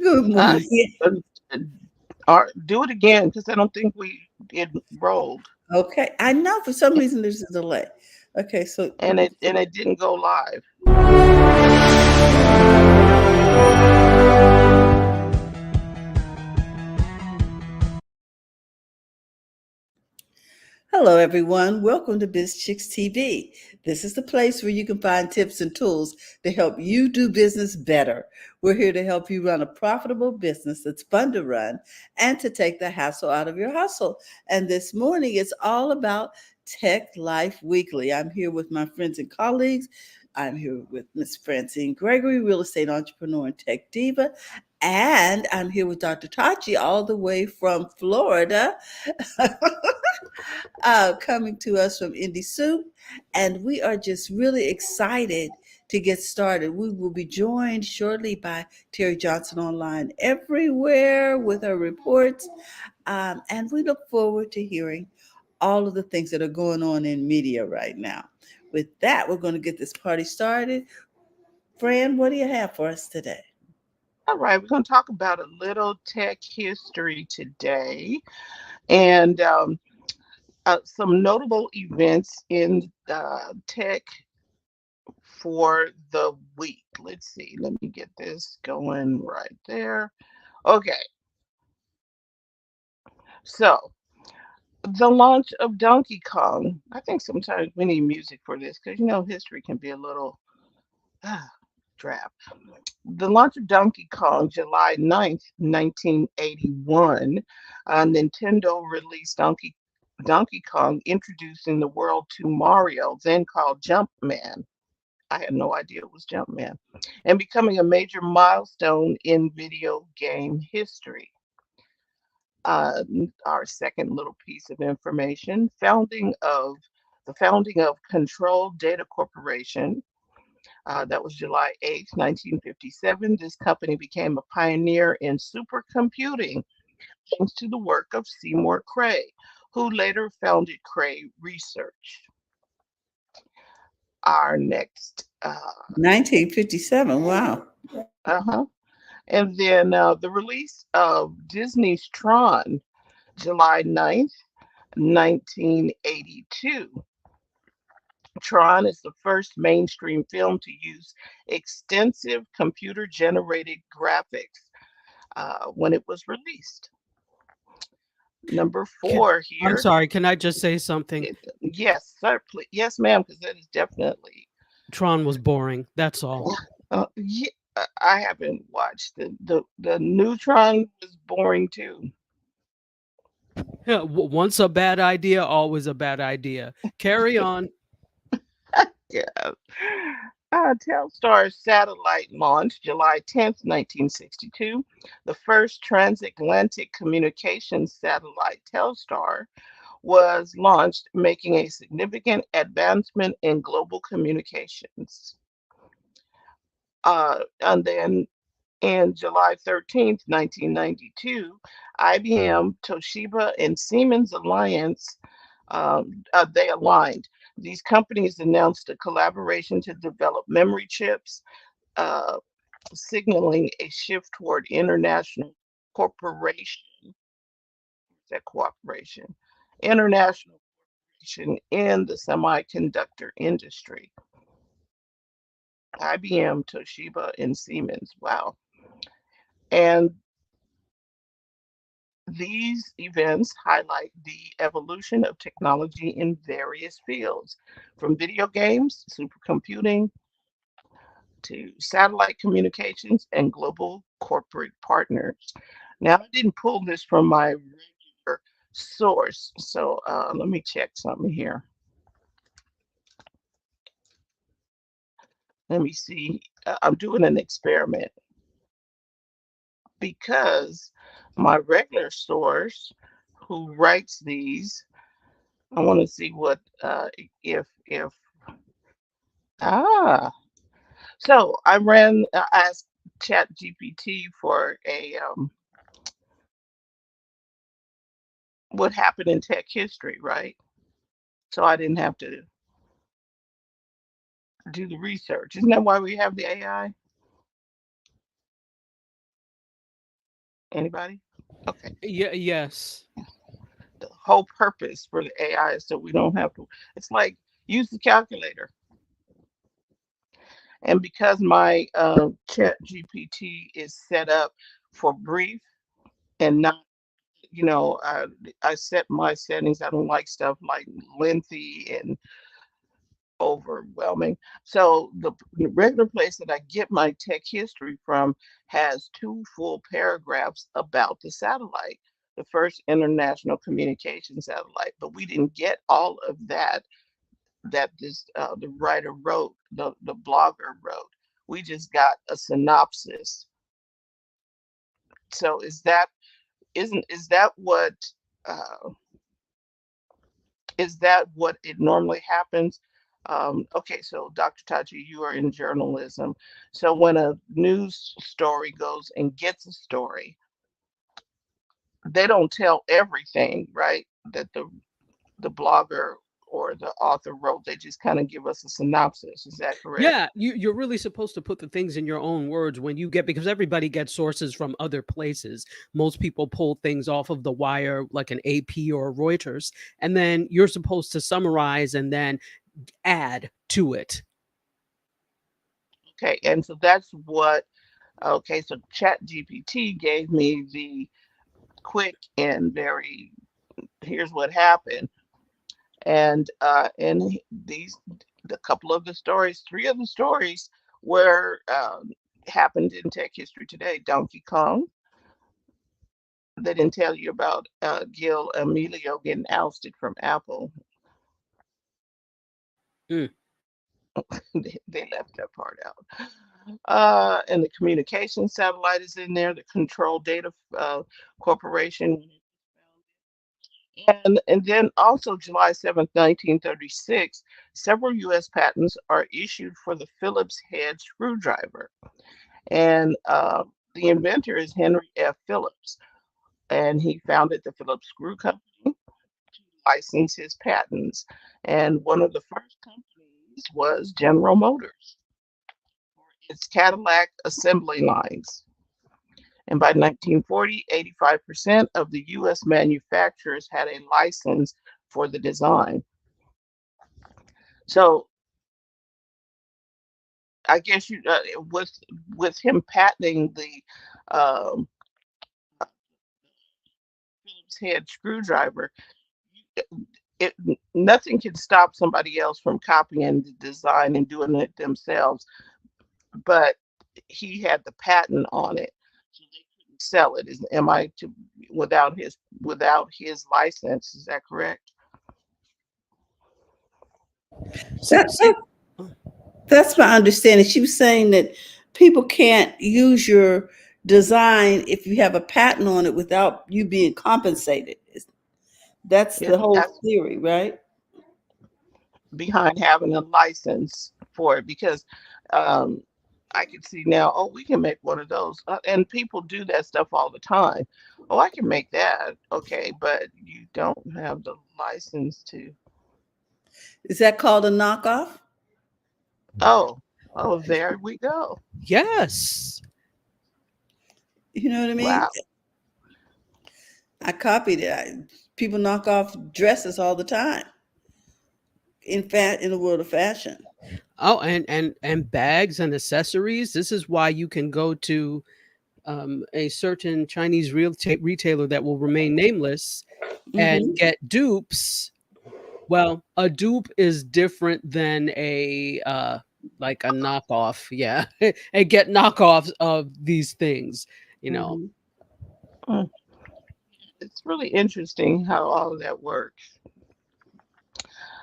Good Uh, morning. uh, do it again because I don't think it rolled Okay, I know for some reason there's a delay. Okay, so and it didn't go live. hello everyone. Welcome to BizChicks TV. This is the place where you can find tips and tools to help you do business better. We're here to help you run a profitable business that's fun to run and to take the hassle out of your hustle. And this morning it's all about Tech Life Weekly. I'm here with my friends and colleagues. I'm here with Miss Francine Gregory, real estate entrepreneur and tech diva. And I'm here with Dr. Tachi, all the way from Florida. Coming to us from Indie Soup. And we are just really excited to get started. We will be joined shortly by Terry Johnson online everywhere with her reports. And we look forward to hearing all of the things that are going on in media right now. With that, we're going to get this party started. Fran, what do you have for us today? All right, we're going to talk about a little tech history today and some notable events in tech for the week. Let's see. Let me get this going right there. Okay, so the launch of Donkey Kong. I think sometimes we need music for this because history can be a little ah, drab. The launch of Donkey Kong, July 9th, 1981, Nintendo released Donkey Kong, introducing the world to Mario, then called Jumpman. I had no idea it was Jumpman, and becoming a major milestone in video game history. Our second little piece of information: founding of Control Data Corporation. That was July 8th, 1957. This company became a pioneer in supercomputing thanks to the work of Seymour Cray, who later founded Cray Research. Our next, 1957. Wow. uh-huh. And then the release of Disney's Tron, July 9th, 1982. Tron is the first mainstream film to use extensive computer generated graphics when it was released. Number Can, four I'm here. sorry, can I just say something? Yes, sir. Please. Yes, ma'am, because that is definitely. Tron was boring. That's all. Yeah, I haven't watched the Neutron was boring too. Yeah, once a bad idea, always a bad idea. Carry on. Yeah. Telstar's satellite launch, July 10th, 1962. The first transatlantic communications satellite, Telstar, was launched, making a significant advancement in global communications. And then in July 13th, 1992, IBM, Toshiba, and Siemens they aligned. These companies announced a collaboration to develop memory chips, uh, signaling a shift toward international corporation, that cooperation, international cooperation in the semiconductor industry. IBM, Toshiba, and Siemens. Wow. And these events highlight the evolution of technology in various fields, from video games, supercomputing, to satellite communications and global corporate partners. Now, I didn't pull this from my regular source, so let me check something here. Let me see. I'm doing an experiment because my regular source, who writes these, I want to see what if ah. So I asked Chat GPT for a what happened in tech history, right? So I didn't have to do the research. Isn't that why we have the AI? Anybody? Okay. Yeah, yes. The whole purpose for the AI is so we don't have to. It's like use the calculator. And because my Chat GPT is set up for brief and not, I set my settings. I don't like stuff like lengthy and overwhelming. So the regular place that I get my tech history from has two full paragraphs about the satellite, the first international communication satellite. But we didn't get all of that this the writer wrote, the blogger wrote. We just got a synopsis. So is that what uh, it normally happens? Okay, so Dr. Tachi, you are in journalism. So when a news story goes and gets a story, they don't tell everything, right? That the blogger or the author wrote. They just kind of give us a synopsis. Is that correct? Yeah, you're really supposed to put the things in your own words when you get, because everybody gets sources from other places. Most people pull things off of the wire, like an AP or a Reuters, and then you're supposed to summarize and then add to it. Okay, and so that's what. Okay, so Chat GPT gave me the quick and very. Here's what happened, and these a couple of the stories, three of the stories were happened in tech history today. Donkey Kong. They didn't tell you about Gil Amelio getting ousted from Apple. Mm. They left that part out. And the communication satellite is in there, the Control Data Corporation. And then also July 7th, 1936, several U.S. patents are issued for the Phillips head screwdriver. And the inventor is Henry F. Phillips, and he founded the Phillips Screw Company to license his patents. And one of the first companies was General Motors for its Cadillac assembly lines. And by 1940, 85% of the US manufacturers had a license for the design. So I guess with him patenting the um, Phillips head screwdriver, it nothing can stop somebody else from copying the design and doing it themselves. But he had the patent on it, so they couldn't sell it. Is am I to without his license? Is that correct? See, That, see, oh, that's my understanding. She was saying that people can't use your design if you have a patent on it without you being compensated. That's Yeah, the whole that's theory, right? behind having a license for it because um, I can see now. Oh, we can make one of those, and people do that stuff all the time. Oh, I can make that. Okay, but you don't have the license to. Is that called a knockoff? Oh, oh, there we go. yes. You know what I mean? Wow. I copied it. People knock off dresses all the time in the world of fashion. Oh, and bags and accessories. This is why you can go to a certain Chinese retailer that will remain nameless and Hmm. get dupes. Well, a dupe is different than a like a knockoff, yeah, and get knockoffs of these things. You know, Hmm. Mm, it's really interesting how all of that works.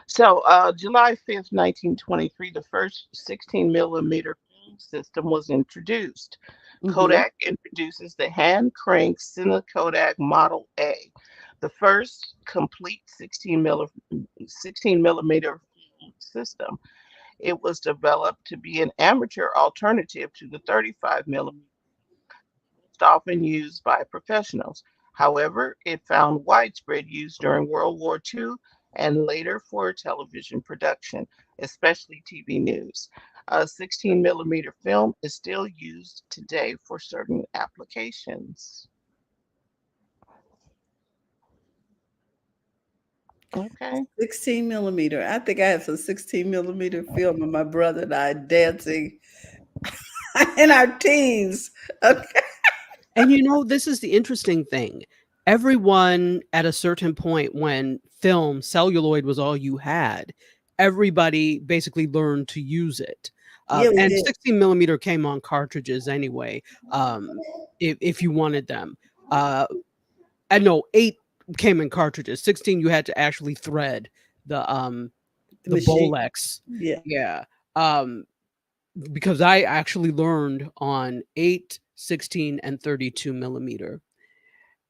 So, July 5th, 1923, the first 16 millimeter film system was introduced. Hmm. Kodak introduces the hand crank Cine Kodak Model A, the first complete 16 millimeter film system. It was developed to be an amateur alternative to the 35 millimeter, most often used by professionals. However, it found widespread use during World War II and later for television production, especially TV news. A 16 millimeter film is still used today for certain applications. Okay. 16 millimeter. I think I have some 16 millimeter film of my brother and I dancing in our teens. Okay. And this is the interesting thing. Everyone at a certain point when film, celluloid was all you had, everybody basically learned to use it. Yeah, we And did. 16 millimeter came on cartridges anyway, if you wanted them. I know 8 came in cartridges. 16 you had to actually thread The the machine. Bolex. Yeah. Yeah. Because I actually learned on 8, 16, and 32 millimeter.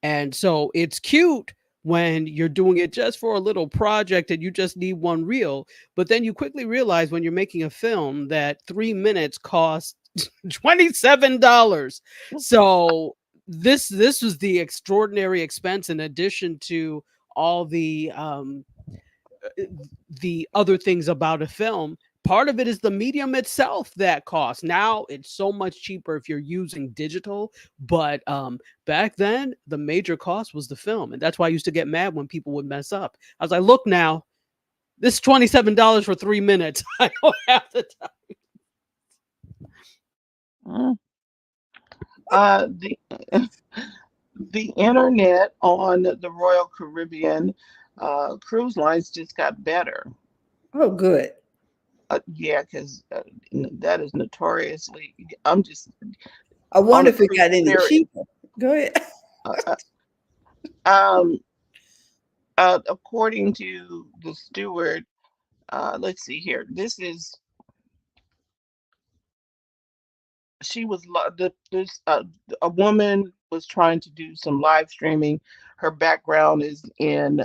And so it's cute when you're doing it just for a little project and you just need one reel. But then you quickly realize when you're making a film that 3 minutes cost $27. So this was the extraordinary expense in addition to all the other things about a film. Part of it is the medium itself that costs. Now it's so much cheaper if you're using digital, but back then the major cost was the film, and that's why I used to get mad when people would mess up. I was like, look now, this is $27 for 3 minutes. I don't have the time. Mm. The the internet on the Royal Caribbean cruise lines just got better. Oh, good. Yeah, because that is notoriously. I'm just I on wonder a if it cruise got any period. cheaper. Go ahead. Uh, uh, um, according to the steward, let's see here. This is she was this a woman was trying to do some live streaming. Her background is in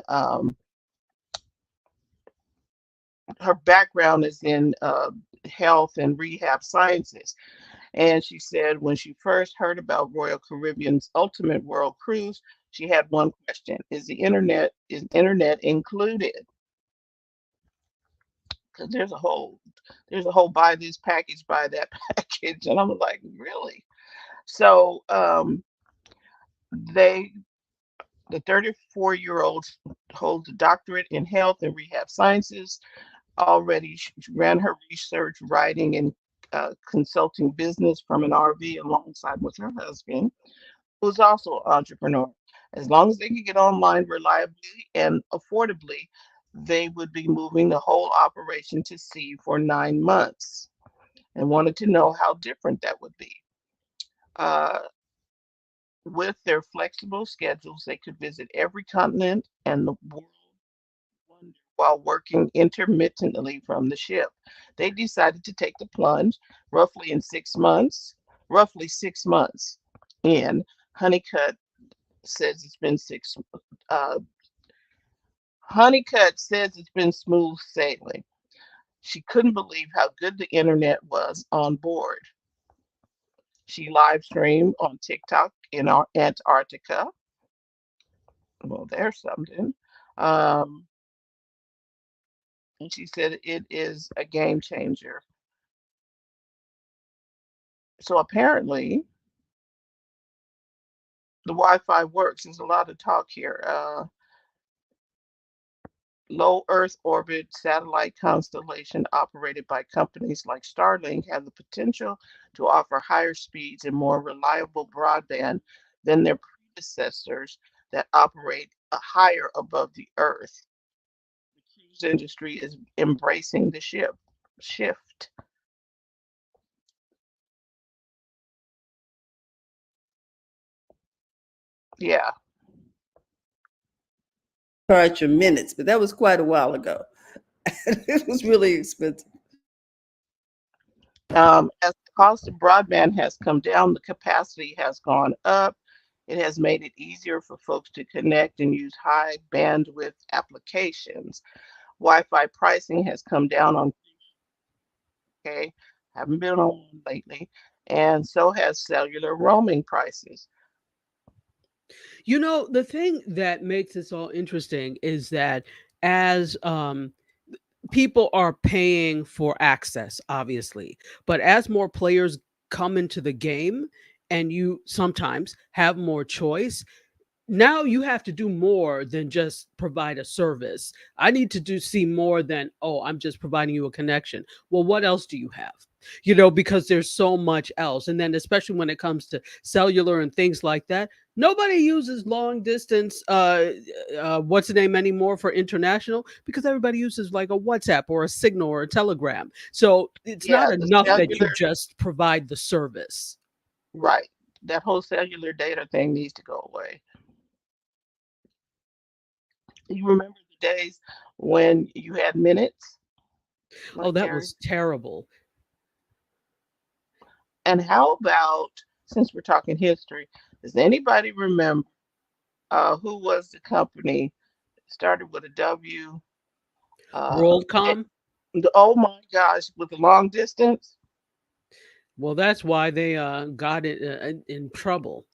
health and rehab sciences. And she said when she first heard about Royal Caribbean's Ultimate World Cruise, she had one question: Is internet included? Because there's a whole buy this package, buy that package, and I'm like, really? So they the 34-year-old holds a doctorate in health and rehab sciences. Already she ran her research, writing, and consulting business from an RV alongside with her husband, who's also an entrepreneur. As long as they could get online reliably and affordably, they would be moving the whole operation to sea for 9 months and wanted to know how different that would be. Uh, with their flexible schedules, they could visit every continent and the world while working intermittently from the ship. They decided to take the plunge roughly 6 months in. Honeycutt says it's been uh, Honeycutt says it's been smooth sailing. She couldn't believe how good the internet was on board. She live streamed on TikTok in our Antarctica. Well, there's something. Um, and she said it is a game changer. So apparently, the Wi-Fi works. There's a lot of talk here. Low Earth orbit satellite constellation operated by companies like Starlink have the potential to offer higher speeds and more reliable broadband than their predecessors that operate higher above the Earth. The cruise industry is embracing the shift. Yeah. Charge your minutes, but that was quite a while ago. It was really expensive. As the cost of broadband has come down, the capacity has gone up. It has made it easier for folks to connect and use high bandwidth applications. Wi-Fi pricing has come down on okay, haven't been on one lately, and so has cellular roaming prices. The thing that makes this all interesting is that as people are paying for access, obviously, but as more players come into the game and you sometimes have more choice, now you have to do more than just provide a service. I need to do see more than, oh, I'm just providing you a connection. Well, what else do you have? Because there's so much else. And then especially when it comes to cellular and things like that, nobody uses long distance what's the name anymore for international, because everybody uses like a WhatsApp or a Signal or a Telegram. So it's Yeah, not the enough that you cellular, just provide the service. right. That whole cellular data thing needs to go away. You remember the days when you had minutes, Oh, like that Gary? was terrible. And how about, since we're talking history, does anybody remember who was the company started with a W? Eh, WorldCom. oh my gosh, with the long distance? Well, that's why they got it in trouble.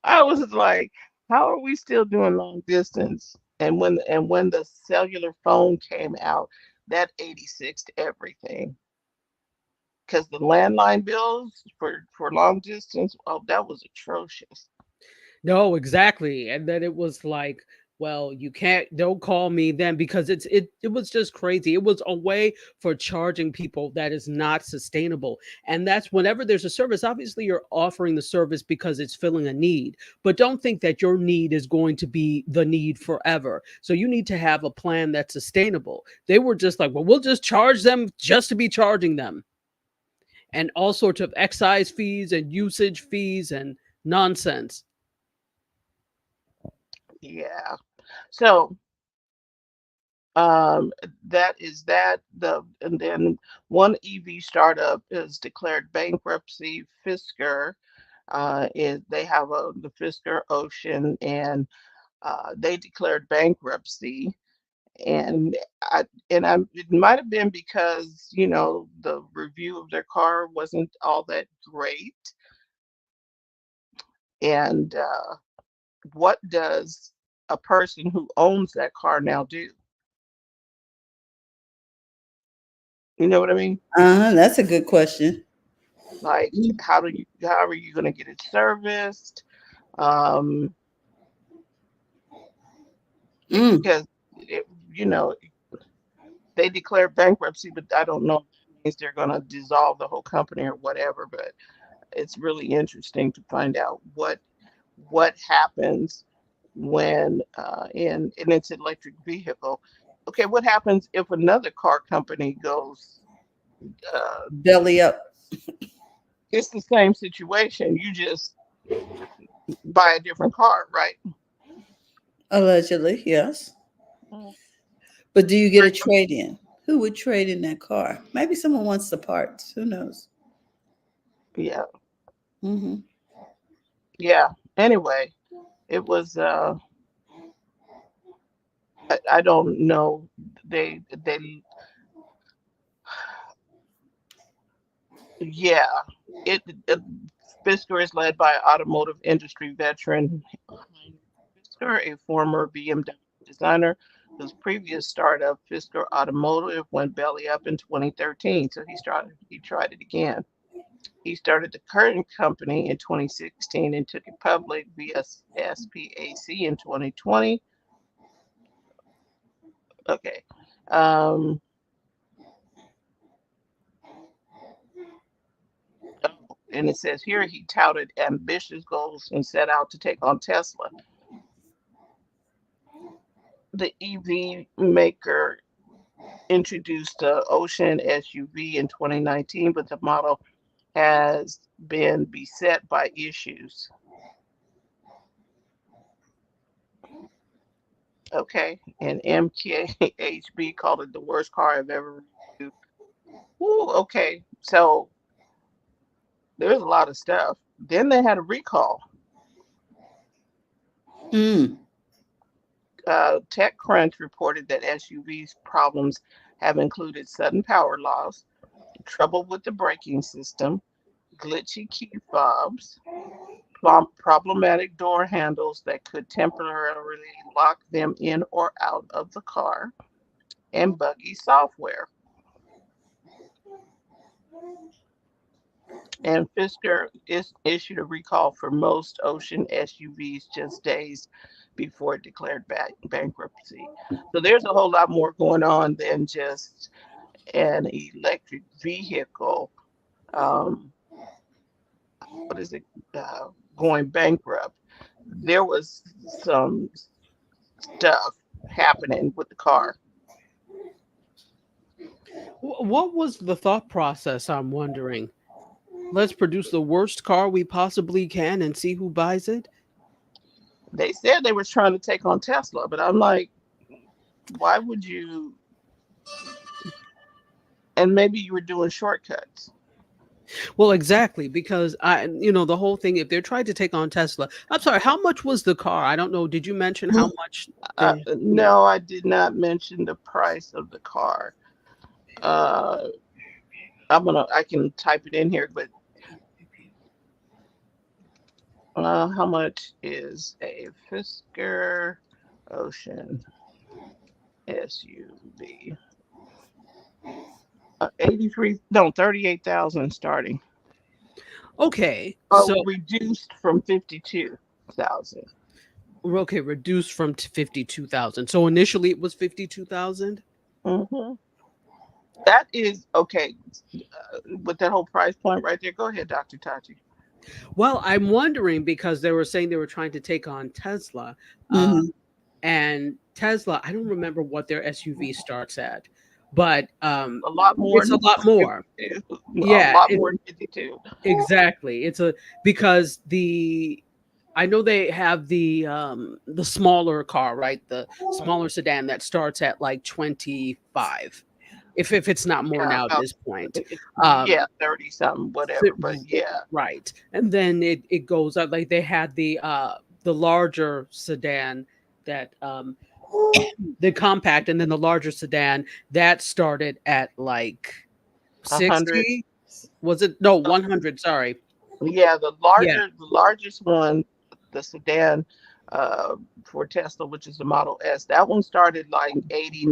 I was like, how are we still doing long distance? And when the cellular phone came out, that 86 to everything. Because the landline bills for long distance, oh, that was atrocious. No, exactly. And then it was like, well, you can't, don't call me then, because it was just crazy. It was a way for charging people that is not sustainable. And that's whenever there's a service, obviously you're offering the service because it's filling a need. But don't think that your need is going to be the need forever. So you need to have a plan that's sustainable. They were just like, well, we'll just charge them just to be charging them. And all sorts of excise fees and usage fees and nonsense. Yeah. So um, that is that. And then one EV startup is declared bankruptcy. Fisker is they have the Fisker Ocean, and they declared bankruptcy. And it might have been because the review of their car wasn't all that great. And what does a person who owns that car now do? You know what I mean? That's a good question. Like, how are you going to get it serviced? Um, Mm. because you know they declared bankruptcy, but I don't know if that means they're going to dissolve the whole company or whatever. But it's really interesting to find out what happens when in its electric vehicle. Okay, what happens if another car company goes? Uh, Belly up, it's the same situation. You just buy a different car, right? allegedly, yes. Mm. But do you get a trade in? Who would trade in that car? Maybe someone wants the parts. Who knows? Yeah, Hmm. yeah. Anyway, it was. I don't know. They yeah. It Fisker is led by automotive industry veteran Heinrich Fisker, a former BMW designer whose previous startup, Fisker Automotive, went belly up in 2013. So he tried it again. He started the current company in 2016 and took it public via SPAC in 2020. Okay. Um, and it says here he touted ambitious goals and set out to take on Tesla. The EV maker introduced the Ocean SUV in 2019, but the model has been beset by issues. Okay, and MKHB called it the worst car I've ever reviewed. Ooh, okay, so there's a lot of stuff. Then they had a recall. Mm. TechCrunch reported that SUV's problems have included sudden power loss, trouble with the braking system, glitchy key fobs, problematic door handles that could temporarily lock them in or out of the car, and buggy software. And Fisker issued a recall for most Ocean SUVs just days before it declared bankruptcy. So there's a whole lot more going on than just an electric vehicle. Um, what is it? Going bankrupt. There was some stuff happening with the car. What was the thought process? I'm wondering. Let's produce the worst car we possibly can and see who buys it. They said they were trying to take on Tesla, but I'm like, why would you? And maybe you were doing shortcuts. Well, exactly, because the whole thing. If they're trying to take on Tesla, I'm sorry. How much was the car? I don't know. Did you mention how much? No, I did not mention the price of the car. Uh, I can type it in here, but how much is a Fisker Ocean SUV? 38,000 starting. Okay, Oh, so reduced from 52,000. okay, reduced from 52,000. So initially it was 52,000. Mm-hmm. That is okay. With that whole price point right there, go ahead, Dr. Tachi. Well, I'm wondering because they were saying they were trying to take on Tesla, Mm-hmm. and Tesla. I don't remember what their SUV starts at, but A lot more it's a than lot more. 52. A Yeah, lot more than 52. exactly. It's a because the I know they have the smaller car, right? The smaller sedan that starts at like 25. If it's not more Yeah, now at about this point. yeah, 30 something, whatever. But yeah. Right. And then it goes up like they had the larger sedan that the compact, and then the larger sedan that started at like 100. 60. Was it? No, 100, sorry. Yeah, Yeah. the largest one, the sedan for Tesla, which is the Model S, that one started like 80,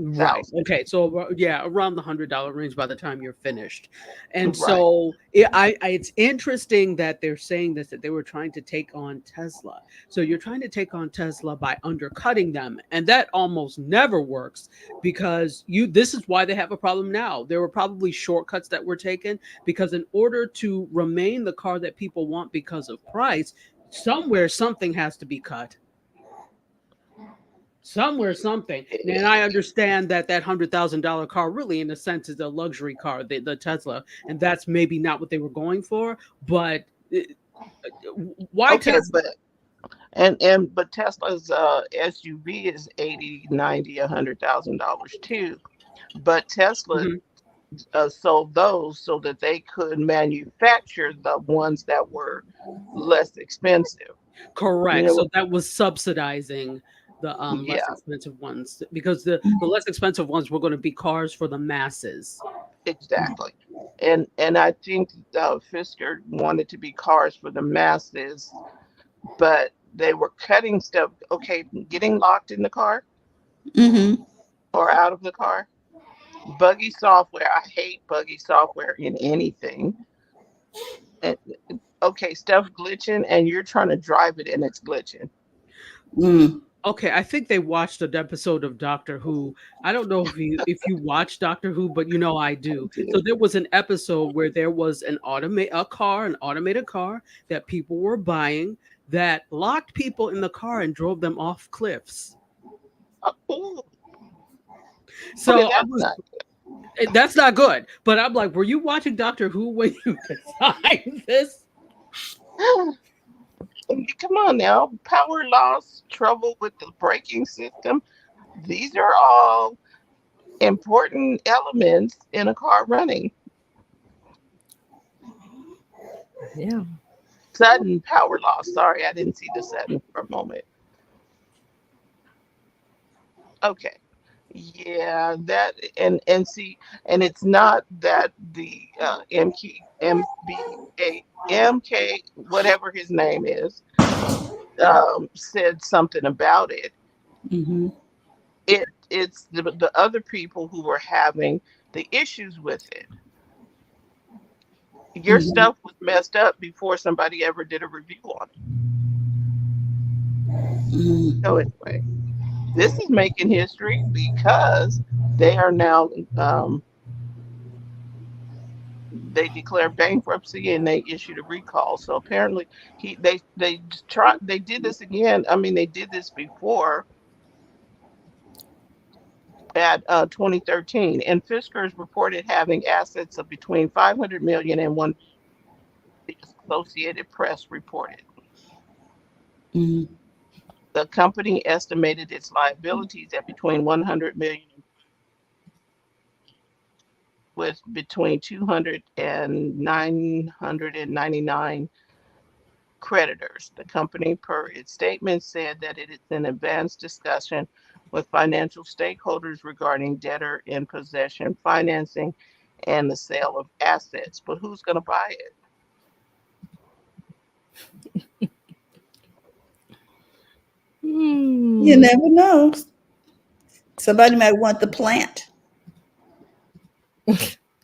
Right. 90,000. Okay. So yeah, around the $100 range by the time you're finished, and Right. so it's interesting that they're saying this, that they were trying to take on Tesla. So you're trying to take on Tesla by undercutting them, and that almost never works because this is why they have a problem now. There were probably shortcuts that were taken because in order to remain the car that people want because of price, somewhere something has to be cut. Somewhere something. And I understand that $100,000 car really in a sense is a luxury car, the Tesla, and that's maybe not what they were going for, but why Okay, Tesla? but Tesla's SUV is 80, 90, $100,000 too. But Tesla Mhm. sold those so that they could manufacture the ones that were less expensive. You Correct. know, So that was subsidizing the less yeah, expensive ones because the less expensive ones were going to be cars for the masses. exactly. And I think Fisker wanted to be cars for the masses, but they were cutting stuff. Okay, getting locked in the car Mm-hmm. or out of the car. Buggy software. I hate buggy software in anything. And, okay, stuff glitching, and you're trying to drive it, and it's glitching. Mm. Okay, I think they watched an episode of Doctor Who. I don't know if you watch Doctor Who, but I do. So there was an episode where there was an automated car that people were buying that locked people in the car and drove them off cliffs. Ooh, okay, So that's not. that's not good. But I'm like, were you watching Doctor Who when you designed this? Come on now, power loss, trouble with the braking system. These are all important elements in a car running. Yeah. Sudden power loss. Sorry, I didn't see the sudden for a moment. Okay. Yeah, that and see, and it's not that the MK whatever his name is said something about it. Mm-hmm. It's the other people who were having the issues with it. Your Mhm. stuff was messed up before somebody ever did a review on it. So Mhm. anyway, this is making history because they are now they declared bankruptcy and they issued a recall. So apparently they did this again. I mean, they did this before at 2013, and Fiskars reported having assets of between 500 million and 1, the Associated Press reported. Mhm. The company estimated its liabilities at between 100 million, with between 200 and 999 creditors. The company, per its statement, said that it is in advanced discussion with financial stakeholders regarding debtor in possession financing and the sale of assets. But who's going to buy it? You Hmm. never know. Somebody might want the plant.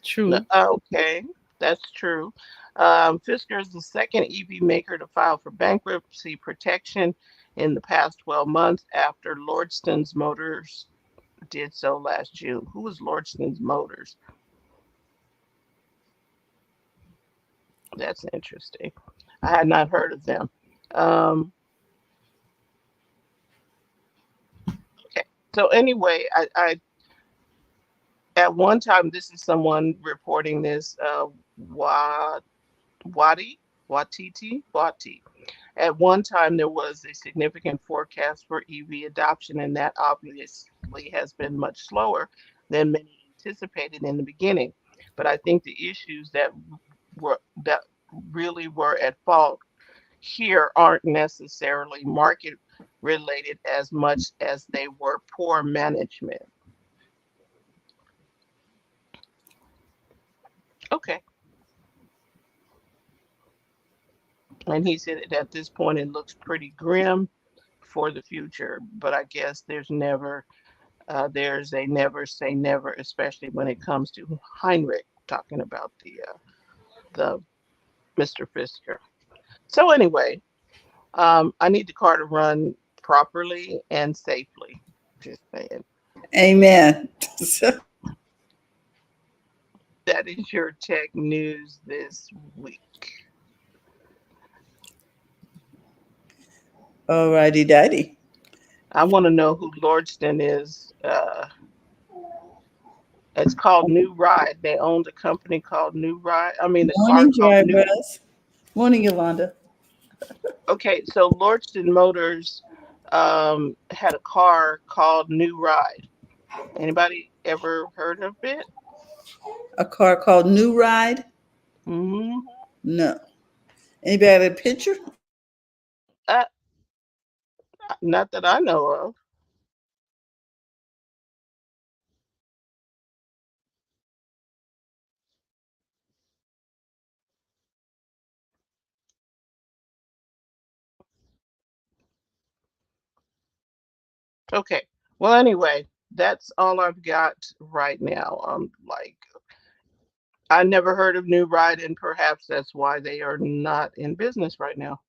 True. Okay, that's true. Fisker is the second EV maker to file for bankruptcy protection in the past 12 months after Lordston's Motors did so last June. Who was Lordston's Motors? That's interesting. I had not heard of them. Um, okay. So anyway, I at one time, this is someone reporting this. Wadi Wati. At one time, there was a significant forecast for EV adoption, and that obviously has been much slower than many anticipated in the beginning. But I think the issues that really were at fault here aren't necessarily market related as much as they were poor management. Okay. And he said that at this point it looks pretty grim for the future, but I guess there's a never say never, especially when it comes to Heinrich talking about the Mr. Fisker. So anyway, I need the car to run properly and safely. Just saying. Amen. That is your tech news this week. All righty, daddy. I want to know who Lordston is. It's called New Ride. They owned a company called New Ride. I mean, the car Morning, called Dry New. Buzz. Morning, Yolanda. Okay, so Lordston Motors had a car called New Ride. Anybody ever heard of it? A car called New Ride? Hmm. No. Anybody have a picture? Uh, Not that I know of. Okay. Well, anyway, that's all I've got right now. I never heard of New Ride, and perhaps that's why they are not in business right now.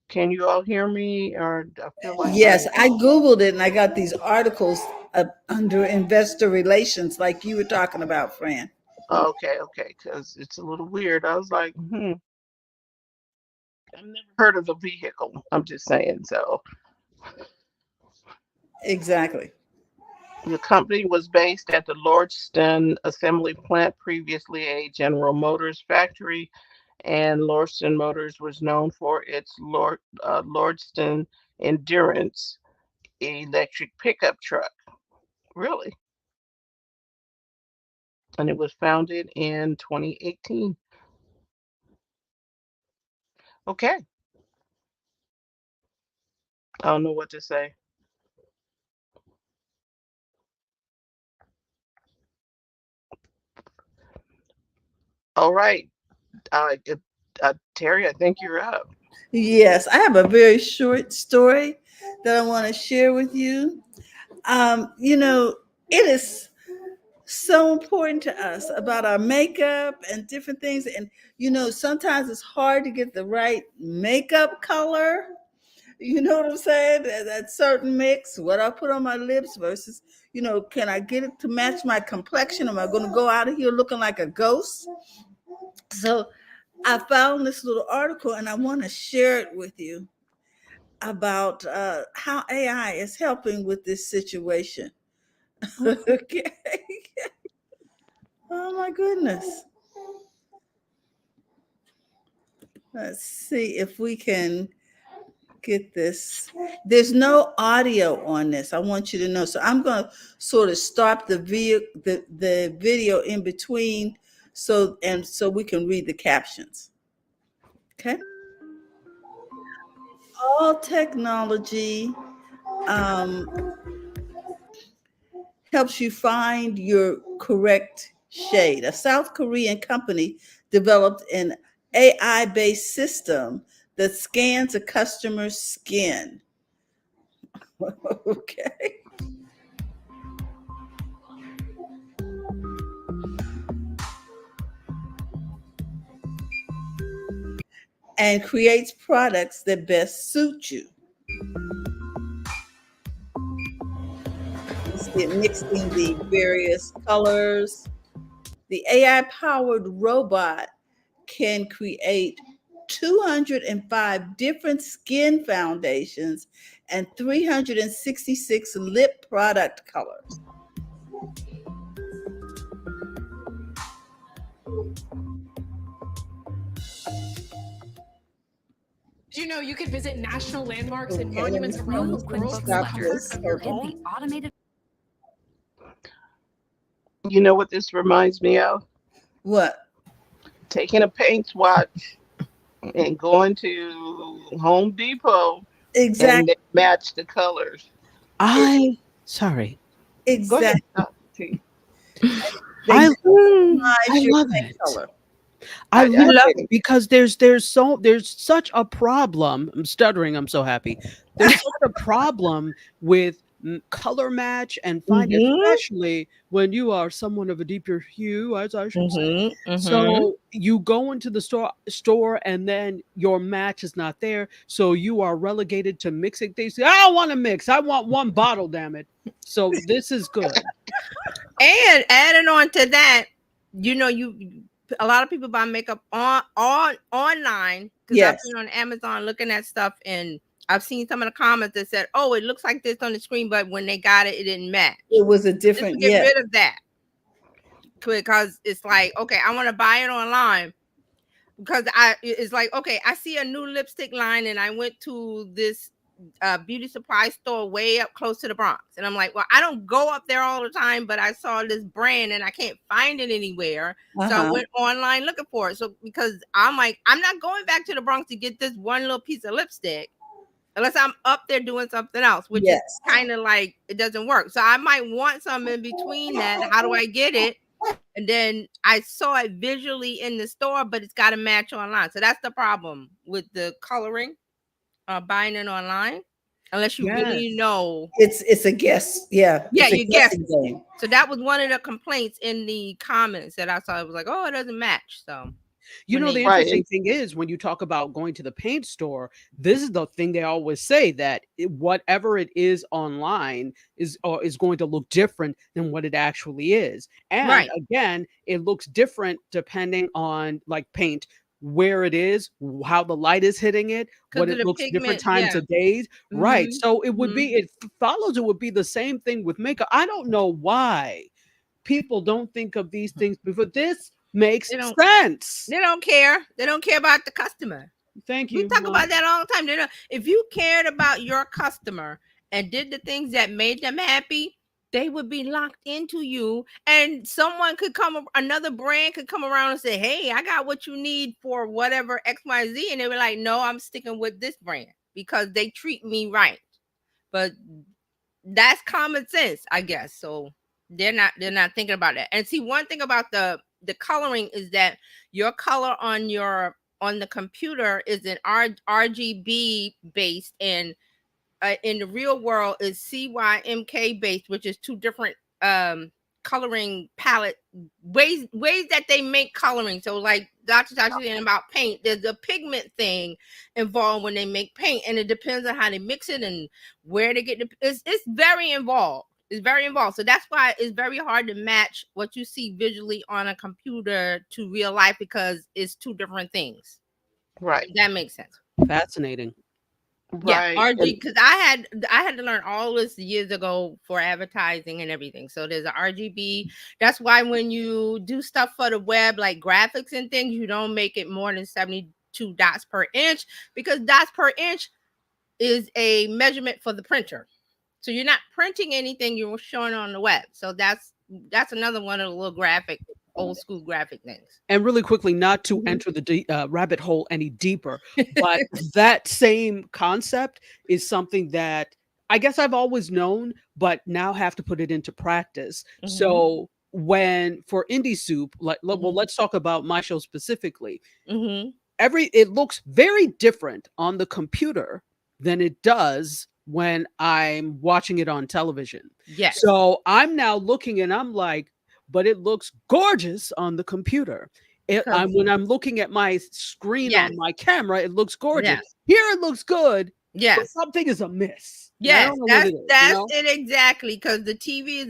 Can you all hear me? Or I feel like Yes, I'm I Googled it and I got these articles under investor relations, like you were talking about, Fran. okay, because it's a little weird. I was like, I've never heard of the vehicle. I'm just saying. So Exactly. the company was based at the Lordston assembly plant, previously a General Motors factory, and Lordston Motors was known for its Lordston Endurance electric pickup truck. Really? And it was founded in 2018. Okay. I don't know what to say. All right. Uh, uh, Terry, I think you're up. Yes, I have a very short story that I want to share with you. You know, It is so important to us about our makeup and different things. And, sometimes it's hard to get the right makeup color. You know what I'm saying? That certain mix, what I put on my lips versus, can I get it to match my complexion? Am I going to go out of here looking like a ghost? So I found this little article and I want to share it with you about how AI is helping with this situation. Okay. Oh my goodness. Let's see if we can get this. There's no audio on this. I want you to know. So I'm going to sort of stop the video in between so we can read the captions. Okay. All technology um, helps you find your correct shade. A South Korean company developed an AI based system that scans a customer's skin. Okay. And creates products that best suit you. You see it mixing the various colors. The AI powered robot can create 205 different skin foundations and 366 lip product colors. Do you know you could visit national landmarks and Okay, let me monuments around the world from the stop comfort this. of your Okay. home? automated. You know what this reminds me of? What? Taking a paint swatch and going to Home Depot and Exactly. they match the colors. Sorry. Go ahead. Exactly. T. They I customize I your love paint it. color. I I love did. it because there's such a problem. I'm stuttering. I'm so happy. There's such a problem with color match and find, Mm-hmm. especially when you are someone of a deeper hue, as I should say. Mm-hmm. Mm-hmm. So you go into the store and then your match is not there. So you are relegated to mixing things. I don't want to mix. I want one bottle, damn it. So this is good. And adding on to that, you a lot of people buy makeup on online because I've Yes. been on Amazon looking at stuff and I've seen some of the comments that said, "Oh, it looks like this on the screen, but when they got it, it didn't match." It was a Just to different, get yes. rid of that, because it's like, okay, I want to buy it online because it's like, okay, I see a new lipstick line and I went to this beauty supply store way up close to the Bronx, and I'm like, well, I don't go up there all the time, but I saw this brand and I can't find it anywhere, so I went online looking for it. So because I'm like, I'm not going back to the Bronx to get this one little piece of lipstick unless I'm up there doing something else, which is Yes. kind of like it doesn't work. So I might want something in between that. How do I get it? And then I saw it visually in the store, but it's got to match online. So that's the problem with the coloring, buying it online, unless you really Yes. know. It's a guess. Yeah. Yeah, It's a you guess. guessing game. So that was one of the complaints in the comments that I saw. It was like, oh, it doesn't match. So You when know, they the Right. interesting thing is when you talk about going to the paint store, this is the thing they always say that whatever it is online is going to look different than what it actually is. And right, again, it looks different depending on like paint, where it is, how the light is hitting it, what because of it the looks different pigment. times Yeah. of days. Right. So it would Mm-hmm. be, it follows, it would be the same thing with makeup. I don't know why people don't think of these things before. This makes They don't. sense. They don't care. They don't care about the customer. Thank We you. talk Mom. about that all the time. They don't, if you cared about your customer and did the things that made them happy, they would be locked into you. And someone could come, another brand could come around and say, "Hey, I got what you need for whatever XYZ," and they were like, "No, I'm sticking with this brand because they treat me right." But that's common sense, I guess. So they're not thinking about that. And see, one thing about the coloring is that your color on the computer is an RGB based, and in the real world is CYMK based, which is two different coloring palette ways that they make coloring. So like Dr. Tasha saying about paint, there's a pigment thing involved when they make paint, and it depends on how they mix it and where they get it's very involved. It's very involved. So that's why it's very hard to match what you see visually on a computer to real life, because it's two different things. Right. If that makes sense. Fascinating. Yeah, Right. RG, because I had to learn all this years ago for advertising and everything. So there's a RGB. That's why when you do stuff for the web, like graphics and things, you don't make it more than 72 dots per inch, because dots per inch is a measurement for the printer. So you're not printing anything, you're showing on the web. So that's another one of the little graphic, old school graphic things. And really quickly, not to Mhm. enter the rabbit hole any deeper, but that same concept is something that I guess I've always known, but now have to put it into practice. Mhm. So when for Indie Soup, well, Mhm. let's talk about my show specifically. Mm-hmm. It looks very different on the computer than it does when I'm watching it on television. Yes. So I'm now looking and I'm like, but it looks gorgeous on the computer. When I'm looking at my screen Yes. on my camera, it looks gorgeous. Yes. Here it looks good, but Yes. something is amiss. And I Yes, don't know what it is, that's it exactly, because the TV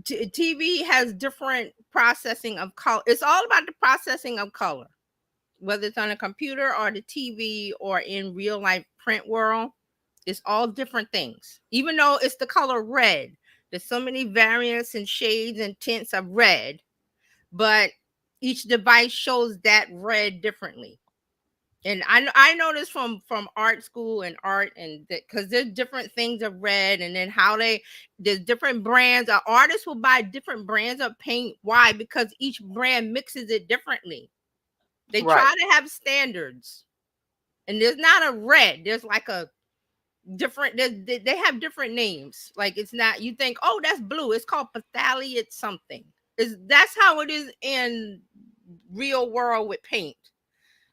TV has different processing of color. It's all about the processing of color, whether it's on a computer or the TV or in real life print world. It's all different things. Even though it's the color red, there's so many variants and shades and tints of red, but each device shows that red differently. And I know this from art school and art, and because there's different things of red, and then how there's different brands. An artist will buy different brands of paint. Why? Because each brand mixes it differently. They Right. try to have standards, and there's not a red. There's like a different. They have different names. Like it's not. You think, oh, that's blue. It's called phthaliate something. That's how it is in real world with paint.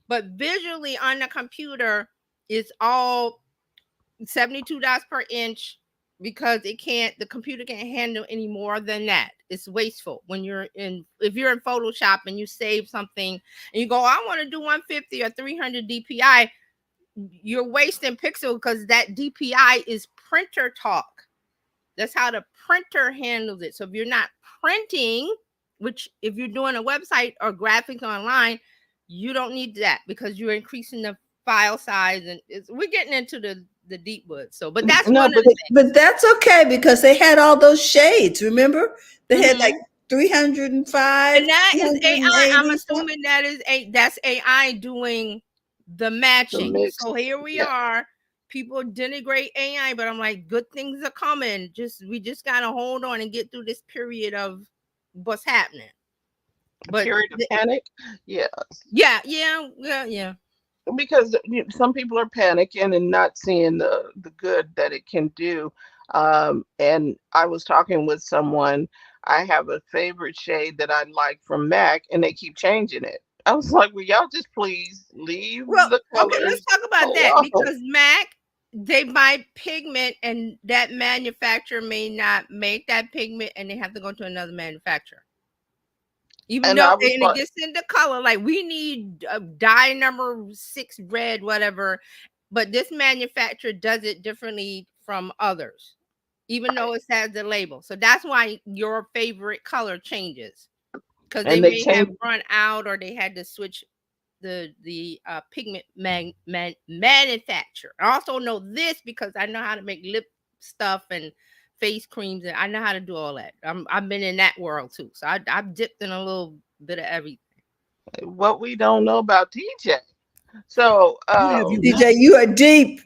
But visually on the computer, it's all 72 dots per inch, because the computer can't handle any more than that. It's wasteful when if you're in Photoshop and you save something and you go, I want to do 150 or 300 DPI, you're wasting pixel, because that DPI is printer talk. That's how the printer handles it. So if you're not printing, which if you're doing a website or graphics online, you don't need that, because you're increasing the file size, and we're getting into the deep woods. So, but that's No, one of but the things. But that's okay because they had all those shades. Remember, they had like Mhm. 305, And that is AI. I'm 380 something. assuming that's AI doing the the matching. mix. So here we Yeah. are. People denigrate AI, but I'm like, good things are coming. We just gotta hold on and get through this period of what's happening. But Period of panic. Yeah. yeah. Because some people are panicking and not seeing the good that it can do. And I was talking with someone. I have a favorite shade that I like from MAC, and they keep changing it. I was like, "Will y'all just please leave Well, the okay, let's colors talk about that, alone?" because MAC, they buy pigment, and that manufacturer may not make that pigment, and they have to go to another manufacturer. Even And though, I was and it like, gets into color, like we need dye number 6 red, whatever, but this manufacturer does it differently from others, even though it has the label. So that's why your favorite color changes, because they and they may have changed. run out, or they had to switch the pigment manufacturer. I also know this because I know how to make lip stuff and face creams, and I know how to do all that. I've been in that world too, so I've dipped in a little bit of everything. What we don't know about TJ. So, What have you DJ, you are deep.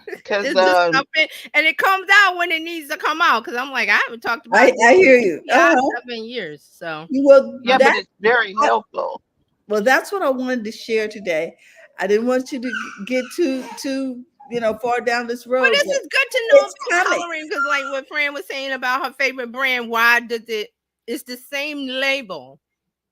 because It's just stuff and it comes out when it needs to come out, because I'm like, I haven't talked about I hear you. DPI stuff in years. So Well, yeah, but that it's very helpful. that's what I wanted to share today. I didn't want you to get too far down this but road, this but is good to know it's about coming. coloring, because like what Fran was saying about her favorite brand, why does it's the same label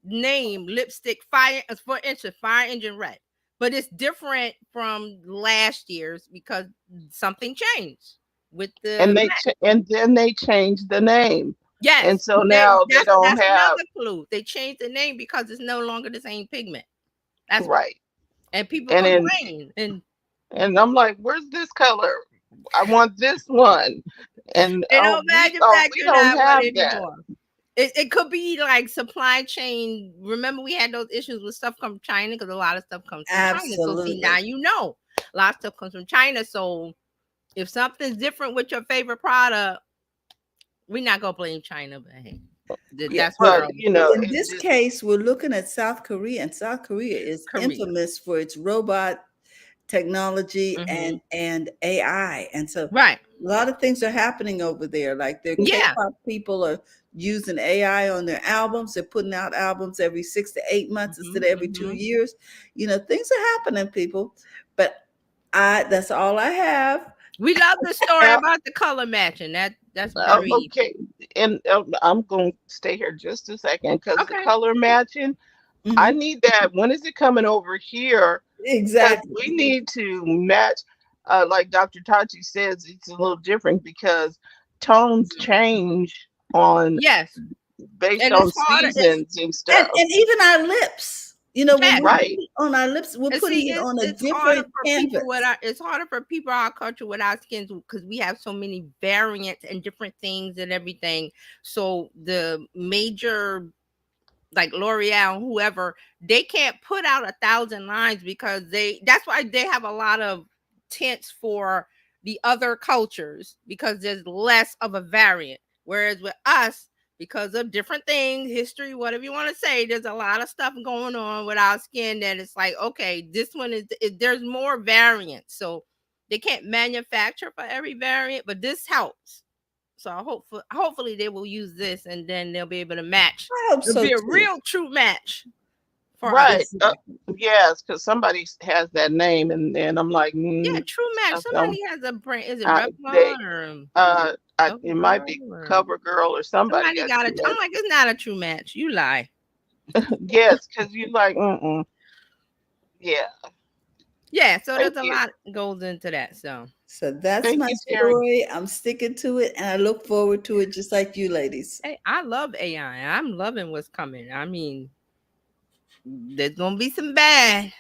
name, lipstick, fire, for instance, fire engine red, but it's different from last year's because something changed. with the and and then they changed the name, and yes, so now they don't that's have another clue. They changed the name because it's no longer the same pigment. That's why. right. And people And then complain. and I'm like, where's this color? I want this one. And They don't we manufacture don't that one have that. anymore. It could be like supply chain. Remember, we had those issues with stuff from China because a lot of stuff comes from China. So see, now Absolutely. you know a lot of stuff comes from China. So if something's different with your favorite product, we're not gonna blame China, but hey, Yeah, that's Well, but world. in it this just case, we're looking at South Korea, and South Korea is Korea. infamous for its robot technology Hmm. and AI. And so Right. a lot of things are happening over there. Like their Yeah. K-pop people are using AI on their albums. They're putting out albums every 6 to 8 months instead Hmm. of every Hmm. 2 years. Things are happening, people. But that's all I have. We love the story have. about the color matching. That's very Okay, and I'm going to stay here just a second because the okay. color matching, I Mhm. need that. When is it coming over here? Because Exactly. we need to match. Like Dr. Tachi says, it's a little different because tones change on Yes. based And on it's harder. It's seasons and And stuff. and even our lips. When yes. we Right, put it on our lips, we're And putting see, it on a it's harder different for people with canvas. our it's harder for people our culture with our skins because we have so many variants and different things and everything. So the major like L'Oreal, whoever, they can't put out 1,000 lines because that's why they have a lot of tints for the other cultures because there's less of a variant. Whereas with us, because of different things, history, whatever you want to say, there's a lot of stuff going on with our skin that it's like, okay, this one there's more variants. So they can't manufacture for every variant, but this helps. So hopefully they will use this and then they'll be able to match. I hope It'll so be a too. real true match for us. right. Exactly. Yes, because somebody has that name, and I'm like, Yeah, true match. I don't. Somebody has a brand. Is it They Revlon or it might be CoverGirl or CoverGirl or somebody somebody got got True it? I'm Match. like, it's not a true match. You lie. Yes, because you like, yeah. Yeah, so Thank there's a you, lot goes into that. So So that's thank my you, Terry. story. I'm sticking to it and I look forward to it just like you ladies. hey, I love AI. I'm loving what's coming. I mean, there's gonna be some bad.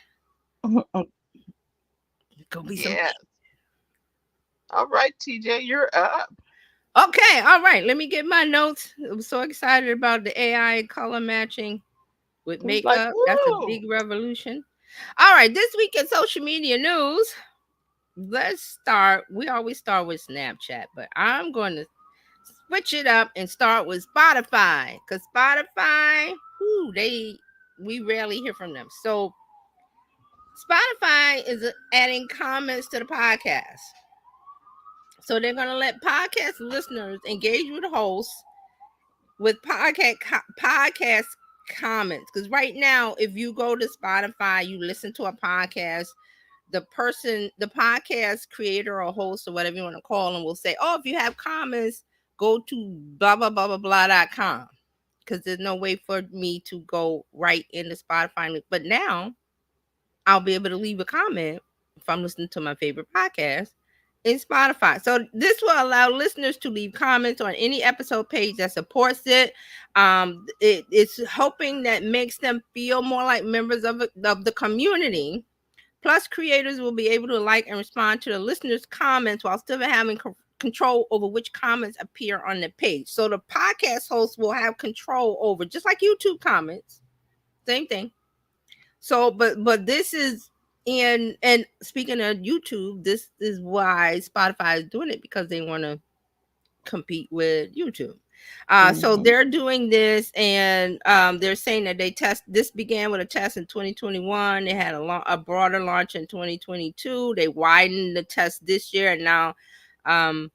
There's gonna be some Yeah. All right, TJ, you're up. okay, all right. Let me get my notes. I'm so excited about the AI color matching with It's like, makeup. That's a woo. big revolution. All right, this week in social media news, let's start. We always start with Snapchat, but I'm going to switch it up and start with Spotify because Spotify, whoo, we rarely hear from them. So Spotify is adding comments to the podcast. So they're going to let podcast listeners engage with the hosts with podcast comments because right now if you go to Spotify you listen to a podcast, the podcast creator or host or whatever you want to call them will say, oh, if you have comments go to blah blah blah blah blah.com because there's no way for me to go right into Spotify, but now I'll be able to leave a comment if I'm listening to my favorite podcast in Spotify. So this will allow listeners to leave comments on any episode page that supports it. It's hoping that makes them feel more like members of the community. Plus, creators will be able to like and respond to the listeners' comments while still having control over which comments appear on the page. So the podcast host will have control over, just like YouTube comments, same thing. So, but this is in and speaking of YouTube, this is why Spotify is doing it because they want to compete with YouTube. So Mhm. they're doing this, and they're saying that this began with a test in 2021. They had a broader launch in 2022. They widened the test this year, and now um,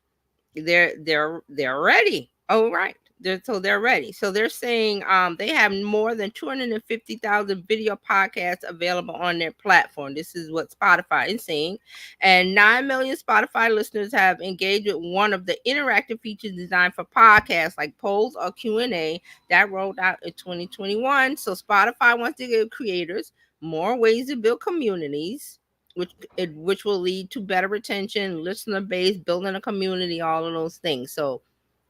they're ready. Oh, right. They're ready. So they're saying they have more than 250,000 video podcasts available on their platform. This is what Spotify is saying. And 9 million Spotify listeners have engaged with one of the interactive features designed for podcasts like polls or Q&A that rolled out in 2021. So Spotify wants to give creators more ways to build communities which will lead to better retention, listener base, building a community, all of those things. So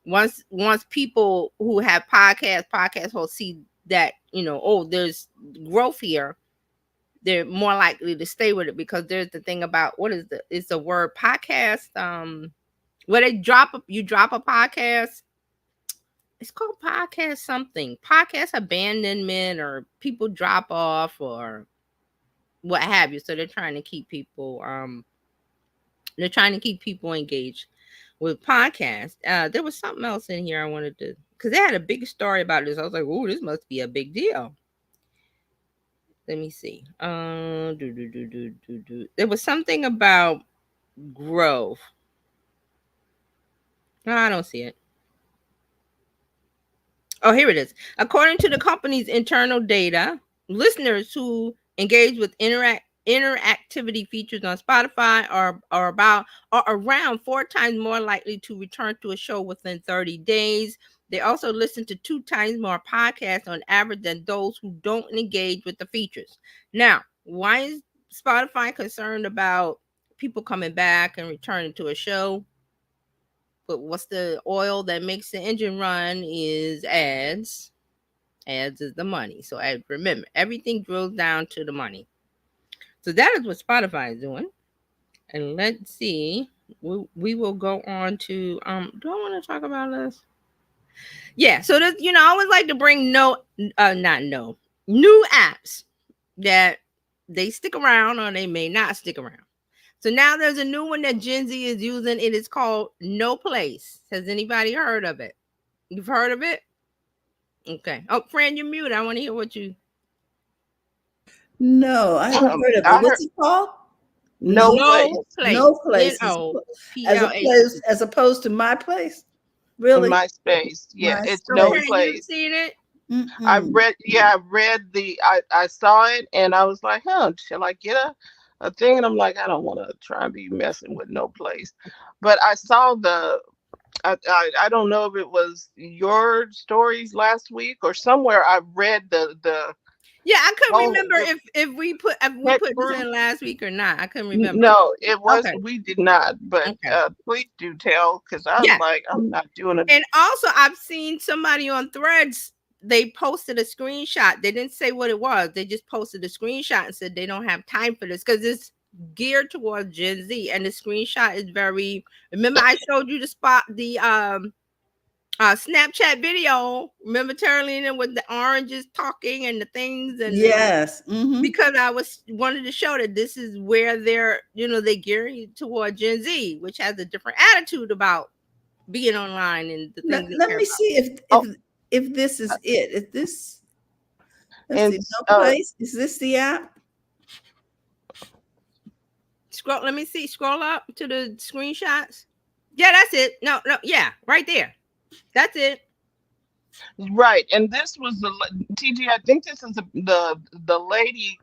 once people who have podcast hosts see that, oh, there's growth here, they're more likely to stay with it, because there's the thing about it's the word podcast, where you drop a podcast. It's called podcast something, podcast abandonment, or people drop off, or what have you. So they're trying to keep people engaged with podcasts. There was something else in here I wanted to, because they had a big story about this. I was like, oh, this must be a big deal. Let me see. There was something about growth. No, I don't see it. Oh, here it is. According to the company's internal data, listeners who engage with interactivity features on Spotify are around 4 times more likely to return to a show within 30 days. They also listen to 2 times more podcasts on average than those who don't engage with the features. Now, why is Spotify concerned about people coming back and returning to a show? But what's the oil that makes the engine run is ads. Ads is the money. So remember, everything drills down to the money. So that is what Spotify is doing. And let's see. We will go on to do I want to talk about this? Yeah, so this, I always like to bring new apps that they stick around or they may not stick around. So now there's a new one that Gen Z is using. It is called No Place. Has anybody heard of it? You've heard of it? Okay. Oh, Fran, you're mute. I want to hear what you. No, I haven't heard of it. What's it called? No Place. No Place. As opposed to My Place? Really? MySpace. Yeah, it's No Fran, Place. You seen it? Mm-mm. I read I saw it and I was like, shall I get a thing? And I'm like, I don't want to try and be messing with No Place. But I saw I don't know if it was your stories last week or somewhere I read the Yeah, I couldn't remember if we put this in last week or not. I couldn't remember. No, it was we did not. But please do tell, because I was like, I'm not doing it. And also, I've seen somebody on Threads. They posted a screenshot. They didn't say what it was. They just posted a screenshot and said they don't have time for this because it's geared towards Gen Z. And the screenshot is very. Remember, I showed you the Snapchat video. Remember Terralina with the oranges talking and the things, and yes, mm-hmm. Because I wanted to show that this is where they're gearing toward Gen Z, which has a different attitude about being online and the things. Let me see if this is it. If this, let's see, No Place. Is this the app? Let me see. Scroll up to the screenshots. Yeah, that's it. No, yeah, right there. That's it. Right, and this was the TG. I think this is the lady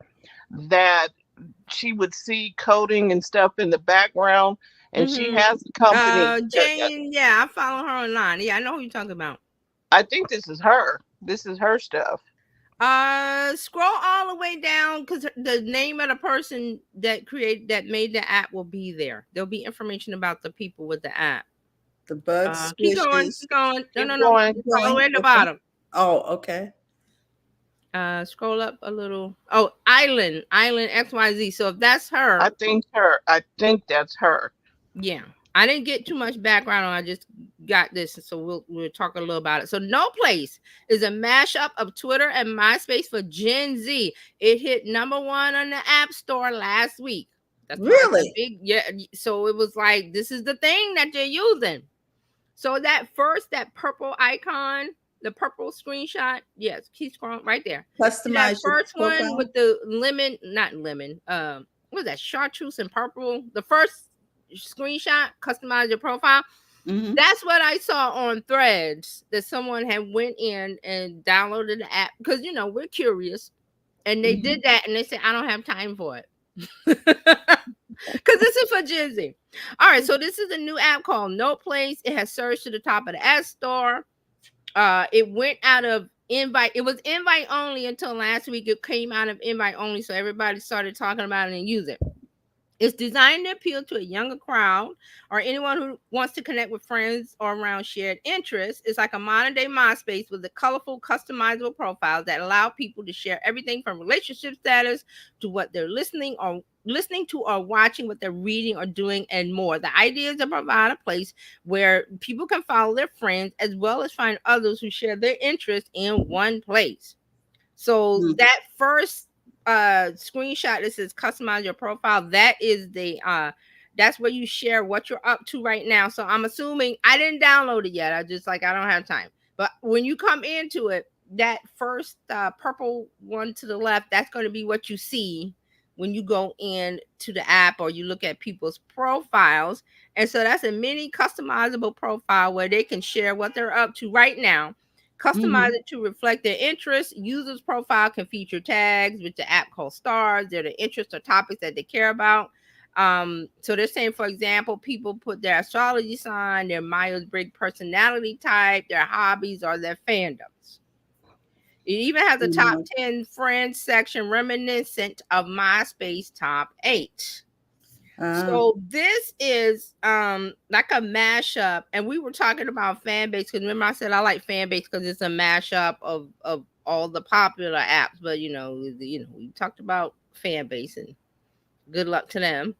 that she would see coding and stuff in the background, and she has a company. Jane, yeah, I follow her online. Yeah, I know who you're talking about. I think this is her. This is her stuff. Scroll all the way down because the name of the person that made the app will be there. There'll be information about the people with the app. The bugs. Keep going. No. All the way at the bottom. Oh, okay. Scroll up a little. Oh, Island XYZ. So if that's her, I think that's her. Yeah, I didn't get too much background on. I just got this, so we'll talk a little about it. So No Place is a mashup of Twitter and MySpace for Gen Z. It hit #1 on the App Store last week. That's really big. Yeah. So it was like, this is the thing that they're using. So that purple icon, the purple screenshot, yes, keep scrolling right there. Customize that first one with the not lemon. What was that? Chartreuse and purple. The first screenshot, customize your profile. Mm-hmm. That's what I saw on Threads, that someone had went in and downloaded the app because we're curious, and they did that, and they said, I don't have time for it. Because this is for Gen Z. All right, so this is a new app called No Place. It has surged to the top of the App Store. It went out of invite. It was invite only until last week. It came out of invite only, so everybody started talking about it and use it. It's designed to appeal to a younger crowd or anyone who wants to connect with friends or around shared interests. It's like a modern day MySpace with the colorful, customizable profiles that allow people to share everything from relationship status to what they're listening to or watching, what they're reading or doing, and more. The idea is to provide a place where people can follow their friends as well as find others who share their interests in one place. So Mm. that first screenshot that says customize your profile, that is the that's where you share what you're up to right now. So I'm assuming I didn't download it yet. I just like I don't have time. But when you come into it, that first purple one to the left, that's going to be what you see when you go in to the app or you look at people's profiles. And so that's a mini customizable profile where they can share what they're up to right now. Customize it to reflect their interests. Users' profile can feature tags, which the app calls stars. They're the interests or topics that they care about. So they're saying, for example, people put their astrology sign, their Myers-Briggs personality type, their hobbies, or their fandoms. It even has a top 10 friends section reminiscent of MySpace top 8. So this is like a mashup, and we were talking about fan base because remember I said I like fan base because it's a mashup of all the popular apps. But we talked about fan base and good luck to them.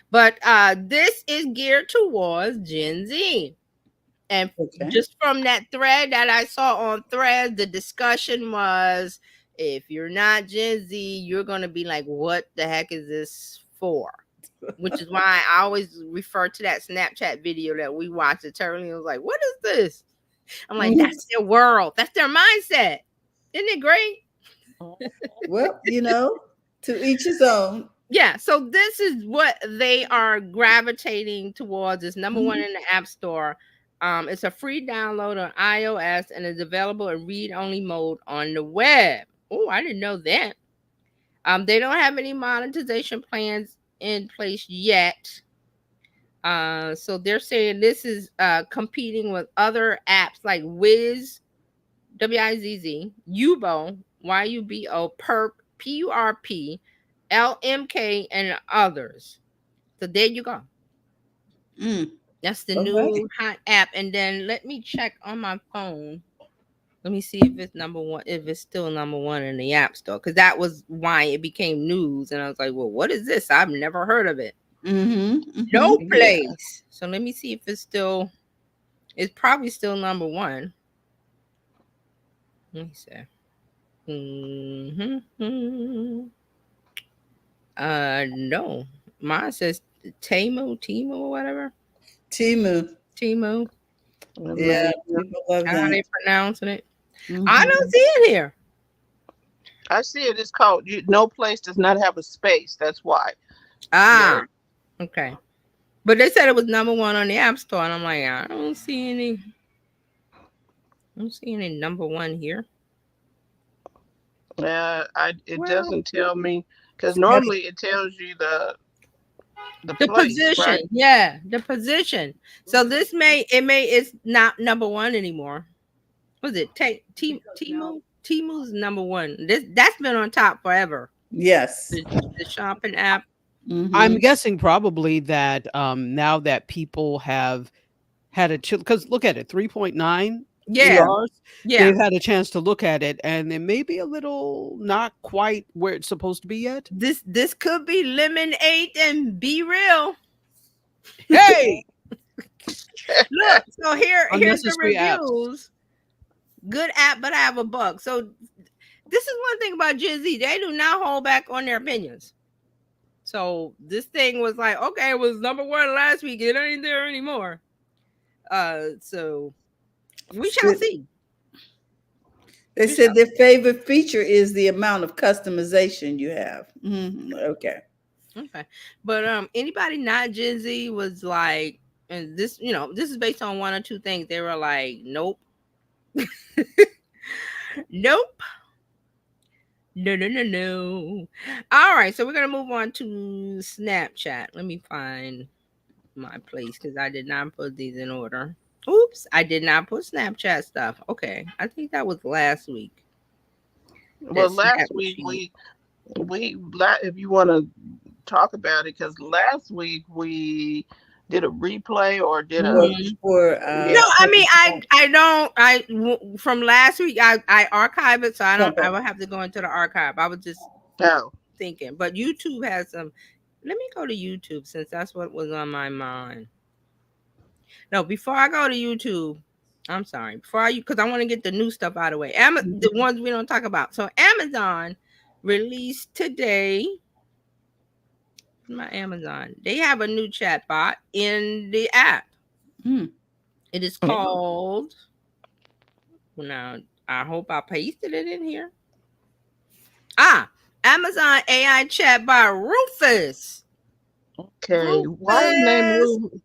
But this is geared towards Gen Z. And just from that thread that I saw on Threads, the discussion was if you're not Gen Z, you're gonna be like, what the heck is this for? Which is why I always refer to that Snapchat video that we watched. It totally was like, what is this? I'm like, that's their world. That's their mindset. Isn't it great? Well, to each his own. Yeah. So this is what they are gravitating towards. It's number one in the App Store. It's a free download on iOS and is available in read-only mode on the web. Oh, I didn't know that. They don't have any monetization plans in place yet. So they're saying this is competing with other apps like Wiz, Wizz, Yubo, Yubo, Perp, Purp, LMK, and others. So there you go. That's the new hot app. And then let me check on my phone. Let me see if it's number one, if it's still number one in the App Store, because that was why it became news. And I was like, well, what is this? I've never heard of it. No place. Yeah. So let me see if it's probably still number one. Let me see. No. Mine says Temu or whatever. Temu. Yeah, people love how that. they pronouncing it. I don't see it here. I see it. It's called no place does not have a space. That's why. Okay. But they said it was number one on the App Store, and I'm like, I don't see any number one here. It doesn't tell me, because normally it tells you the place, position, right? Yeah, the position. So this it's not number one anymore. Was it Temu's number one? That's been on top forever. Yes, the shopping app. I'm guessing probably that now that people have had a chill, because look at it, 3.9 stars. Yeah, they've had a chance to look at it, and it may be a little not quite where it's supposed to be yet. This could be lemonade and be real. Hey, look. So here's the reviews. Apps. Good app, but I have a bug. So this is one thing about Gen Z. They do not hold back on their opinions. So this thing was like, okay, it was number one last week. It ain't there anymore. So we shall see. They said their favorite feature is the amount of customization you have. Okay. But anybody not Gen Z was like, and this, this is based on one or two things. They were like, nope. Nope. No. All right, so we're gonna move on to Snapchat. Let me find my place because I did not put these in order. Oops, I did not put Snapchat stuff. Okay, I think that was last week. Well, last week we if you want to talk about it because last week we did a replay or did a Mhm. For yeah. No, I mean, I don't. From last week, I archive it, so I don't. I okay. will have to go into the archive. I was just Oh, thinking, but YouTube has some. Let me go to YouTube since that's what was on my mind. No, before I go to YouTube, I'm sorry. Before I, because I want to get the new stuff out of the way. The ones we don't talk about. So Amazon released today. My Amazon. They have a new chat bot in the app. Hmm. It is yeah. called. Now, I hope I pasted it in here. Amazon AI chatbot Rufus. Okay. Why is his name Rufus. Rufus?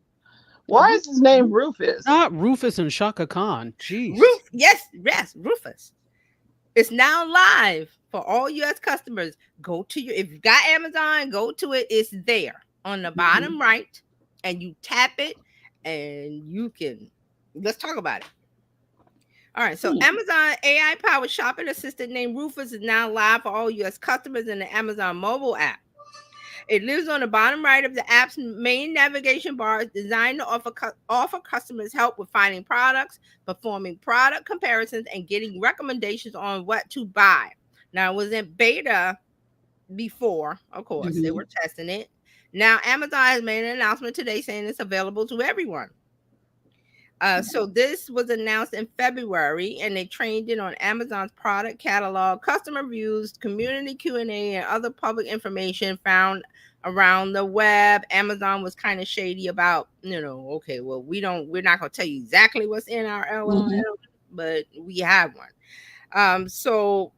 Why is his name Rufus? Not Rufus and Shaka Khan. Jeez. Yes, Rufus. It's now live for all US customers. Go to your if you got Amazon, go to it. It's there on the bottom right, and you tap it, and you can let's talk about it. All right, so Amazon AI powered shopping assistant named Rufus is now live for all US customers in the Amazon mobile app. It lives on the bottom right of the app's main navigation bar. It's designed to offer customers help with finding products, performing product comparisons, and getting recommendations on what to buy. Now, it was in beta before, of course, they were testing it. Now, Amazon has made an announcement today saying it's available to everyone. So this was announced in February, and they trained it on Amazon's product catalog, customer reviews, community Q&A, and other public information found around the web. Amazon was kind of shady about, okay, well, we're not going to tell you exactly what's in our LLM, but we have one. So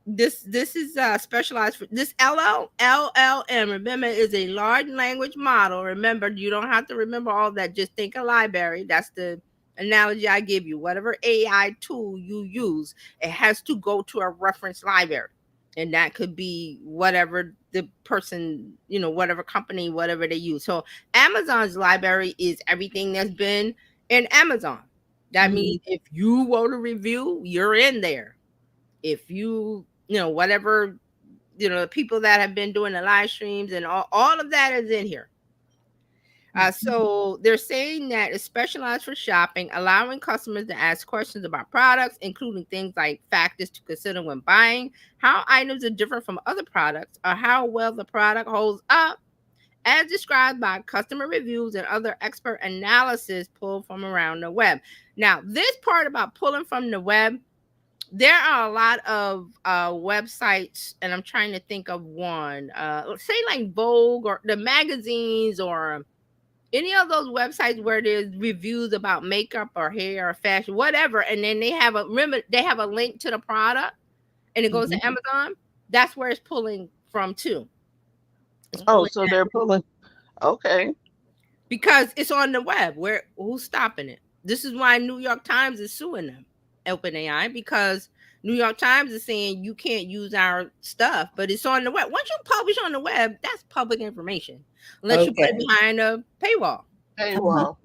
this is specialized for this LLM. Remember, is a large language model. Remember, you don't have to remember all that. Just think a library. That's the analogy I give you. Whatever AI tool you use, it has to go to a reference library, and that could be whatever the person, whatever company, whatever they use. So Amazon's library is everything that's been in Amazon. That means if you wrote a review, you're in there. If whatever, the people that have been doing the live streams and all of that is in here. So they're saying that it's specialized for shopping, allowing customers to ask questions about products, including things like factors to consider when buying, how items are different from other products, or how well the product holds up, as described by customer reviews and other expert analysis pulled from around the web. Now, this part about pulling from the web, there are a lot of websites, and I'm trying to think of one. Let's say like Vogue or the magazines or any of those websites where there's reviews about makeup or hair or fashion, whatever, and then they have a link to the product, and it goes to Amazon. That's where it's pulling from too. It's Oh, pulling so they're pulling. Okay. because it's on the web. Who's stopping it? This is why New York Times is suing them, OpenAI, because New York Times is saying you can't use our stuff, but it's on the web. Once you publish on the web, that's public information, unless you put it behind a paywall, Paywall.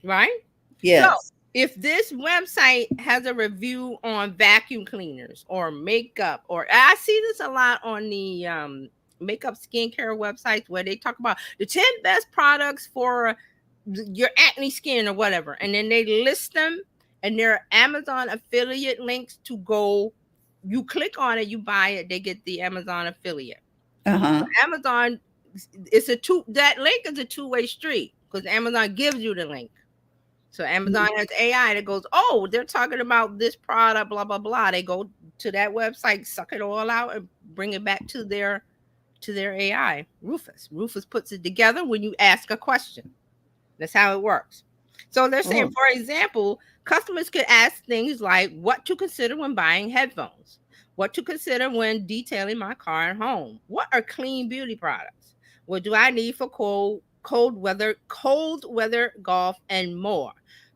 right? So Yes. if this website has a review on vacuum cleaners or makeup, or I see this a lot on the makeup skincare websites where they talk about the 10 best products for your acne skin or whatever, and then they list them, and there are Amazon affiliate links to go. You click on it, you buy it, they get the Amazon affiliate. Amazon, that link is a two-way street because Amazon gives you the link. So Amazon has AI that goes, oh, they're talking about this product, blah blah blah. They go to that website, suck it all out, and bring it back to their AI. Rufus puts it together when you ask a question. That's how it works. So they're saying, for example, customers could ask things like what to consider when buying headphones, what to consider when detailing my car and home, what are clean beauty products, what do I need for cold weather golf, and more.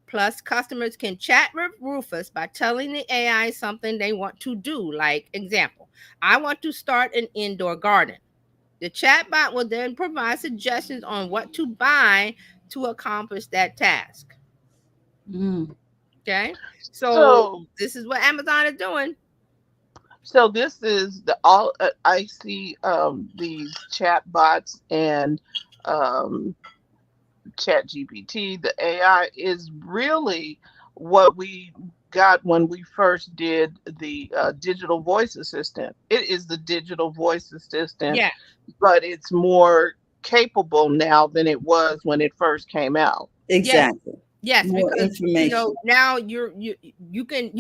Plus, customers can chat with Rufus by telling the AI something they want to do. Like, example, I want to start an indoor garden. The chatbot will then provide suggestions on what to buy to accomplish that task. Okay, so So this is what Amazon is doing. So this is the all I see these chat bots and um, chat GPT, the AI is really what we got when we first did the digital voice assistant. It is the digital voice assistant, Yeah. but it's more capable now than it was when it first came out. Yes. Exactly. Yes, More because information. now you can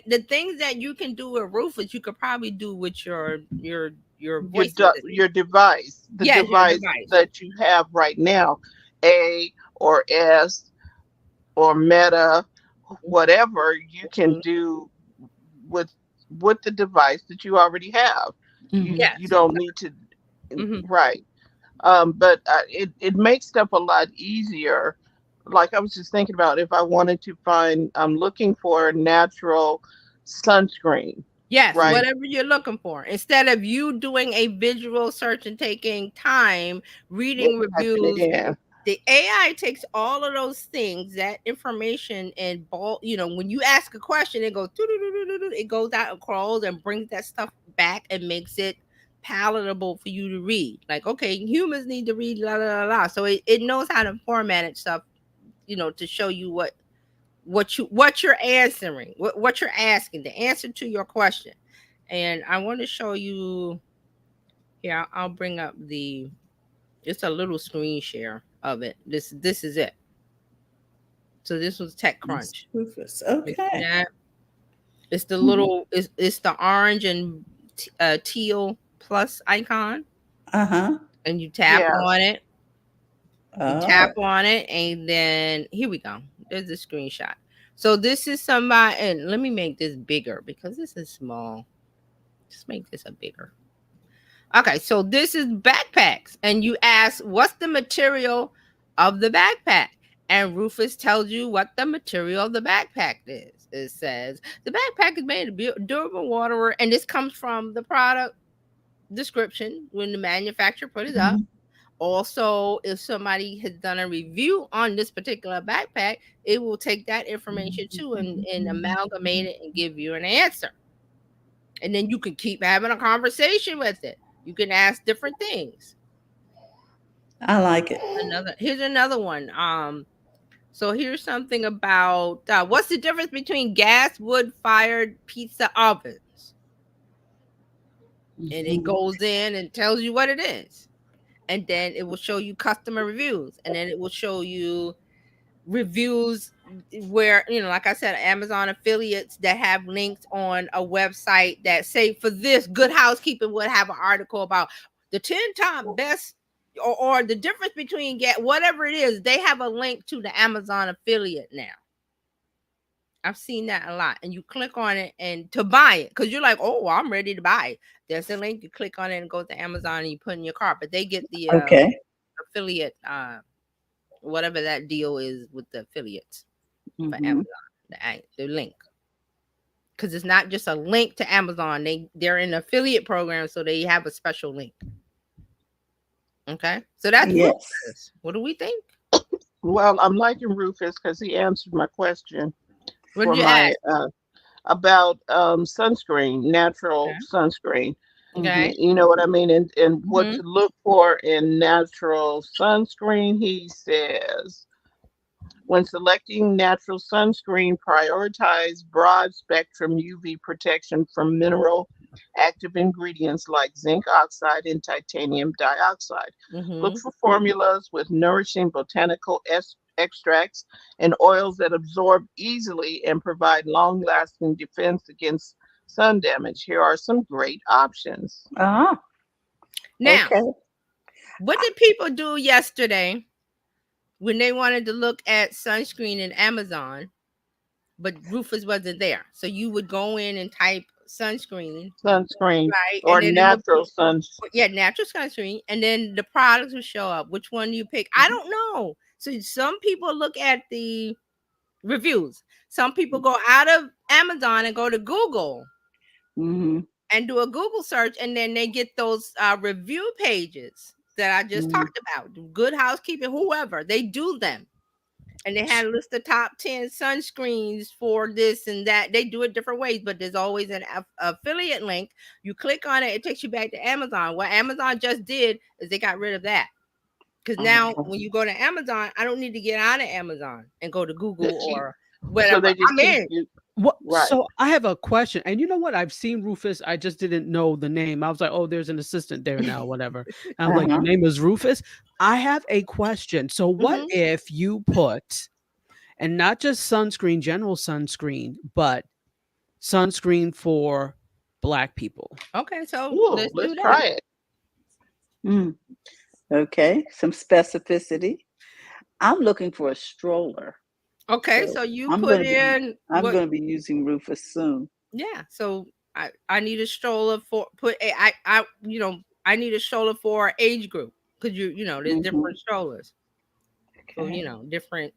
the things that you can do with Rufus, you could probably do with your voice assistant. Your device, the Yes, your device device. that you have right now, A or S or Meta, whatever you can Mhm. do with the device that you already have. Hmm. You Yes. don't need to, Hmm. right. But it makes stuff a lot easier. Like I was just thinking about if I wanted to find, I'm looking for natural sunscreen, Yes, right? whatever you're looking for. Instead of you doing a visual search and taking time reading Typing it reviews, in. the AI takes all of those things, that information, and when you ask a question, it goes doo-doo-doo-doo-doo-doo, it goes out and crawls and brings that stuff back and makes it palatable for you to read. Like, okay, humans need to read la la la la. So it knows how to format it stuff, to show you what you're answering, what you're asking, the answer to your question. And I want to show you here. I'll bring up it's a little screen share of it. This is it. So this was TechCrunch. Rufus. You see Okay. that? It's the Mhm. little it's the orange and teal plus icon, Uh-huh. and you tap Yeah. on it. You tap Oh. on it, and then here we go. There's the screenshot. So this is somebody, and let me make this bigger because this is small. Just make this a bigger. Okay, so this is backpacks, and you ask, what's the material of the backpack? And Rufus tells you what the material of the backpack is. It says the backpack is made of durable water, and this comes from the product description when the manufacturer put it up. Mhm. Also, if somebody has done a review on this particular backpack, it will take that information too and amalgamate it and give you an answer. And then you can keep having a conversation with it. You can ask different things. I like it. Here's another one. So here's something about what's the difference between gas wood fired pizza ovens? And it Mhm. goes in and tells you what it is. And then it will show you customer reviews. And then it will show you reviews where, like I said, Amazon affiliates that have links on a website that say, for this, Good Housekeeping would have an article about the 10 top best, or the difference between whatever it is. They have a link to the Amazon affiliate now. I've seen that a lot. And you click on it and to buy it, because you're like, oh, I'm ready to buy it. There's a link. You click on it and go to Amazon and you put in your cart. But they get the Okay. affiliate, whatever that deal is with the affiliates for Hmm. Amazon, the link. Because it's not just a link to Amazon. They're in affiliate program, so they have a special link. Okay. So that's Yes. Rufus. What do we think? Well, I'm liking Rufus because he answered my question What for did you my ask? about sunscreen, natural sunscreen. Okay. You know what I mean? And what Mm-hmm. to look for in natural sunscreen, he says. When selecting natural sunscreen, prioritize broad spectrum UV protection from mineral active ingredients like zinc oxide and titanium dioxide. Look Mm-hmm. for formulas with nourishing botanical extracts and oils that absorb easily and provide long lasting defense against sun damage. Here are some great options. Uh-huh. Now, Okay. what did people do yesterday when they wanted to look at sunscreen in Amazon, but Rufus wasn't there? So you would go in and type sunscreen, Sunscreen right? And or then it would natural suns. natural sunscreen, and then the products will show up. Which one do you pick? I don't know. So some people look at the reviews. Some people go out of Amazon and go to Google Hmm. and do a Google search, and then they get those review pages that I just Hmm. talked about. Good Housekeeping, whoever, they do them. And they had a list of top 10 sunscreens for this and that. They do it different ways, but there's always an affiliate link. You click on it, it takes you back to Amazon. What Amazon just did is they got rid of that. Because now when you go to Amazon, I don't need to get on Amazon and go to Google or whatever. So they just I'm keep in. you. What? Right. So I have a question, and you know what? I've seen Rufus. I just didn't know the name. I was like, "Oh, there's an assistant there now, whatever." And I was like, "Your name is Rufus." I have a question. So, what if you put, and not just sunscreen, general sunscreen, but sunscreen for Black people? Okay, so Ooh, let's let's do that. try it. Okay, some specificity. I'm looking for a stroller. Okay, so you I'm put gonna be- in I'm what? going to be using Rufus soon. Yeah, so I need a stroller for I need a stroller for age group because there's different strollers. So Okay. different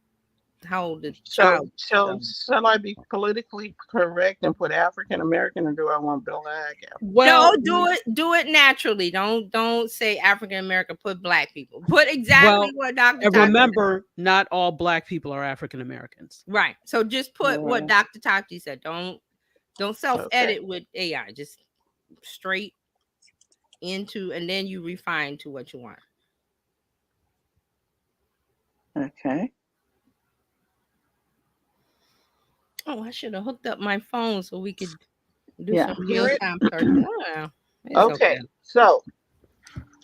how old the So, child. shall I be politically correct and put African American, or do I want Black? Well, No, do it naturally. Don't say African American. Put Black people. Put exactly what Dr. and Toxie said. remember, not all Black people are African Americans. Right. So just put what Right. Dr. Toxie said. Don't self-edit with AI. Just straight into, and then you refine to what you want. Okay. Oh, I should have hooked up my phone so we could do Yeah. some Hear it? real-time searching. Oh, it's Okay, so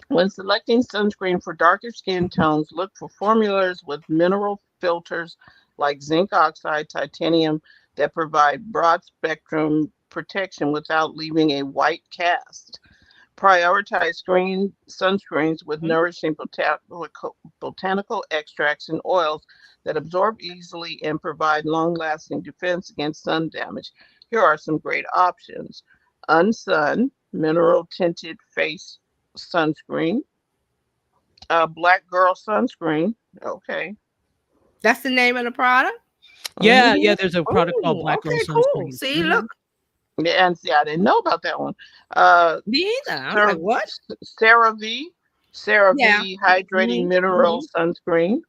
when selecting sunscreen for darker skin tones, look for formulas with mineral filters like zinc oxide, titanium that provide broad spectrum protection without leaving a white cast. Prioritize sunscreens with nourishing botanical extracts and oils that absorb easily and provide long-lasting defense against sun damage. Here are some great options. Unsun mineral tinted face sunscreen, Black Girl sunscreen. Okay. That's the name of the product. Yeah, there's a product called Black Girl Okay, Sunscreen. cool. See, look. Yeah, and see, I didn't know about that one. Me either. I was like, what? CeraVe hydrating mineral sunscreen,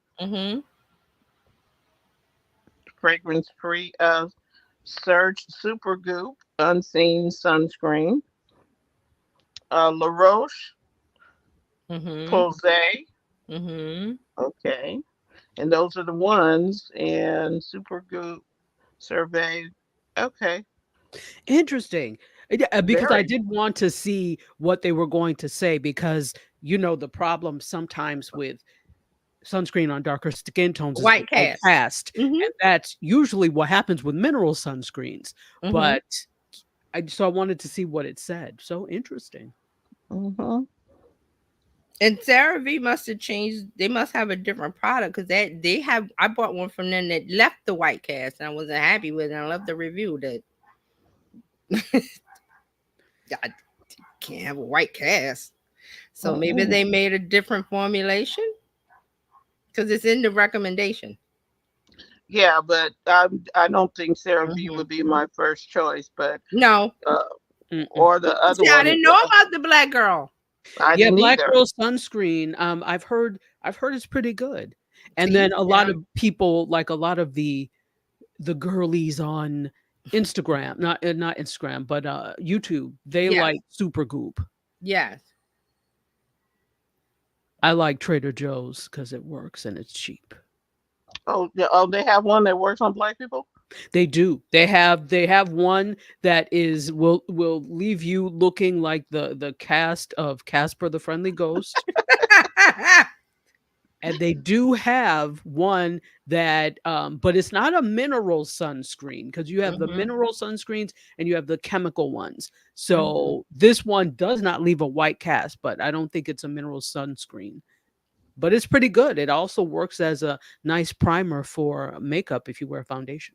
fragrance free. Surge Super Goop unseen sunscreen. La Roche Posay. Okay, and those are the ones. And Super Goop Survey. Okay. Interesting. Because I Very. did want to see what they were going to say, because the problem sometimes with sunscreen on darker skin tones is White the white cast. And that's usually what happens with mineral sunscreens. But I wanted to see what it said. So interesting. And CeraVe must have changed. They must have a different product because they have. I bought one from them that left the white cast, and I wasn't happy with it. And I left the review that I can't have a white cast. So maybe they made a different formulation because it's in the recommendation. Yeah, but I don't think CeraVe would be my first choice. But no, or the other one. I didn't know about the Black Girl. Black Girl sunscreen. I've heard it's pretty good. And then a lot of people, like a lot of the girlies on Instagram, not Instagram, but YouTube, they like Super Goop. Yes. I like Trader Joe's because it works and it's cheap. Oh, they have one that works on Black people? They do. They have one that will leave you looking like the cast of Casper the Friendly Ghost. And they do have one that but it's not a mineral sunscreen, because you have the mineral sunscreens and you have the chemical ones. So this one does not leave a white cast, but I don't think it's a mineral sunscreen. But it's pretty good. It also works as a nice primer for makeup if you wear foundation.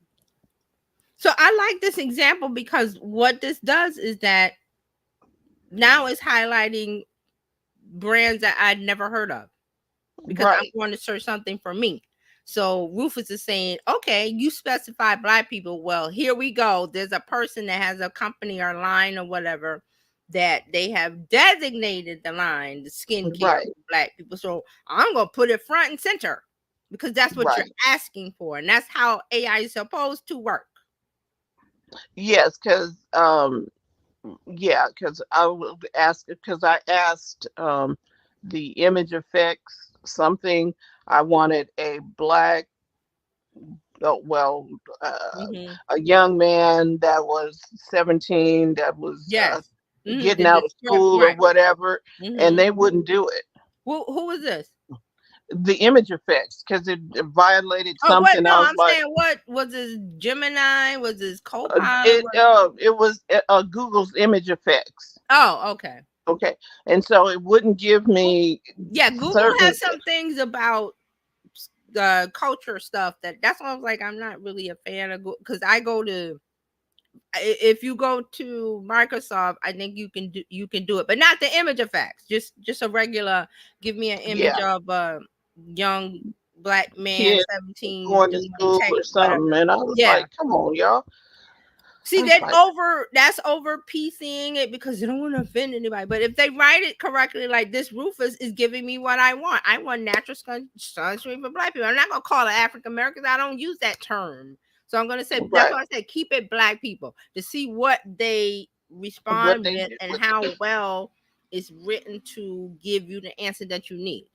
So I like this example because what this does is that now it's highlighting brands that I'd never heard of, because I'm going to search something for me. So Rufus is saying, okay, you specify Black people. Well, here we go. There's a person that has a company or line or whatever that they have designated the line, the skincare for Black people. So I'm going to put it front and center. because that's what you're Right. asking for, and that's how AI is supposed to work. Yes, because I would ask because I asked the image effects something. I wanted a black, well, Hmm. a young man that was 17 that was Yes. getting The out of script, school or right. whatever, and Hmm. they wouldn't do it. Who was this? The image effects because it violated Oh, what? something. No, I was I'm like, saying, what was this? Gemini? Was this Copilot? it What? it was Google's image effects. Oh, okay. Okay, and so it wouldn't give Well, me yeah, Google certain. has some things about the culture stuff that's why I was like, I'm not really a fan of Google, because I go to, if you go to Microsoft, I think you can do it, but not the image effects. Just a regular, give me an image Yeah, of a young black man, kid 17, going to doing school tech, or whatever. something, and I was Yeah. like, come on, y'all. See, I was like, that's over PCing it because you don't want to offend anybody. But if they write it correctly, like this Rufus is giving me what I want. I want natural sunscreen for black people. I'm not gonna call it African Americans. I don't use that term. So I'm gonna say, that's right, why I said keep it black people, to see what they what respond they with did and with how well it's written to give you the answer that you need.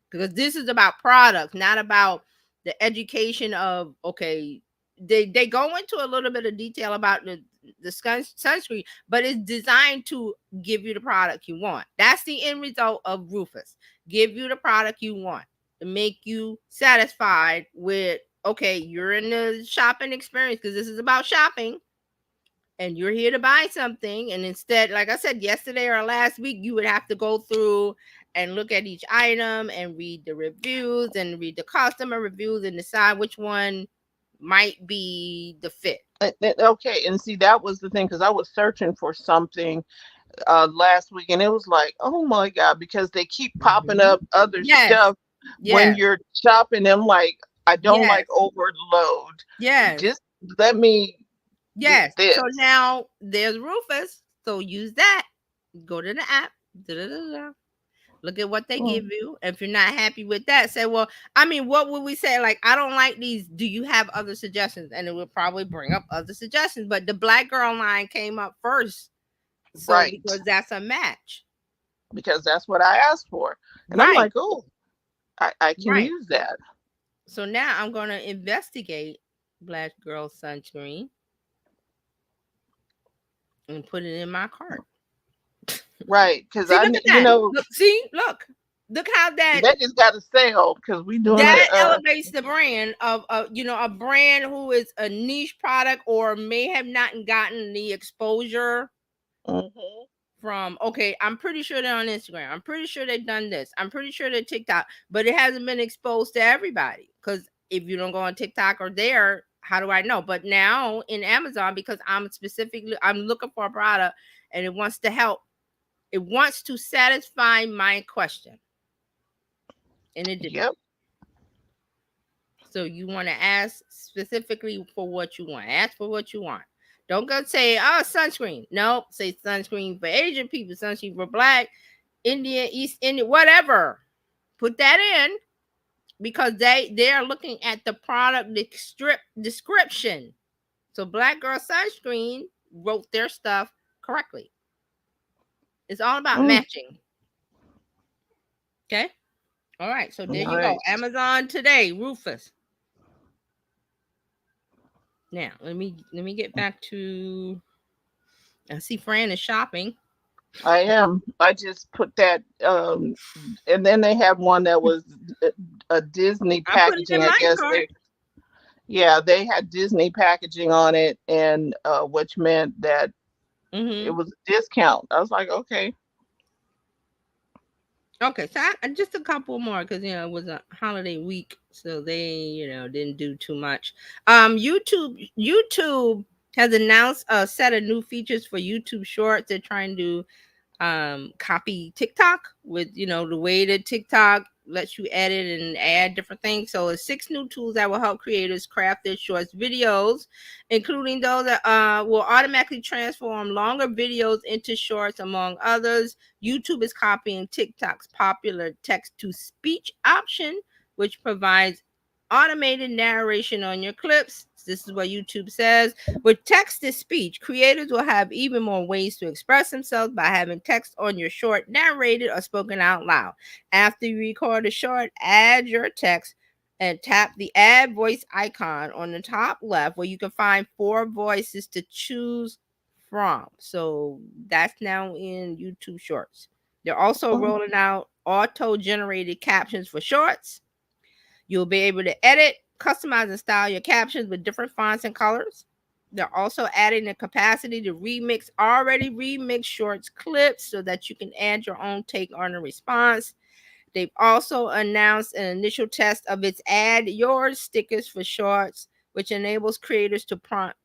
Because this is about products, not about the education of, okay, they go into a little bit of detail about the sunscreen, but it's designed to give you the product you want. That's the end result of Rufus. Give you the product you want, to make you satisfied with, okay, you're in the shopping experience, because this is about shopping, and you're here to buy something, and instead, like I said yesterday or last week, you would have to go through and look at each item and read the reviews and read the customer reviews and decide which one might be the fit. Okay, and see that was the thing because I was searching for something last week, and it was like, oh my god, because they keep popping up other Yes. stuff when Yes. you're shopping. I'm like, I don't Yes. like overload. Yes. Just let me get Yes. this. So now there's Rufus. So use that. Go to the app. Da-da-da-da. Look at what they Mm, give you. If you're not happy with that, say, well, I mean, what would we say? Like, I don't like these. Do you have other suggestions? And it will probably bring up other suggestions. But the black girl line came up first. So right, because that's a match. because that's what I asked for, and I'm Right. like, oh, I can Right. use that. So now I'm gonna investigate black girl sunscreen and put it in my cart. Right, because See, look at you that. know, Look, see, look how that that just got to sell because we doing that elevates the brand of a brand who is a niche product or may have not gotten the exposure mhm. from, okay, I'm pretty sure they're on Instagram, I'm pretty sure they've done this, I'm pretty sure they're TikTok, but it hasn't been exposed to everybody, because if you don't go on TikTok or there, how do I know? But now in Amazon, because I'm looking for a product and it wants to help, it wants to satisfy my question, and it did not. Yep. So you want to ask specifically for what you want. Ask for what you want. Don't go say, oh, sunscreen. Nope. Say sunscreen for Asian people, sunscreen for black, Indian, East Indian, whatever. Put that in, because they are looking at the product description. So Black Girl Sunscreen wrote their stuff correctly. It's all about Mm, matching. Okay. All right. So there you go. nice. Amazon today, Rufus. Now let me get back to, I see Fran is shopping. I am. I just put that, and then they had one that was a Disney I put it in packaging. I my guess cart. yeah, they had Disney packaging on it, and which meant that it Mm-hmm. was a discount. I was like, okay, Okay, so just a couple more, because it was a holiday week, so they didn't do too much. YouTube has announced a set of new features for YouTube Shorts. They're trying to copy TikTok with the way that TikTok lets you edit and add different things. So it's 6 new tools that will help creators craft their shorts videos, including those that will automatically transform longer videos into shorts, among others. YouTube is copying TikTok's popular text to speech option which provides automated narration on your clips. This is what YouTube says. With text to speech, creators will have even more ways to express themselves by having text on your short narrated or spoken out loud. After you record a short, add your text and tap the add voice icon on the top left where you can find 4 voices to choose from. So that's now in YouTube Shorts. They're also Oh, rolling out auto generated captions for shorts. You'll be able to edit, customize, and style your captions with different fonts and colors. They're also adding the capacity to remix already remixed shorts clips so that you can add your own take on the response. They've also announced an initial test of its Add Yours stickers for shorts, which enables creators to prompt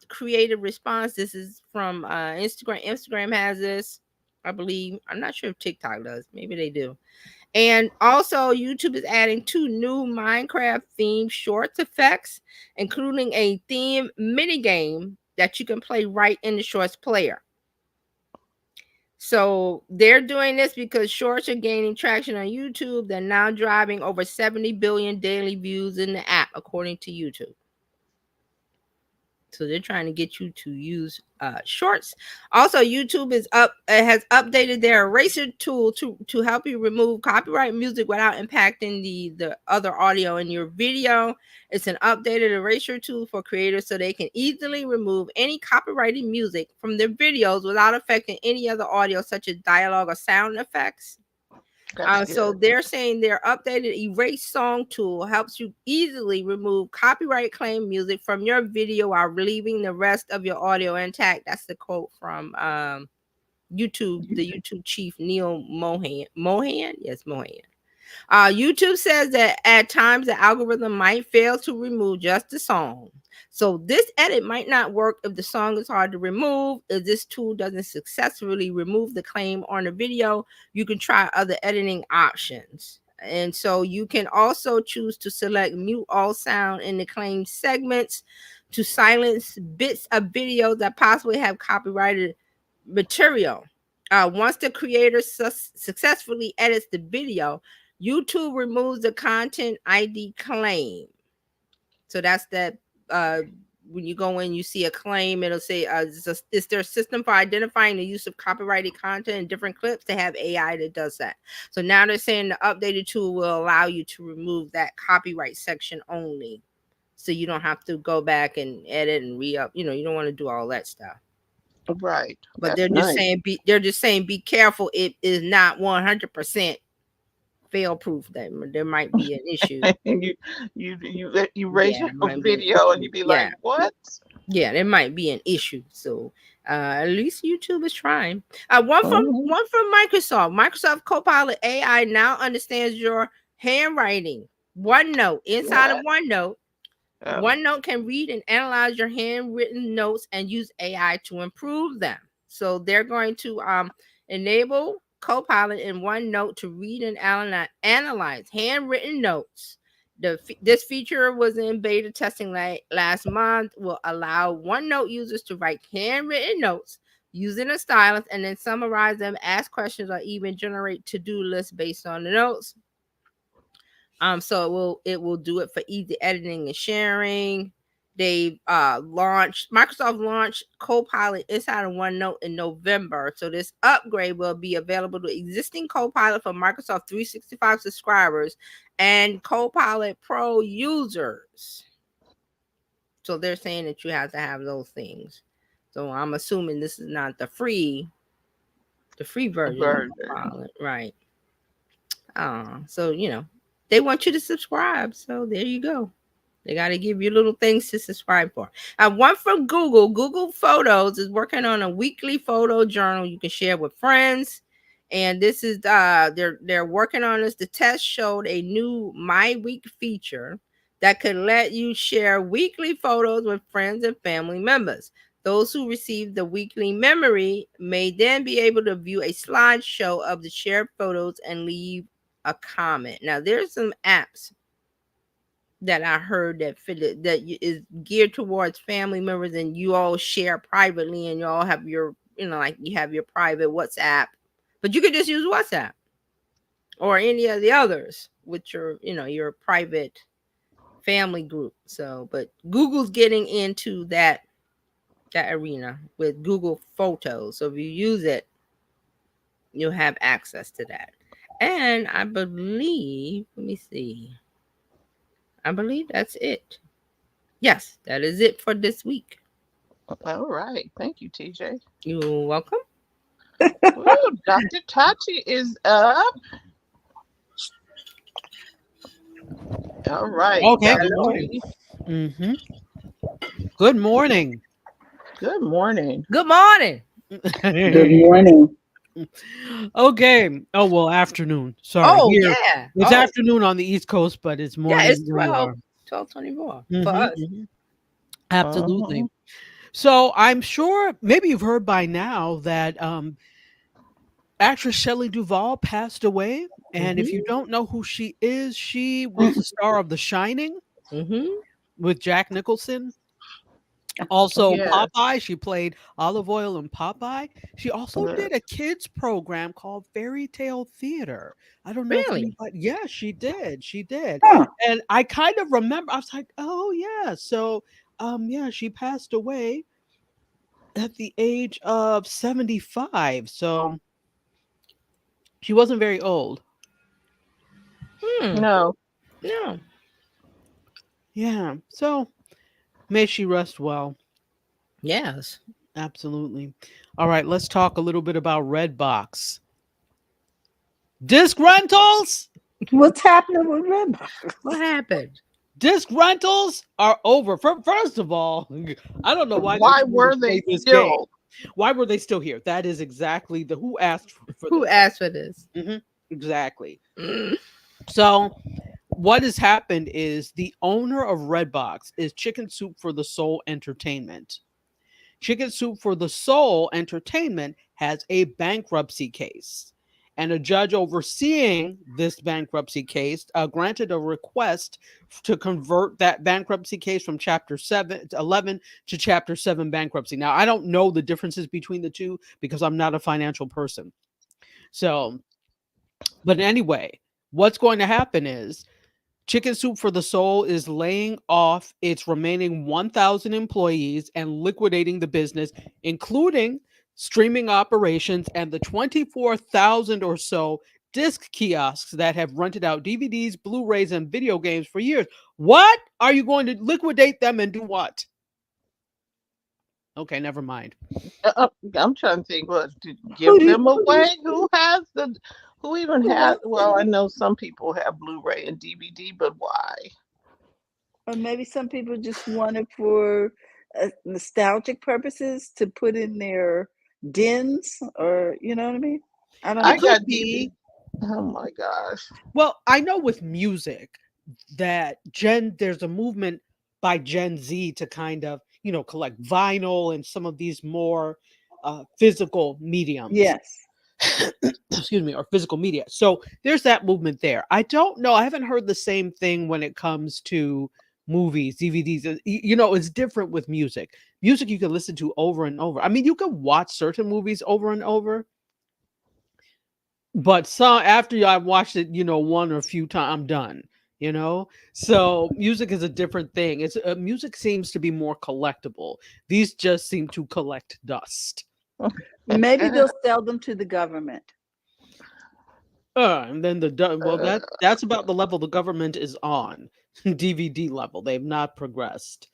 creative response. This is from Instagram. Instagram has this, I believe. I'm not sure if TikTok does. Maybe they do. And also, YouTube is adding 2 new Minecraft themed shorts effects, including a theme mini game that you can play right in the shorts player. So they're doing this because shorts are gaining traction on YouTube. They're now driving over 70 billion daily views in the app, according to YouTube. So they're trying to get you to use shorts. Also, YouTube has updated their eraser tool to help you remove copyright music without impacting the other audio in your video. It's an updated eraser tool for creators so they can easily remove any copyrighted music from their videos without affecting any other audio, such as dialogue or sound effects. that's So good. they're saying their updated erase song tool helps you easily remove copyright claim music from your video while leaving the rest of your audio intact. That's the quote from YouTube, the YouTube chief Neil Mohan. Mohan? Yes, Mohan. YouTube says that at times the algorithm might fail to remove just the song. So this edit might not work if the song is hard to remove. If this tool doesn't successfully remove the claim on the video, you can try other editing options. And so you can also choose to select mute all sound in the claim segments to silence bits of video that possibly have copyrighted material. Once the creator successfully edits the video, YouTube removes the content ID claim. So that's that. When you go in, you see a claim. It'll say, "Is there a system for identifying the use of copyrighted content in different clips?" They have AI that does that. So now they're saying the updated tool will allow you to remove that copyright section only, so you don't have to go back and edit and re-up. You know, you don't want to do all that stuff. Right. But That's nice. they're just saying be careful. It is not 100% fail proof. That there might be an issue. And you raise Yeah, your it might be an video and issue. you be Yeah, like, what? yeah, there might be an issue. So at least YouTube is trying. Mhm. One from Microsoft. Microsoft Copilot AI now understands your handwriting. OneNote, inside of What? OneNote, Oh, OneNote can read and analyze your handwritten notes and use AI to improve them. So they're going to enable Copilot in OneNote to read and analyze handwritten notes. This feature was in beta testing last month. Will allow OneNote users to write handwritten notes using a stylus and then summarize them, ask questions, or even generate to-do lists based on the notes. So it will do it for easy editing and sharing. They Microsoft launched Copilot inside of OneNote in November. So this upgrade will be available to existing Copilot for Microsoft 365 subscribers and Copilot Pro users. So they're saying that you have to have those things. So I'm assuming this is not the free version of burger. Copilot, right? So they want you to subscribe. So there you go. They got to give you little things to subscribe for. One from Google. Google Photos is working on a weekly photo journal you can share with friends. And this is they're working on this. The test showed a new My Week feature that could let you share weekly photos with friends and family members. Those who receive the weekly memory may then be able to view a slideshow of the shared photos and leave a comment. Now, there's some apps that I heard that is geared towards family members, and you all share privately, and you all have your, like you have your private WhatsApp, but you could just use WhatsApp or any of the others with your, your private family group. So, but Google's getting into that arena with Google Photos. So if you use it, you'll have access to that. And I believe, let me see. I believe that's it. Yes, that is it for this week. All right. Thank you, TJ. You're welcome. Ooh, Dr. Tachi is up. All right. Okay, Dr. good morning. T, Mm-hmm. Good morning. good morning. Good morning. Good morning. Okay. Oh, well, afternoon. Sorry. Oh, Here, yeah. it's Oh, afternoon on the East Coast, but it's yeah, morning it's where you 12, are. 12:24 for Mhm, us. mhm. Absolutely. Uh-huh. So I'm sure maybe you've heard by now that actress Shelley Duvall passed away. And if you Mm-hmm. don't know who she is, she was the star of The Shining Mm-hmm. with Jack Nicholson. Also, Yes. Popeye. She played Olive Oil in Popeye. She also Yes. did a kids program called Fairy Tale Theater. I don't know if Really? anybody. Yeah, she did. She did. Huh. And I kind of remember. I was like, oh yeah. So, yeah, she passed away at the age of 75. So she wasn't very old. Hmm. No. No. Yeah. So may she rest well. Yes. Absolutely. All right. Let's talk a little bit about Redbox. Disc rentals. What's happening with Redbox? What happened? Disc rentals are over. First of all, I don't know why they Why wanted to were they play this game. still? Why were they still here? That is exactly the who asked for Who this. asked for this? Exactly. Mm. So, what has happened is the owner of Redbox is Chicken Soup for the Soul Entertainment. Chicken Soup for the Soul Entertainment has a bankruptcy case. And a judge overseeing this bankruptcy case granted a request to convert that bankruptcy case from Chapter 11 to Chapter 7 bankruptcy. Now, I don't know the differences between the two because I'm not a financial person. So, but anyway, what's going to happen is Chicken Soup for the Soul is laying off its remaining 1,000 employees and liquidating the business, including streaming operations and the 24,000 or so disc kiosks that have rented out DVDs, Blu-rays, and video games for years. What? Are you going to liquidate them and do what? Okay, never mind. I'm trying to think what to Who give do them you, away. Who has the? Who even who has? has Well, I know some people have Blu-ray and DVD, but why? or maybe some people just want it for nostalgic purposes to put in their dens, or you know what I mean? I don't I It know. could got DVD. be. Oh my gosh. Well, I know with music that there's a movement by Gen Z to kind of, collect vinyl and some of these more physical mediums. Yes. Excuse me, or physical media. So there's that movement there. I don't know. I haven't heard the same thing when it comes to movies, DVDs. It's different with music. Music you can listen to over and over. I mean, you can watch certain movies over and over, but some after I've watched it, one or a few times, I'm done. So music is a different thing. It's music seems to be more collectible. These just seem to collect dust. Maybe they'll sell them to the government. And then that's about the level the government is on. DVD level. They've not progressed.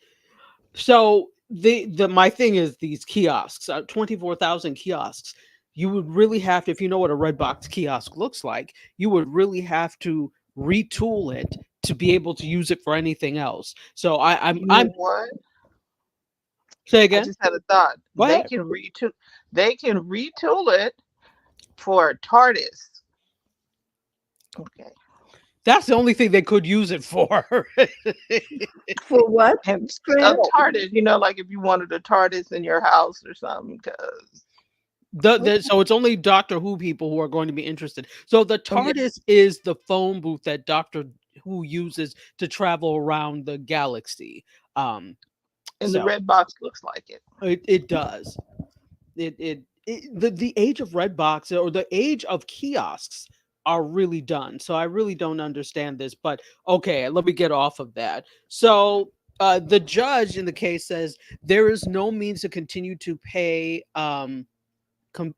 So my thing is these kiosks, 24,000 kiosks. You would really have to, if you know what a Redbox kiosk looks like, you would really have to retool it to be able to use it for anything else. So I'm You know what? say I again. just had a thought. Go They ahead. can retool. They can retool it for TARDIS. Okay. That's the only thing they could use it for. For what? And a Screen? TARDIS, like if you wanted a TARDIS in your house or something, because So it's only Doctor Who people who are going to be interested. So the oh yeah, TARDIS is the phone booth that Doctor Who uses to travel around the galaxy. and the So red box looks like it. it does. The age of Redbox or the age of kiosks are really done. So I really don't understand this, but okay, let me get off of that. So the judge in the case says there is no means to continue to pay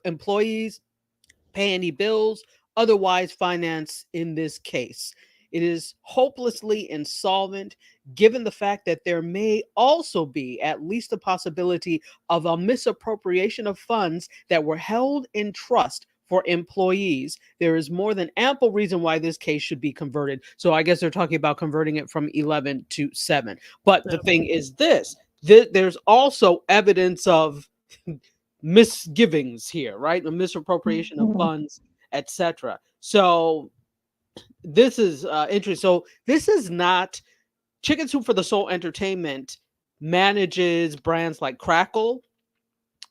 employees, pay any bills, otherwise finance in this case. It is hopelessly insolvent, given the fact that there may also be at least a possibility of a misappropriation of funds that were held in trust for employees. There is more than ample reason why this case should be converted. So I guess they're talking about converting it from 11 to 7. But the thing is this, there's also evidence of misgivings here, right? The misappropriation of funds, etc. So this is interesting. So this is not Chicken Soup for the Soul Entertainment manages brands like Crackle,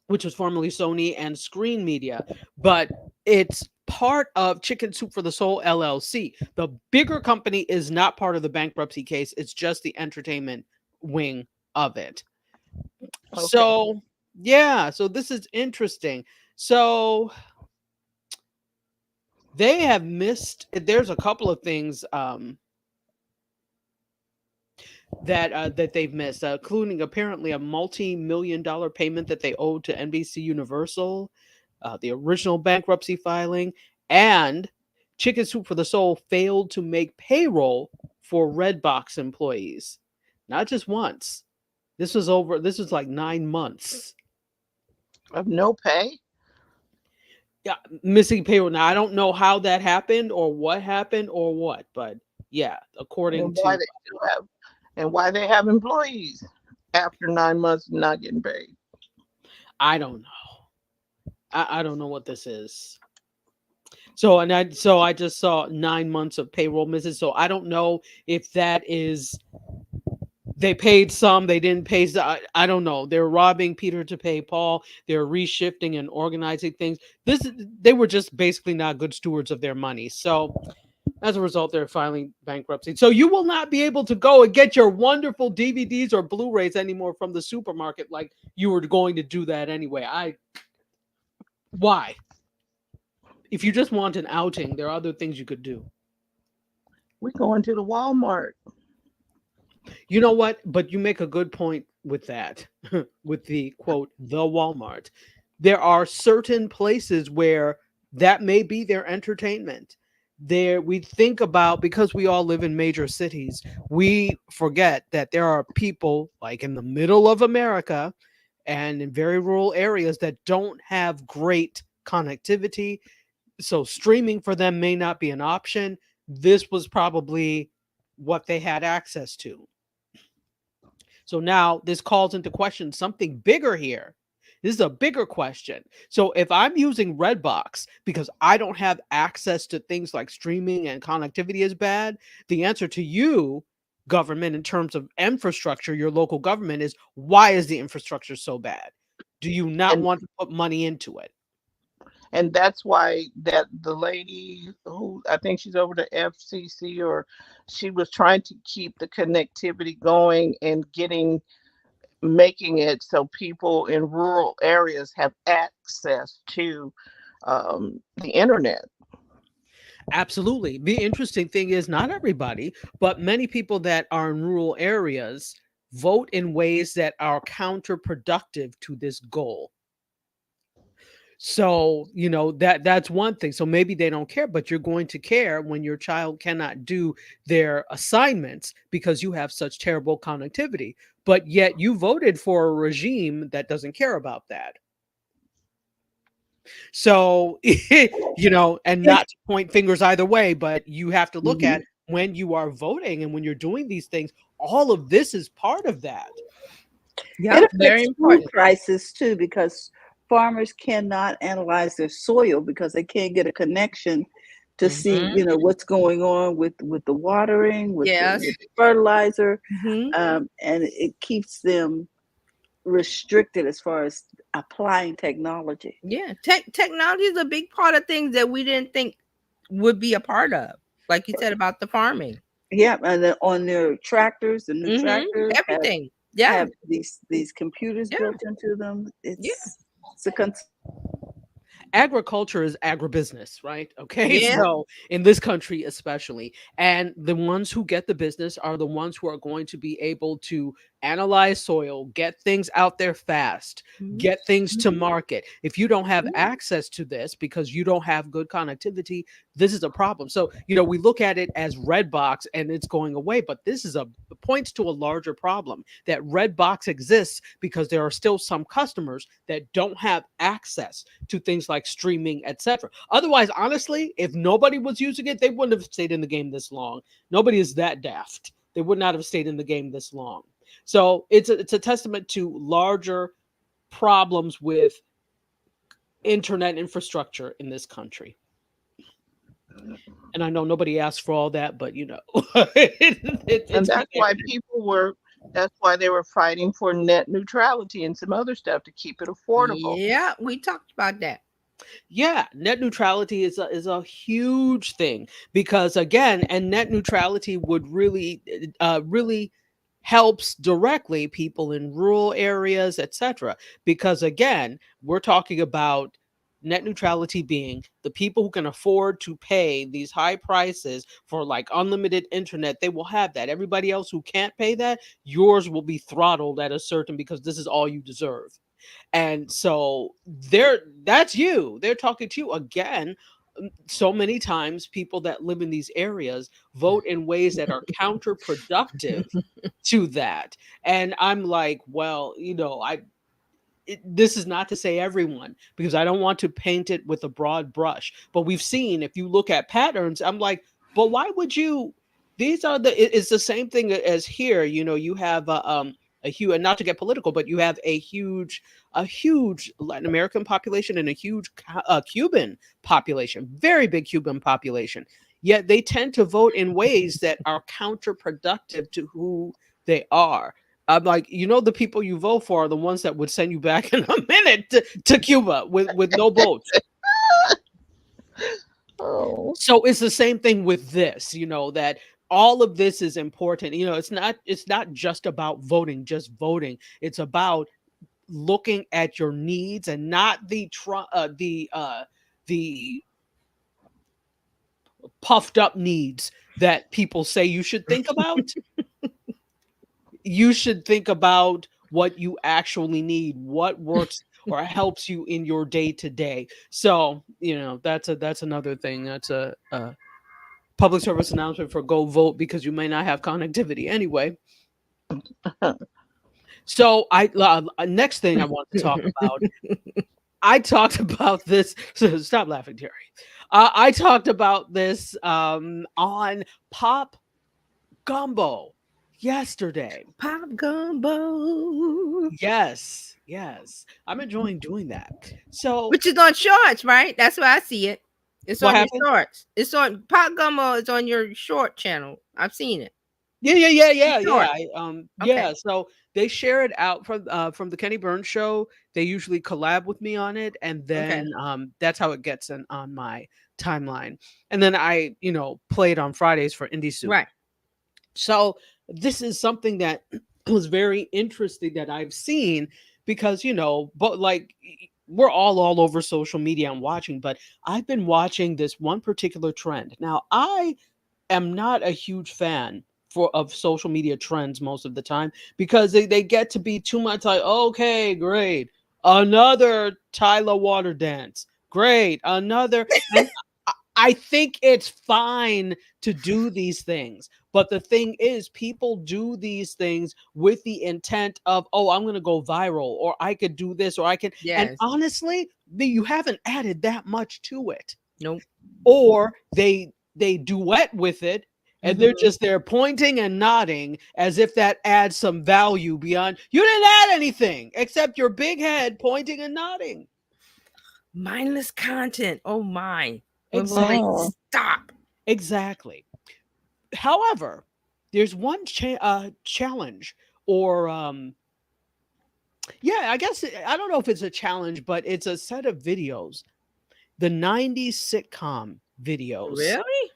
which was formerly Sony, and Screen Media, but it's part of Chicken Soup for the Soul LLC. The bigger company is not part of the bankruptcy case. It's just the entertainment wing of it. Okay. So yeah, so this is interesting. So they have missed. There's a couple of things that they've missed, including apparently a multi-million-dollar payment that they owed to NBC Universal, the original bankruptcy filing, and Chicken Soup for the Soul failed to make payroll for Redbox employees, not just once. This was like 9 months. Of no pay? Yeah, missing payroll. Now I don't know how that happened or what happened or what, but yeah, according And why to they still have and why they have employees after 9 months not getting paid? I don't know. I don't know what this is. So I just saw 9 months of payroll misses. So I don't know if that is they paid some, they didn't pay. I don't know. They're robbing Peter to pay Paul. They're reshifting and organizing things. They were just basically not good stewards of their money. So as a result, they're filing bankruptcy. So you will not be able to go and get your wonderful DVDs or Blu-rays anymore from the supermarket like you were going to do that anyway. Why? If you just want an outing, there are other things you could do. We going to the Walmart. You know what? But you make a good point with that, with the quote, the Walmart. There are certain places where that may be their entertainment. There, we think about, because we all live in major cities, we forget that there are people like in the middle of America and in very rural areas that don't have great connectivity. So streaming for them may not be an option. This was probably what they had access to. So now this calls into question something bigger here. This is a bigger question. So if I'm using Redbox because I don't have access to things like streaming and connectivity is bad, the answer to you, government, in terms of infrastructure, your local government, is why is the infrastructure so bad? Do you not And want to put money into it? and that's why that the lady who I think she's over the FCC, or she was trying to keep the connectivity going and making it so people in rural areas have access to the internet. Absolutely. The interesting thing is not everybody, but many people that are in rural areas vote in ways that are counterproductive to this goal. So, that's one thing. So maybe they don't care, but you're going to care when your child cannot do their assignments because you have such terrible connectivity. But yet you voted for a regime that doesn't care about that. So, and not to point fingers either way, but you have to look at when you are voting and when you're doing these things, all of this is part of that. Yeah, It very affects important. food prices too, because farmers cannot analyze their soil because they can't get a connection to see, what's going on with the watering, with Yes. the fertilizer, Mhm. and it keeps them restricted as far as applying technology. Yeah, technology is a big part of things that we didn't think would be a part of, like you said about the farming. Yeah, and then on their tractors, the new tractors Everything. Yeah, have these computers Yeah. built into them. Yeah. It's a agriculture is agribusiness, right? Okay. Yeah. So in this country, especially, and the ones who get the business are the ones who are going to be able to analyze soil, get things out there fast, Mhm. get things to market. If you don't have Mhm. access to this because you don't have good connectivity, this is a problem. So, we look at it as red box and it's going away, but this is a points to a larger problem that red box exists because there are still some customers that don't have access to things like streaming, etc. Otherwise, honestly, if nobody was using it, they wouldn't have stayed in the game this long. Nobody is that daft. They would not have stayed in the game this long. So it's a testament to larger problems with internet infrastructure in this country. And I know nobody asked for all that, but And it's been that's why there. that's why they were fighting for net neutrality and some other stuff to keep it affordable. Yeah, we talked about that. Yeah, net neutrality is a huge thing because again, and net neutrality would really helps directly people in rural areas, etc. Because again, we're talking about net neutrality being the people who can afford to pay these high prices for like unlimited internet, they will have that. Everybody else who can't pay that, yours will be throttled at a certain because this is all you deserve. And so that's you. They're talking to you again. So many times people that live in these areas vote in ways that are counterproductive to that. And I'm like, well, this is not to say everyone because I don't want to paint it with a broad brush. But we've seen if you look at patterns, I'm like, but why would you? These are it's the same thing as here. You have a huge, and not to get political, but you have a huge Latin American population and a huge Cuban population, very big Cuban population. Yet they tend to vote in ways that are counterproductive to who they are. I'm like, the people you vote for are the ones that would send you back in a minute to Cuba with no boats. Oh, So it's the same thing with this, that all of this is important. It's not just about voting, just voting. It's about looking at your needs and not the puffed up needs that people say you should think about. You should think about what you actually need, what works or helps you in your day to day. So, that's another thing. That's a public service announcement for go vote because you may not have connectivity anyway. So, next thing I want to talk about. I talked about this. So stop laughing, Terry. I talked about this on Pop Gumbo yesterday. Pop gumbo. Yes. I'm enjoying doing that. So Which is on shorts, right? That's where I see it. It's what on your happened? shorts. It's on Pop Gumbo. It's on your short channel. I've seen it. Yeah. Short. Okay. Yeah. So they share it out from the Kenny Burns show. They usually collab with me on it, and Okay. then that's how it gets on my timeline. And then I play it on Fridays for Indie Soup. Right. So this is something that was very interesting that I've seen because but like we're all over social media and watching, but I've been watching this one particular trend. Now I am not a huge fan of social media trends most of the time because they get to be too much like, okay, great, another Tyler water dance, great, another. And I think it's fine to do these things. But the thing is, people do these things with the intent of, oh, I'm going to go viral, or I could do this, or I can. And Yes. honestly, you haven't added that much to it. Nope. Or they duet with it and they're Mhm. just there pointing and nodding as if that adds some value beyond. You didn't add anything except your big head pointing and nodding. Mindless content. Oh my. When will they Exactly. stop? Exactly. However, there's one challenge or yeah, I guess I don't know if it's a challenge, but it's a set of videos, the 90s sitcom videos. Really?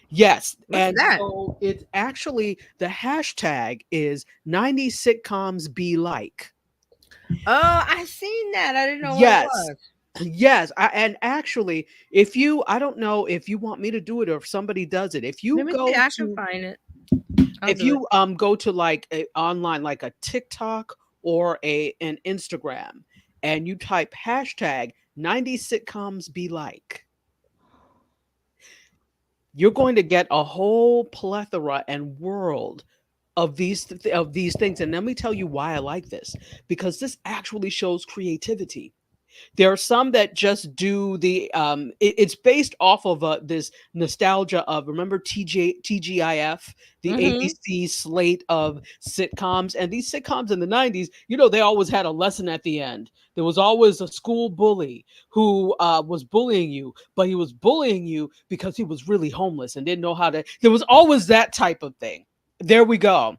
Yes. What's And that? so it's actually the hashtag is 90s sitcoms be like. Oh, I seen that. I didn't know what it Yes. was. Yes, and actually, if you, I don't know if you want me to do it or if somebody does it. If you Let me see. go I can to, find it. I'll if do it. you go to like a online, like a TikTok or an Instagram, and you type hashtag 90s sitcoms be like, you're going to get a whole plethora and world of these things. And let me tell you why I like this, because this actually shows creativity. There are some that just do it's based off of this nostalgia of, remember TGIF, the Mm-hmm. ABC slate of sitcoms. And these sitcoms in the 90s, they always had a lesson at the end. There was always a school bully who was bullying you, but he was bullying you because he was really homeless and didn't know how to. There was always that type of thing. There we go.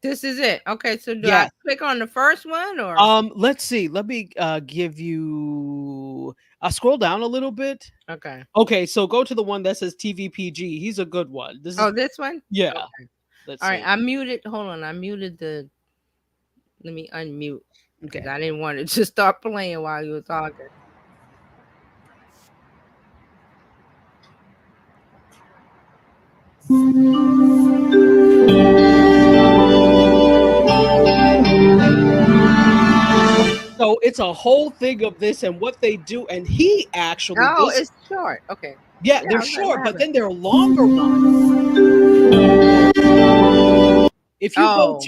This is it. Okay, so do I Yes. click on the first one or? Let's see. Let me give you. Scroll down a little bit. Okay. Okay, so go to the one that says TVPG. He's a good one. This is, Oh, this one? yeah. Okay. Let's All right. see. I muted. Hold on. I muted the. Let me unmute because Okay. I didn't want it to start playing while you were talking. So it's a whole thing of this and what they do, and he actually Oh, this. it's short. Okay. Yeah, Yeah, they're I was like, what short, but happened? then there are longer ones. If you go Oh,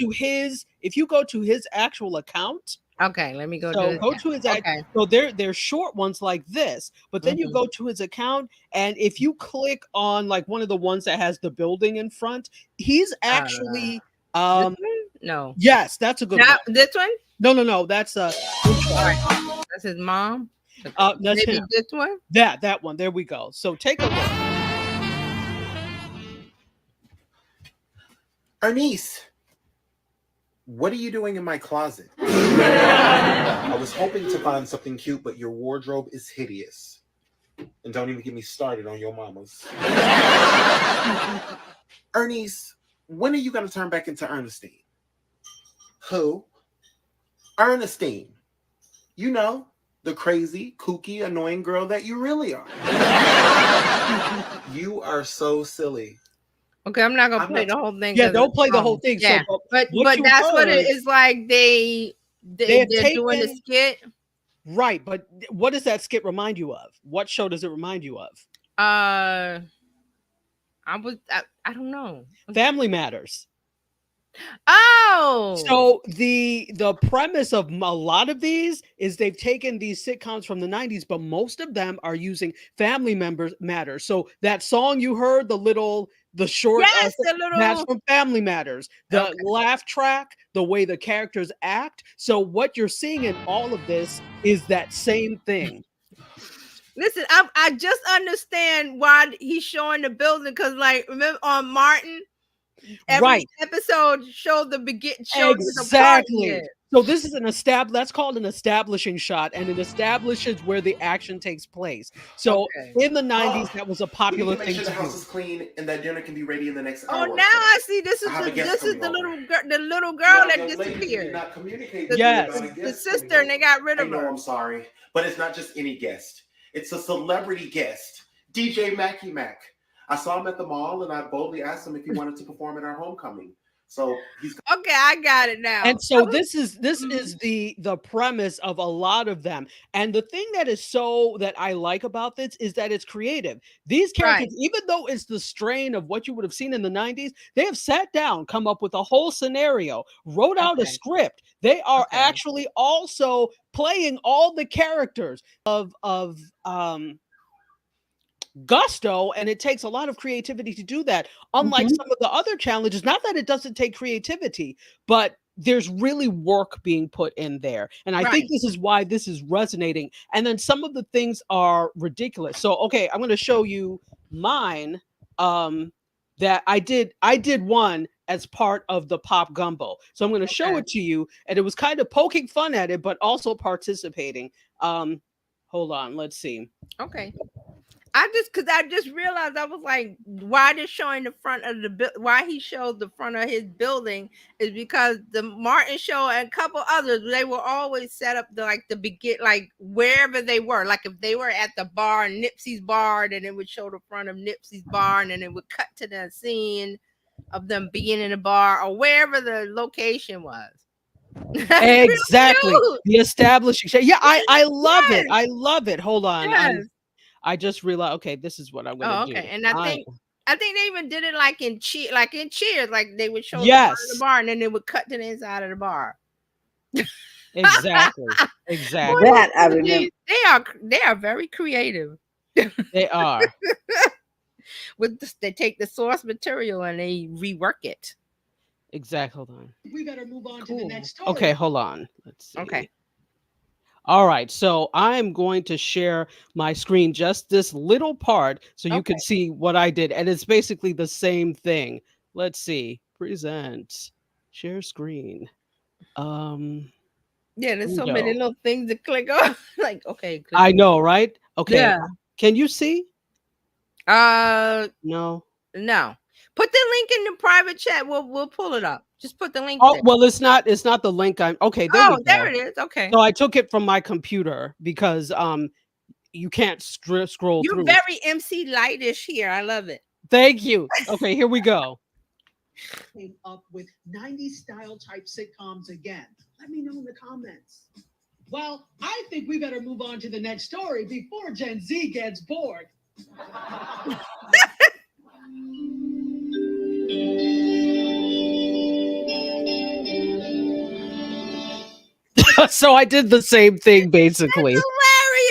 to his actual account. okay. Let me go to So this. go to his act. Okay. So they're short ones like this, but then you Mm-hmm. go to his account, and if you click on like one of the ones that has the building in front, he's actually This um one? No. yes, that's a good Not one. this one? No, that's this All one. right. That's his mom. That's Maybe him. this one? That one. There we go. So take a look. Ernest, what are you doing in my closet? I was hoping to find something cute, but your wardrobe is hideous. And don't even get me started on your mamas. Ernest, when are you going to turn back into Ernestine? Who? Ernestine. You know, the crazy, kooky, annoying girl that you really are. You are so silly. Okay, I'm not gonna I'm play not. the whole thing Yeah, because don't play the whole thing. So yeah, but what you that's what it heard, is. Like they have they're doing a taken skit. right, but what does that skit remind you of? What show does it remind you of? I don't know. Family Matters. Oh, So the premise of a lot of these is they've taken these sitcoms from the 90s, but most of them are using family members matters. So that song you heard, the short yes, the that's little. from Family Matters. The Okay, laugh track, the way the characters act. So what you're seeing in all of this is that same thing. listen, I just understand why he's showing the building because, like, remember on Martin, every Right. episode showed showed his Exactly. apartment. So this is that's called an establishing shot, and it establishes where the action takes place. So Okay. in the 90s, that was a We need popular to make thing sure to the house do. is clean and that dinner can be ready in the next Oh, hour or now so. I see. I have a guest This is coming over. the little girl Now, that young lady, we did disappeared. not communicate The, with you Yes. about a the guest coming sister, and they over. got rid I of know, her. I'm sorry, but it's not just any guest. It's a celebrity guest, DJ Mackie Mac. I saw him at the mall, and I boldly asked him if he wanted to perform at our homecoming. So he's Okay, I got it now. And so this is Mhm. the premise of a lot of them. And the thing that I like about this is that it's creative. These characters, Right. even though it's the strain of what you would have seen in the 90s, they have sat down, come up with a whole scenario, wrote out a Okay. script. They are Okay. actually also playing all the characters of gusto, and it takes a lot of creativity to do that, unlike Mhm. some of the other challenges. Not that it doesn't take creativity, but there's really work being put in there, and I think Right. this is why this is resonating. And then some of the things are ridiculous. So okay, I'm going to show you mine. That I did one as part of the pop gumbo, so I'm going to show Okay. it to you, and it was kind of poking fun at it but also participating. Hold on, let's see. Okay. I just realized, I was like, why they're showing the front of why he showed the front of his building is because the Martin show and a couple others, they were always set up like wherever they were. Like if they were at the bar, Nipsey's bar, then it would show the front of Nipsey's bar, and then it would cut to the scene of them being in the bar or wherever the location was. Exactly. The establishing. Yeah, I love Yes. it. I love it. Hold on. Yes. I just realized, okay, this is what I'm gonna do. Okay. And I think they even did it like in Cheers, like they would show Yes. the bar and then they would cut to the inside of the bar. Exactly. Exactly. That I remember. They are very creative. They are. They take the source material and they rework it. Exactly. Hold on. We better move on to the next story. Okay, hold on. Let's see. Okay. All right, so I'm going to share my screen, just this little part, so you can see what I did. And it's basically the same thing. Let's see. Present. Share screen. Yeah, there's so many little things to click on. Like, okay. Click I know, right? Okay. Yeah. Can you see? No. No. Put the link in the private chat. We'll pull it up. Just put the link Oh, there. well, it's not the link I'm okay. There we go. There it is. Okay. So I took it from my computer because you can't scroll You're through. very MC lightish here. I love it. Thank you. Okay, here we go. Came up with 90s style type sitcoms again. Let me know in the comments. Well, I think we better move on to the next story before Gen Z gets bored. So I did the same thing basically. That's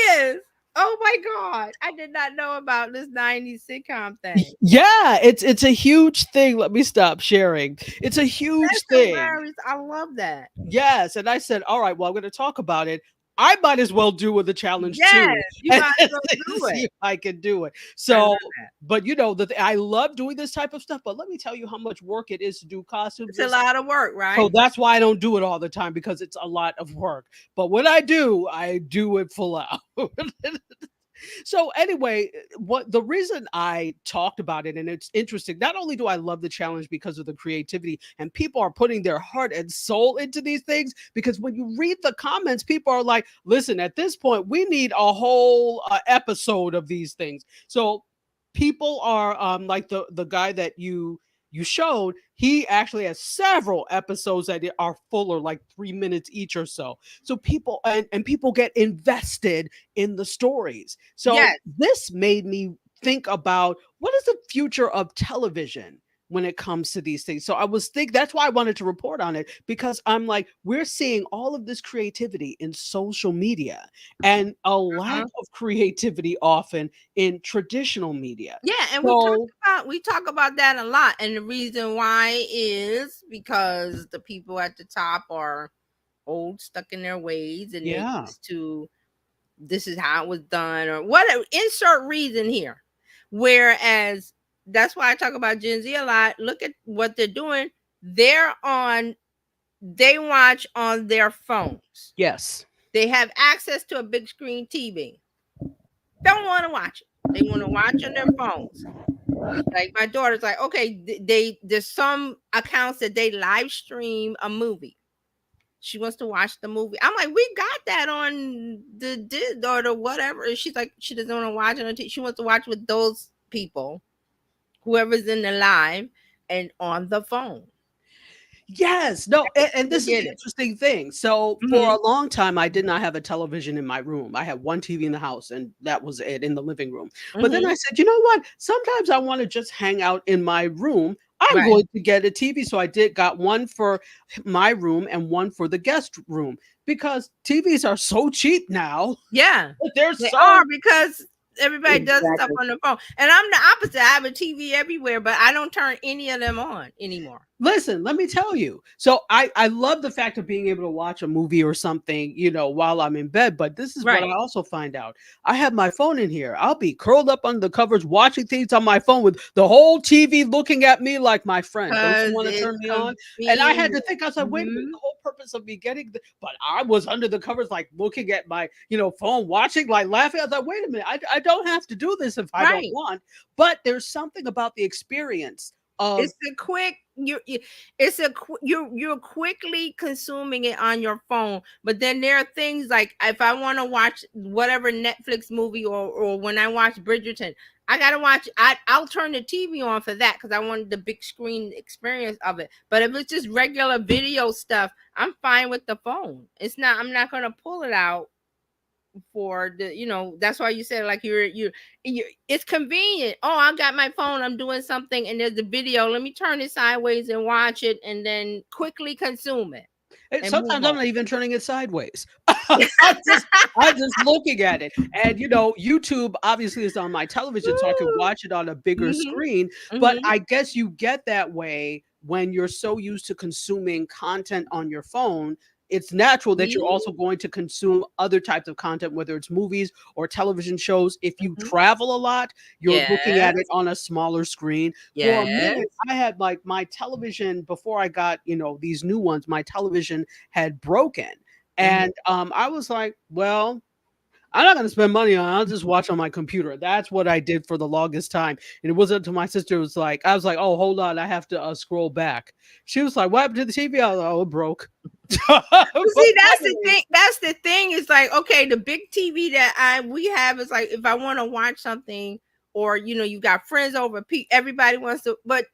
hilarious. Oh my God. I did not know about this 90s sitcom thing. Yeah, it's a huge thing. Let me stop sharing. It's a huge thing. Hilarious. I love that. Yes, and I said, all right, well, I'm going to talk about it. I might as well do with the challenge too. You might as well do See it. if I can do it. So, but you know, I love doing this type of stuff. But let me tell you how much work it is to do costumes. It's a lot of work, right? So that's why I don't do it all the time, because it's a lot of work. But when I do it full out. So anyway, the reason I talked about it, and it's interesting, not only do I love the challenge because of the creativity and people are putting their heart and soul into these things, because when you read the comments, people are like, listen, at this point, we need a whole episode of these things. So people are like the guy that you showed, he actually has several episodes that are fuller, like 3 minutes each or so. So people and people get invested in the stories. So this made me think about, what is the future of television when it comes to these things? So I was thinking, that's why I wanted to report on it, because I'm like, we're seeing all of this creativity in social media and a lack of creativity often in traditional media. Yeah, and we talk about that a lot. And the reason why is because the people at the top are old, stuck in their ways, and they're used to, this is how it was done, or whatever. Insert reason here. Whereas that's why I talk about Gen Z a lot. Look at what they're doing. They watch on their phones. Yes. They have access to a big screen TV. Don't want to watch it. They want to watch on their phones. Like my daughter's like, okay, there's some accounts that they live stream a movie. She wants to watch the movie. I'm like, we got that on the whatever. And she's like, she doesn't want to watch it on TV. She wants to watch with those people, whoever's in the live and on the phone. Yes. No, and this is the interesting thing. So for a long time, I did not have a television in my room. I had one TV in the house, and that was it, in the living room. But then I said, you know what? Sometimes I want to just hang out in my room. I'm going to get a TV. So I got one for my room and one for the guest room, because TVs are so cheap now. Yeah, they are, because everybody does stuff on the phone. And I'm the opposite. I have a TV everywhere, but I don't turn any of them on anymore. Listen, let me tell you. So I love the fact of being able to watch a movie or something, while I'm in bed. But this is what I Right. also find out. I have my phone in here. I'll be curled up under the covers watching things on my phone with the whole TV looking at me like my friend. Don't you Because want to it's turn me on? And I had to convenient. think, I was like, wait a minute, Mhm. the whole purpose of me but I was under the covers, like looking at my, phone, watching, like laughing. I was like, wait a minute, I don't have to do this if I don't Right. want. But there's something about the experience of It's a quick it's you're quickly consuming it on your phone. But then there are things like if I want to watch whatever Netflix movie or when I watch Bridgerton, I gotta watch. I'll turn the TV on for that because I wanted the big screen experience of it. But if it's just regular video stuff, I'm fine with the phone. It's not. I'm not gonna pull it out for that's why you said like you it's convenient. Oh, I got my phone, I'm doing something and there's a video, let me turn it sideways and watch it and then quickly consume it and move sometimes I'm on. not even turning it sideways. I'm just looking at it. And YouTube obviously is on my television, so I can watch it on a bigger Mhm, screen. But mhm, I guess you get that way when you're so used to consuming content on your phone. It's natural that you're also mhm, going to consume other types of content, whether it's movies or television shows. If you mhm. travel a lot, you're looking Yes, at it on a smaller screen. For a yes. minute, I had like my television before I got, these new ones, my television had broken. Mhm. And I was like, well, I'm not going to spend money on it. I'll just watch on my computer. That's what I did for the longest time. And it wasn't until my sister was like, I was like, oh, hold on. I have to scroll back. She was like, what happened to the TV? I was like, oh, it broke. Well, But see, that's the finally, thing. That's the thing. It's like, okay, the big TV that we have is like, if I want to watch something, or you got friends over, everybody wants to, but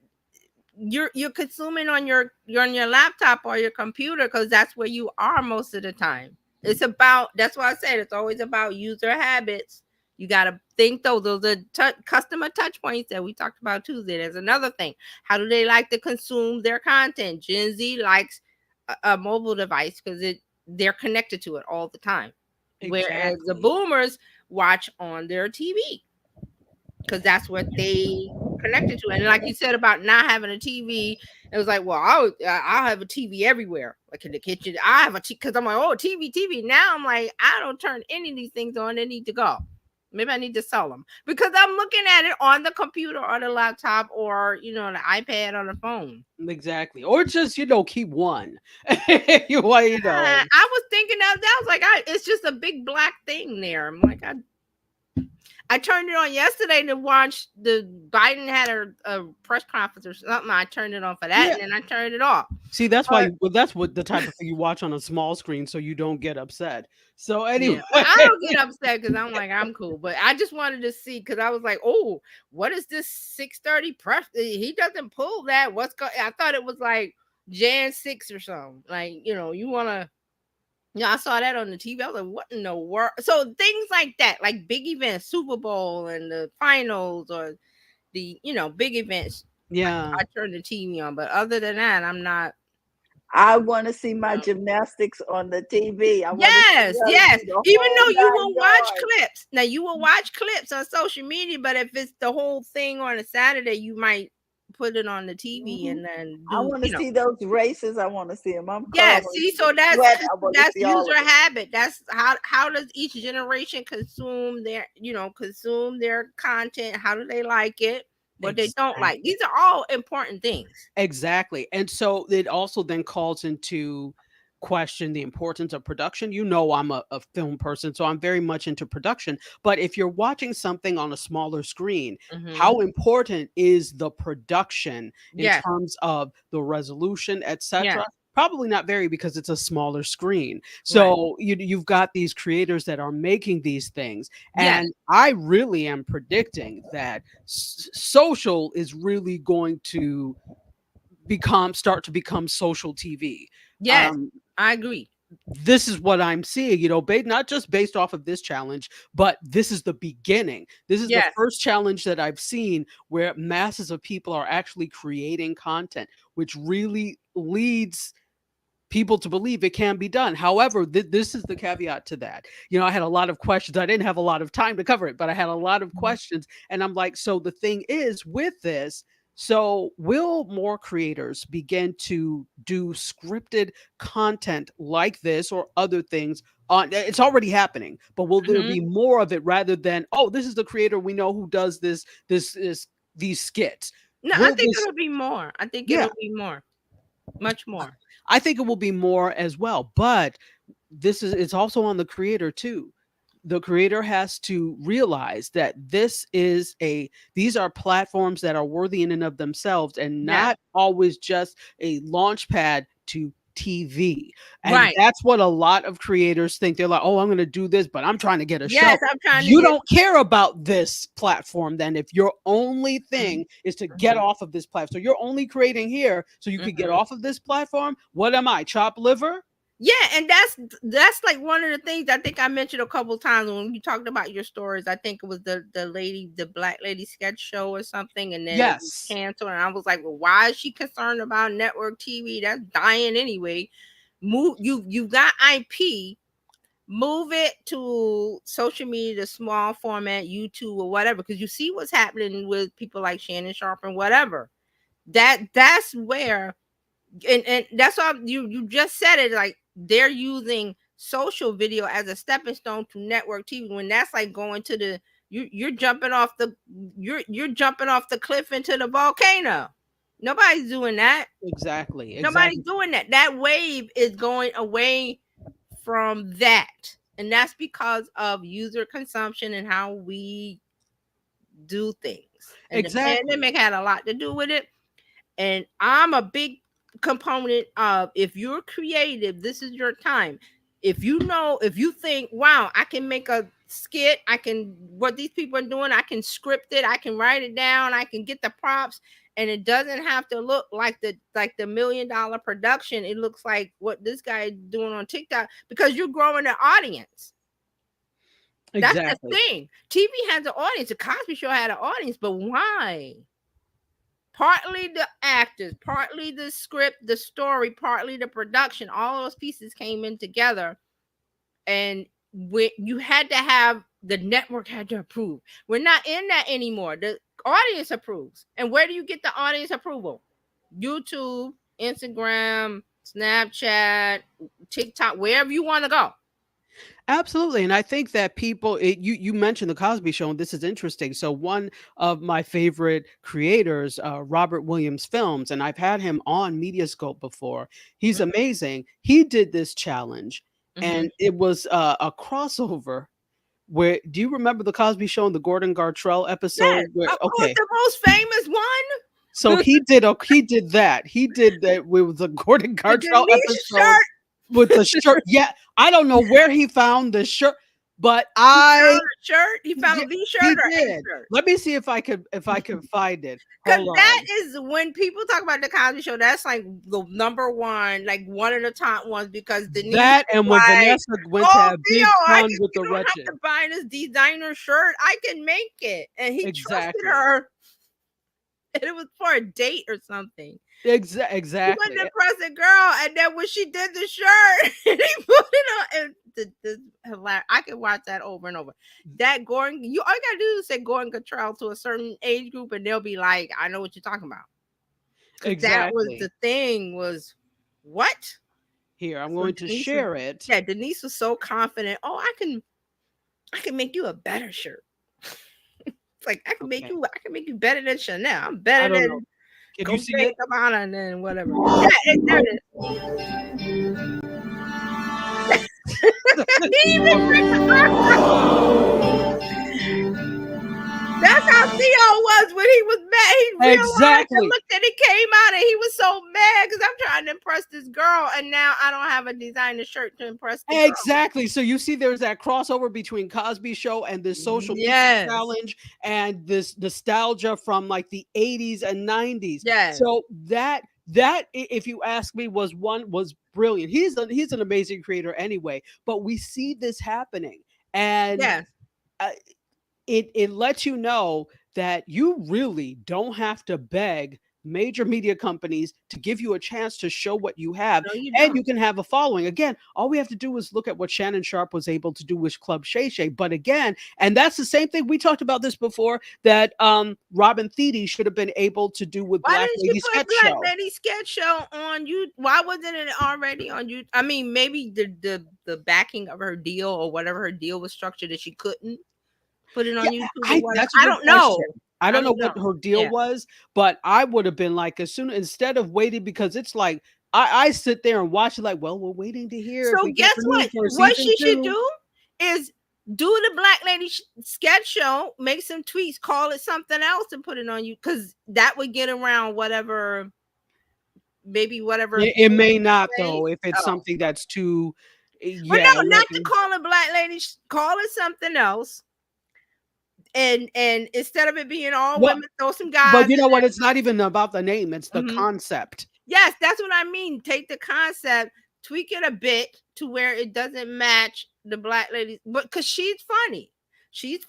you're consuming on you're on your laptop or your computer because that's where you are most of the time. It's about that's why I said it's always about user habits. You got to think those are customer touch points that we talked about Tuesday. There's another thing. How do they like to consume their content? Gen Z likes a mobile device because they're connected to it all the time, whereas the exactly. boomers watch on their TV because that's what they connected to. And like you said about not having a TV, it was like, well, I'll have a TV everywhere, like in the kitchen. I have a because I'm like, oh, TV. Now I'm like, I don't turn any of these things on. They need to go. Maybe I need to sell them because I'm looking at it on the computer, or the laptop, or the iPad, or the phone. Exactly. Or just, keep one. I was thinking of that. I was like, it's just a big black thing there. I'm like, I turned it on yesterday to watch the Biden had a press conference or something. I turned it on for that, Yeah. and then I turned it off. See, that's But why that's what the type of thing you watch on a small screen so you don't get upset. So yeah, anyway, but I don't get upset because I'm like, I'm cool. But I just wanted to see because I was like, oh, what is this 6:30 press? He doesn't pull that. I thought it was like Jan 6 or something. Like, you want to. Yeah, I saw that on the TV. I was like, what in the world? So things like that, like big events, Super Bowl and the finals, or the big events, yeah. I turn the TV on. But other than that, I'm not. I want to see my gymnastics on the TV. I want to see Yes, her yes. do the Even whole though you nine will watch yards. clips. Now you will watch clips on social media, but if it's the whole thing on a Saturday, you might put it on the TV Mhm. and then I do, want to see those races. I want to see them. I'm yeah, curling. see, so that's Sweat. I want to that's see all user of it. habit. That's how does each generation consume their content? How do they like it? What they don't like. Exactly. These are all important things. Exactly. And so it also then calls into question the importance of production. I'm a film person, so I'm very much into production. But if you're watching something on a smaller screen, Mm-hmm. how important is the production in Yes, terms of the resolution, yes, etc.? Probably not very because it's a smaller screen. right. So you've got these creators that are making these things. Yes, And I really am predicting that social is really going to start to become social TV. yes, Um, I agree. this is what I'm seeing, not just based off of this challenge, but this is the beginning. This is the Yes, first challenge that I've seen where masses of people are actually creating content, which really leads people to believe it can be done. However, this is the caveat to that. I had a lot of questions. I didn't have a lot of time to cover it, but I had a lot of questions. And I'm like, so the thing is with this, So, will more creators begin to do scripted content like this or other things? It's already happening, but will there Mhm. be more of it rather than, oh, this is the creator we know who does this is these skits? No, I Will think this? it'll be more. I think Yeah, it'll be more, much more. I think it will be more as well, but it's also on the creator too. The creator has to realize that these are platforms that are worthy in and of themselves and Yeah. not always just a launch pad to TV. And Right. that's what a lot of creators think. They're like, oh, I'm going to do this, but I'm trying to get a show. Yes, I'm trying to You get. don't care about this platform then if your only thing is to get Mhm. off of this platform. So you're only creating here so you could get Mhm. off of this platform. What am I, chopped liver? Yeah, and that's like one of the things I think I mentioned a couple times when you talked about your stories. I think it was the black lady sketch show or something, and then it was Yes. canceled. And I was like, well, why is she concerned about network TV? That's dying anyway. You got IP. Move it to social media, the small format, YouTube or whatever, because you see what's happening with people like Shannon Sharp and whatever. That's where, and that's why you just said it, like they're using social video as a stepping stone to network TV, when that's like going to the you're jumping off the you're jumping off the cliff into the volcano. Nobody's doing that. Exactly. Nobody's doing that. That wave is going away from that. And that's because of user consumption and how we do things. And the Exactly. pandemic had a lot to do with it. And I'm a big component of, if you're creative, this is your time. If you think, wow, I can make a skit, what these people are doing, I can script it, I can write it down, I can get the props, and it doesn't have to look like the $1 million production. It looks like what this guy is doing on TikTok, because you're growing the audience. That's the Exactly. thing. TV has an audience. The Cosby Show had an audience, but why? Partly the actors, partly the script, the story, partly the production. All those pieces came in together, and you had to have the network had to approve. We're not in that anymore. The audience approves. And where do you get the audience approval? YouTube, Instagram, Snapchat, TikTok, wherever you want to go. Absolutely. And I think that you mentioned the Cosby Show, and this is interesting. So one of my favorite creators, Robert Williams Films, and I've had him on Mediascope before. He's amazing. He did this challenge, and it was a crossover. Where do you remember the Cosby Show and the Gordon Gartrell episode? Yes, Where of course, the most famous one. so he did that. He did that with the Gordon The Gartrell Denise episode shirt. with the shirt. Yeah, I don't know where he found the shirt, but He found a shirt. He found yeah, a V he shirt or A did. shirt. Let me see if I could find it. Because Hold that on. is, when people talk about the Cosby Show, that's like the number one, like one of the top ones, because Denise That was and when like, Vanessa went to oh, have big Theo, fun with you the don't have wretched. to buy this designer shirt. I can make it. And he trusted Exactly. her. And it was for a date or something. She was Exactly. an impressive girl. And then when she did the shirt, and he put it on, and I can watch that over and over. That Gordon, all you gotta do is say Gordon Cottrell to a certain age group, and they'll be like, I know what you're talking about. That was Exactly. the thing, was what? Here, I'm So going to Denise share it. Yeah, Denise was so confident. Oh, I can make you a better shirt. It's like, I can make you better than Chanel. I'm I better don't than know. Can you Dolce see it? & Gabbana and then whatever. Yeah, there it is. He even That's how Theo was when he was mad. He realized Exactly. and looked and he came out and he was so mad because I'm trying to impress this girl, and now I don't have a designer shirt to impress the girl. Exactly. So you see, there's that crossover between Cosby Show and this social media challenge and this nostalgia from like the 80s and 90s. Yes. So that if you ask me, was brilliant. He's an amazing creator anyway, but we see this happening, and Yes. it lets you know that you really don't have to beg major media companies to give you a chance to show what you have, No, you and don't. you can have a following. Again, all we have to do is look at what Shannon Sharp was able to do with Club Shay Shay. But again, and that's the same thing, we talked about this before, that Robin Thede should have been able to do with Why Black didn't Lady she put Sketch Black Show. Lady Sketch Show on you? Why wasn't it already on you? I mean, maybe the backing of her deal or whatever her deal was structured that she couldn't put it on Yeah, YouTube or whatever. that's a I good don't know. question. I don't know what her deal Yeah. was, but I would have been like, instead of waiting, because it's like I sit there and watch it like, well, we're waiting to hear if So we get guess renewed what? for What season she should 2. do is do the Black Lady Sketch Show, make some tweets, call it something else, and put it on you, because that would get around whatever, maybe whatever. It may not, say. though, if it's Oh. something that's too, Well, yeah. no, not to call it Black Lady, call it something else. And instead of it being all Well, women, throw some guys. But you know what? It's not even about the name; it's the Mhm. concept. Yes, that's what I mean. Take the concept, tweak it a bit to where it doesn't match the Black Lady, but because she's funny. She's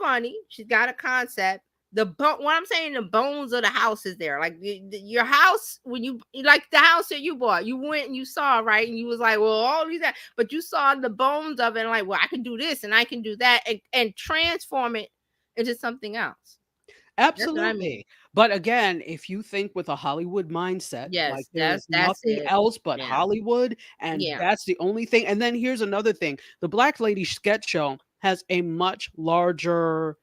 got a concept. What I'm saying, the bones of the house is there. Like your house, when you like the house that you bought, you went and you saw, right, and you was like, well, all these that, but you saw the bones of it, and like, well, I can do this and I can do that, and transform it into something else. Absolutely. I mean. But again, if you think with a Hollywood mindset, Yes, like there is that's nothing it. else but Yeah. Hollywood, and Yeah. that's the only thing. And then here's another thing: the Black Lady Sketch Show has a much larger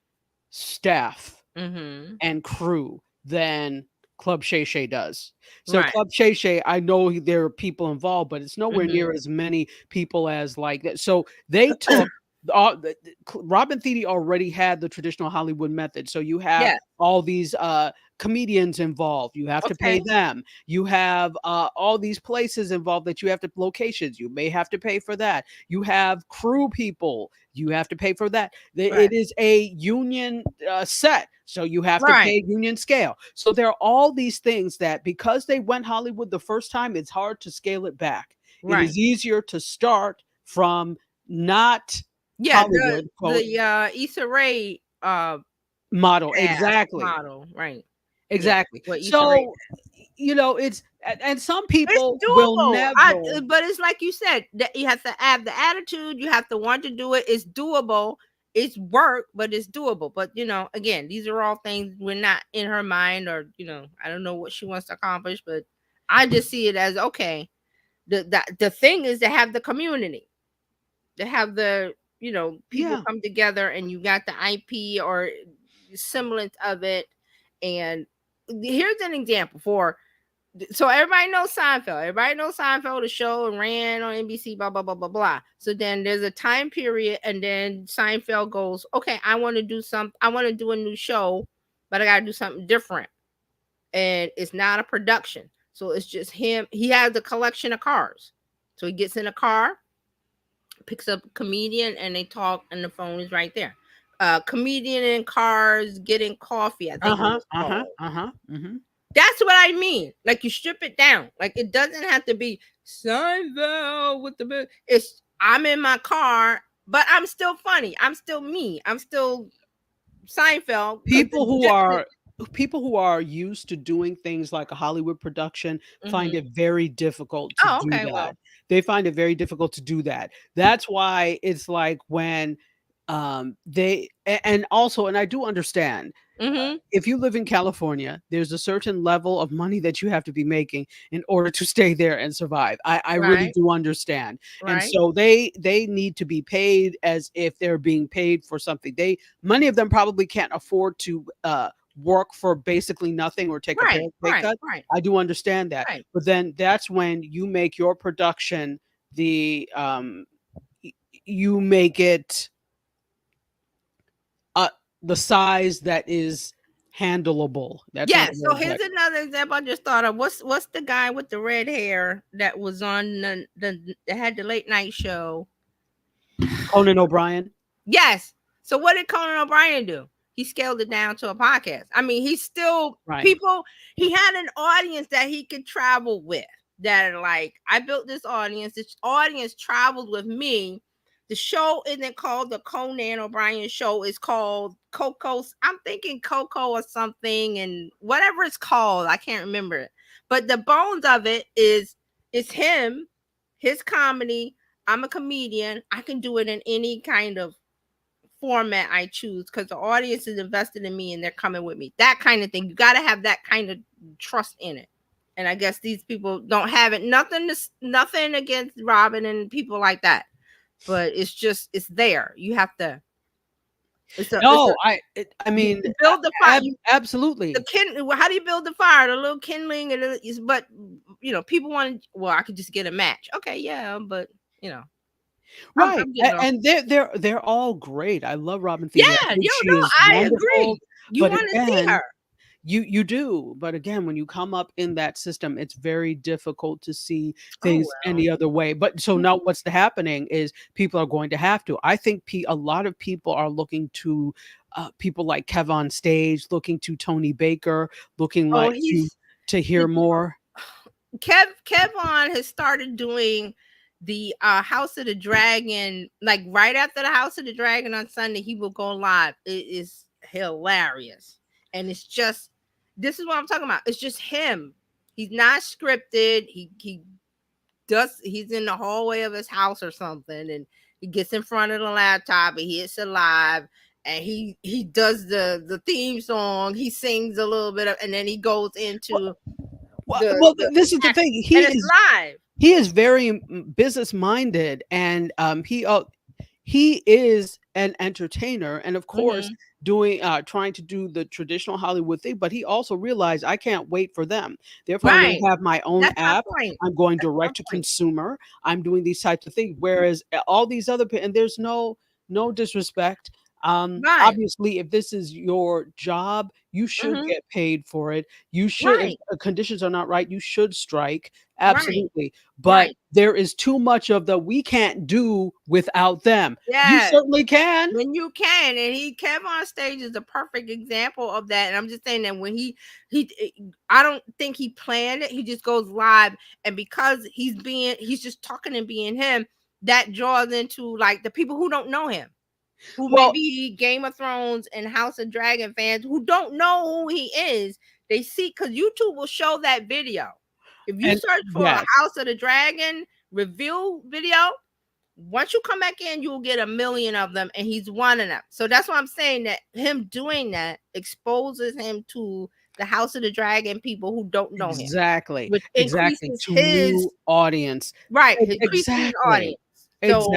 staff and crew than Club Shay Shay does. So Right. Club Shay Shay, I know there are people involved, but it's nowhere near as many people as like that. So they took Robin Thede already had the traditional Hollywood method. So you have all these comedians involved. You have to pay them. You have all these places involved that you have to, locations. You may have to pay for that. You have crew people. You have to pay for that. It is a union set. So you have to pay union scale. So there are all these things that, because they went Hollywood the first time, it's hard to scale it back. It is easier to start from not Hollywood, the Issa Rae model. cast, Exactly. model, right. Exactly. Yeah, what Issa Rae So, it's, and some people it's will doable. never. But it's like you said, that you have to have the attitude, you have to want to do it. It's doable. It's work, but it's doable. But again, these are all things we're not in her mind, or I don't know what she wants to accomplish, but I just see it as okay. The thing is to have the community, to have the people come together, and you got the IP or semblance of it. And here's an example so everybody knows Seinfeld. Everybody knows Seinfeld, the show, and ran on NBC, blah, blah, blah, blah, blah. So then there's a time period, and then Seinfeld goes, okay, I want to do a new show, but I got to do something different. And it's not a production. So it's just him. He has a collection of cars. So he gets in a car, picks up a comedian, and they talk, and the phone is right there. Comedian in cars getting coffee, I think. That's what I mean. Like, you strip it down. Like, it doesn't have to be Seinfeld with the. I'm in my car, but I'm still funny. I'm still me. I'm still Seinfeld. People who are used to doing things like a Hollywood production find it very difficult to do that. Well. They find it very difficult to do that. That's why it's like when they, and also, and I do understand, if you live in California, there's a certain level of money that you have to be making in order to stay there and survive. I really do understand. And so they need to be paid as if they're being paid for something. Many of them probably can't afford to work for basically nothing or take a pay cut. I do understand that. But then that's when you make your production you make it the size that is handleable. That's So here's another example I just thought of. What's the guy with the red hair that was on that had the late night show? Conan O'Brien. Yes. So what did Conan O'Brien do? He scaled it down to a podcast. I mean, he's still people. He had an audience that he could travel with. That are like, I built this audience. This audience traveled with me. The show isn't called the Conan O'Brien show. It's called Coco. I'm thinking Coco or something, and whatever it's called, I can't remember it. But the bones of it is it's him, his comedy. I'm a comedian. I can do it in any kind of format I choose because the audience is invested in me and they're coming with me. That kind of thing. You got to have that kind of trust in it. And I guess these people don't have it. Nothing against Robin and people like that, but it's there. You have to. No, I mean, build the fire. Absolutely. How do you build the fire? The little kindling, but people want. Well, I could just get a match. Okay, yeah, but right, and they're all great. I love Robin Thede. Yeah, I agree. You want to see her. You do, but again, when you come up in that system, it's very difficult to see things any other way. But so now what's happening is people are going to have to. I think a lot of people are looking to people like Kev on Stage, looking to Tony Baker, looking to hear more. Kevon has started doing the House of the Dragon, like right after the House of the Dragon on Sunday, he will go live. It is hilarious. And it's just, this is what I'm talking about. It's just him. He's not scripted. He's in the hallway of his house or something, and he gets in front of the laptop and he hits it live, and he does the theme song. He sings a little bit of, and then he goes into this is the thing. He is live. He is very business minded, and he is an entertainer, and of course trying to do the traditional Hollywood thing, but he also realized I can't wait for them. Therefore, I'm going to have my own app. I'm going direct to consumer. I'm doing these types of things. Whereas all these other, and there's no disrespect. Obviously, if this is your job, you should get paid for it. You should, if conditions are not right, you should strike. Absolutely. But there is too much of we can't do without them. You certainly can. When you can. And Kev on Stage is a perfect example of that. And I'm just saying that when he I don't think he planned it. He just goes live. And because he's just talking and being him, that draws into like the people who don't know him. Who may be Game of Thrones and House of Dragon fans who don't know who he is. They see, because YouTube will show that video. If you search for a House of the Dragon review video, once you come back in, you'll get 1 million of them, and he's one of them. So that's why I'm saying that him doing that exposes him to the House of the Dragon people who don't know him. Exactly. To new audience. Right. His audience. So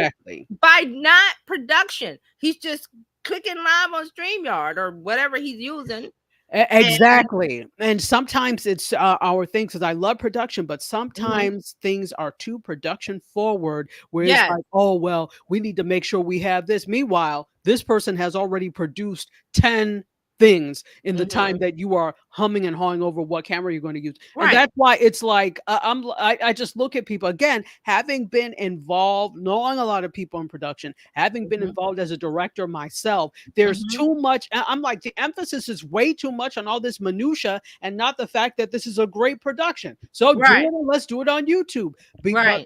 by not production, he's just clicking live on StreamYard or whatever he's using. Exactly. And sometimes it's our things, because I love production, but sometimes things are too production forward, where it's like, oh, well, we need to make sure we have this. Meanwhile, this person has already produced 10 things in the time that you are humming and hawing over what camera you're going to use. And that's why it's like I just look at people, again, having been involved, knowing a lot of people in production, having been involved as a director myself, there's too much. I'm like, the emphasis is way too much on all this minutia and not the fact that this is a great production. So do it, and let's do it on YouTube. Because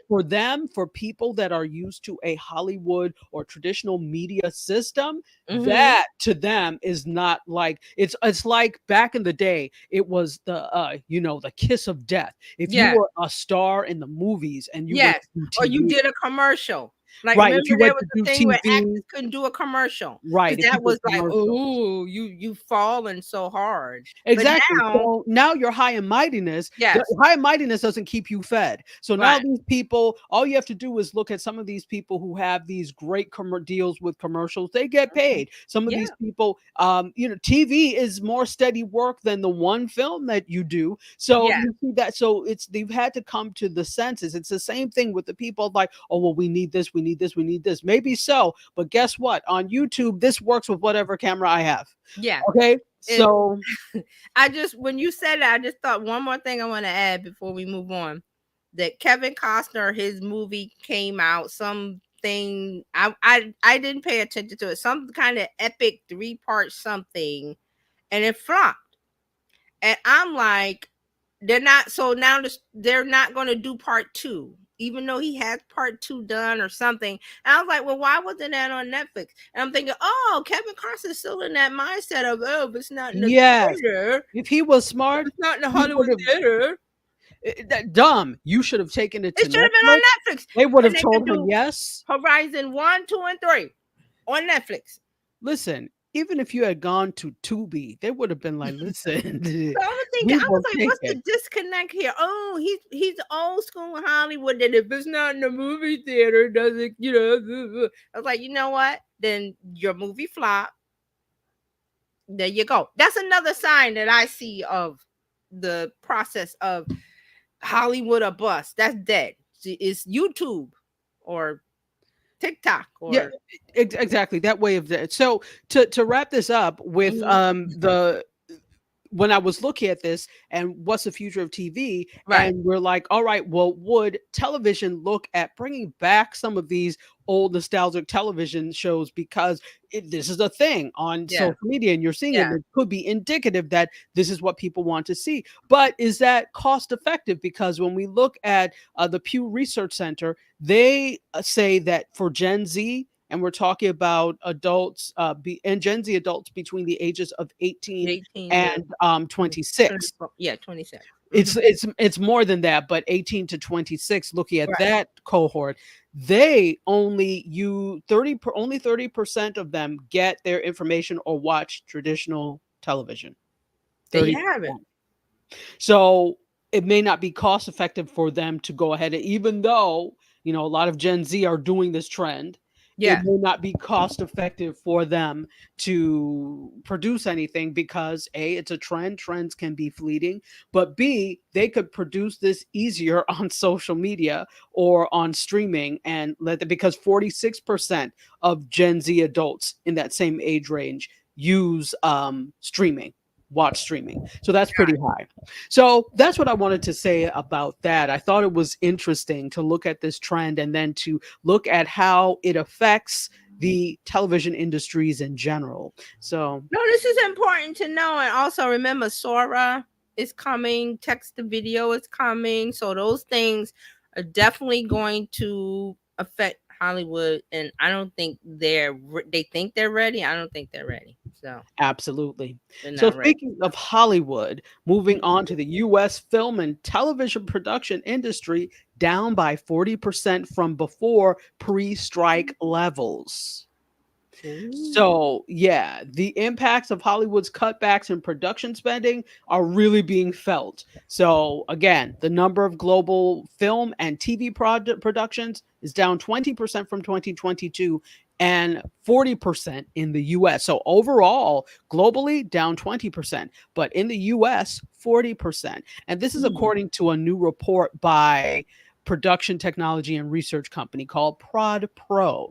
for people that are used to a Hollywood or traditional media system, that to them is not like, it's like back in the day, it was the kiss of death. If you were a star in the movies and you or you did a commercial. Like, right, remember there was a thing where actors couldn't do a commercial. Right. That was like, oh, you've fallen so hard. Exactly. So now your high and mightiness, high and mightiness doesn't keep you fed. So now these people, all you have to do is look at some of these people who have these great deals with commercials. They get paid. Some of these people, TV is more steady work than the one film that you do. So you see that. So they've had to come to the senses. It's the same thing with the people like, oh, well, we need this, we need this. Maybe so, but guess what? On YouTube, this works with whatever camera I have. Yeah. Okay. So when you said that, I just thought one more thing I want to add before we move on. That Kevin Costner, his movie came out, something I didn't pay attention to it, some kind of epic 3-part something, and it flopped. And I'm like, they're not going to do part 2. even though he has part 2 done or something. And I was like, well, why wasn't that on Netflix? And I'm thinking, oh, Kevin Carson's still in that mindset of, oh, if it's not in the Yes. theater, If he was smart, it's not in the he Hollywood would've- theater. dumb. You should have taken it to It should have been on Netflix. Netflix. They would And have they could told him do yes. Horizon 1, 2, and 3 on Netflix. Listen, even if you had gone to Tubi, they would have been like, listen, So I was we thinking, I was will like, take what's the it. disconnect here? Oh, he's old school Hollywood. That if it's not in the movie theater, doesn't I was like, you know what? Then your movie flop. There you go. That's another sign that I see of the process of Hollywood or bust. That's dead. It's YouTube or TikTok or Yeah, exactly that way of that. So to wrap this up with the when I was looking at this and what's the future of TV, Right. and we're like, all right, well, would television look at bringing back some of these old nostalgic television shows because this is a thing on Yeah. social media and you're seeing it, Yeah. and it could be indicative that this is what people want to see. But is that cost effective? Because when we look at the Pew Research Center, they say that for Gen Z, and we're talking about adults and Gen Z adults between the ages of 18 and 26. 26. It's more than that, but 18 to 26, looking at that cohort, they only 30% of them get their information or watch traditional television. There you have it. So it may not be cost effective for them to go ahead, and even though a lot of Gen Z are doing this trend, it may not be cost effective for them to produce anything because A, it's a trend. Trends can be fleeting, but B, they could produce this easier on social media or on streaming and because 46% of Gen Z adults in that same age range use watch streaming. So that's pretty high. So that's what I wanted to say about that. I thought it was interesting to look at this trend and then to look at how it affects the television industries in general. So no, this is important to know. And also remember, Sora is coming, text to video is coming. So those things are definitely going to affect Hollywood. And I don't think they think they're ready. I don't think they're ready. So absolutely. So speaking of Hollywood, moving on to the US film and television production industry, down by 40% from before pre-strike levels. So, yeah, the impacts of Hollywood's cutbacks in production spending are really being felt. So, again, the number of global film and TV productions is down 20% from 2022 and 40% in the US. So, overall, globally, down 20%, but in the US, 40%. And this is according to a new report by production technology and research company called Prod Pro.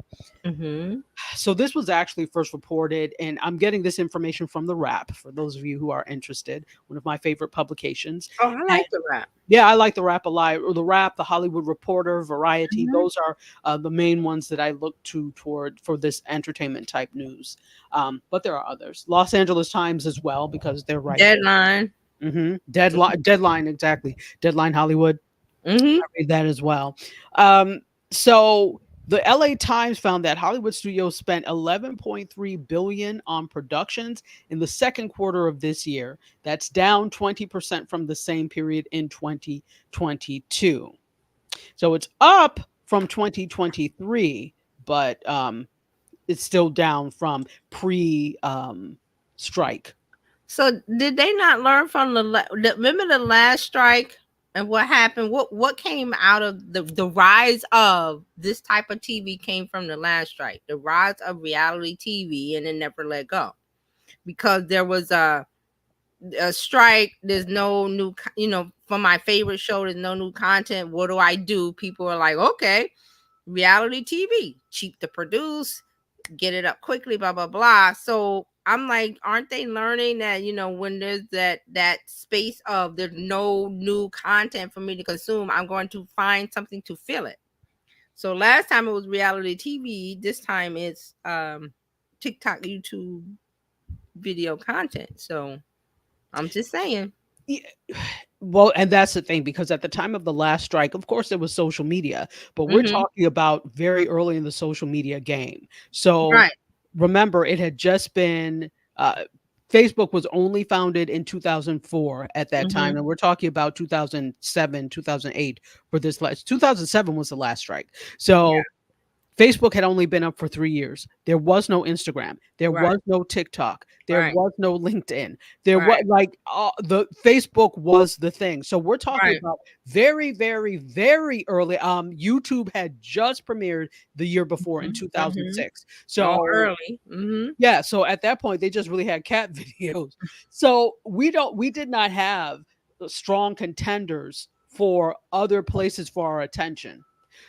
So this was actually first reported, and I'm getting this information from The Wrap, for those of you who are interested, one of my favorite publications. Oh, I like The Wrap. Yeah, I like The Wrap a lot. Or The Wrap, The Hollywood Reporter, Variety. Those are the main ones that I look toward for this entertainment type news. But there are others. Los Angeles Times as well, because they're right Deadline. there. Deadline, exactly. Deadline Hollywood. I read that as well. So the LA Times found that Hollywood studios spent $11.3 billion on productions in the second quarter of this year. That's down 20% from the same period in 2022. So it's up from 2023, but it's still down from pre-strike. So did they not learn from remember the last strike? And what happened? What came out of the rise of this type of TV came from the last strike. The rise of reality TV, and it never let go because there was a strike. There's no new, for my favorite show, there's no new content. What do I do? People are like, okay, reality TV, cheap to produce, get it up quickly, blah blah blah. So I'm like, aren't they learning that when there's that space of there's no new content for me to consume, I'm going to find something to fill it. So last time it was reality TV, this time it's TikTok, YouTube video content. So I'm just saying. Well, and that's the thing, because at the time of the last strike, of course, there was social media, but we're Mhm. talking about very early in the social media game. So Right. remember, it had just been Facebook was only founded in 2004 at that time, Mhm. and we're talking about 2007, 2008 for this last. 2007 was the last strike. So Facebook had only been up for 3 years. There was no Instagram. There Right. was no TikTok. There Right. was no LinkedIn. There Right. was like the Facebook was the thing. So we're talking Right. about very, very, very early. YouTube had just premiered the year before in Mhm. Mhm. 2006. Oh, So early. Mhm. yeah, so at that point they just really had cat videos. So we did not have strong contenders for other places for our attention.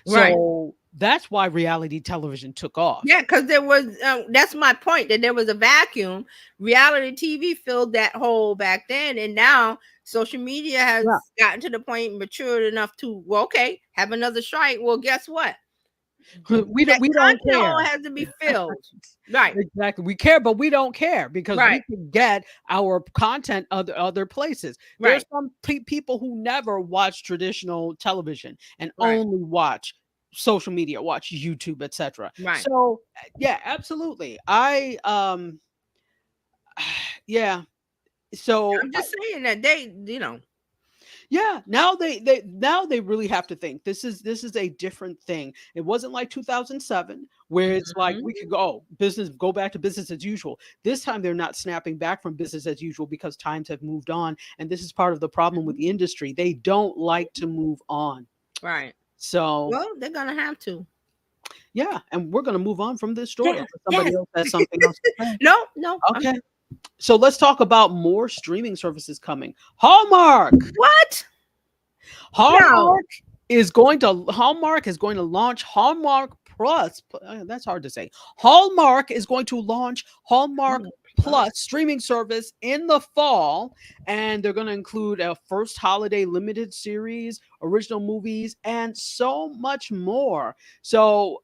Right. So that's why reality television took off. Yeah, because there was. That's my point. That there was a vacuum. Reality TV filled that hole back then, and now social media has Yeah. gotten to the point, matured enough to, well, okay, have another strike. Well, guess what? That We don't content hole care. has to be filled. Right. Exactly. We care, but we don't care because we Right. can get our content other places. There's Right. some people who never watch traditional television and Right. only watch social media, watch YouTube, etc. Right. So yeah, absolutely. I yeah. So I'm just saying that they, yeah, now they really have to think. This is a different thing. It wasn't like 2007 where it's like Mhm. we could go back to business as usual. This time they're not snapping back from business as usual because times have moved on, and this is part of the problem with the industry. They don't like to move on. Right. So Well, they're gonna have to. yeah, and we're gonna move on from this story Yeah. unless somebody Yes. else has something else to say. No. No. Okay. So let's talk about more streaming services coming. Hallmark. What? No. Hallmark is going to launch Hallmark Plus. That's hard to say. Hallmark is going to launch Hallmark Plus streaming service in the fall, and they're going to include a first holiday limited series, original movies, and so much more. So,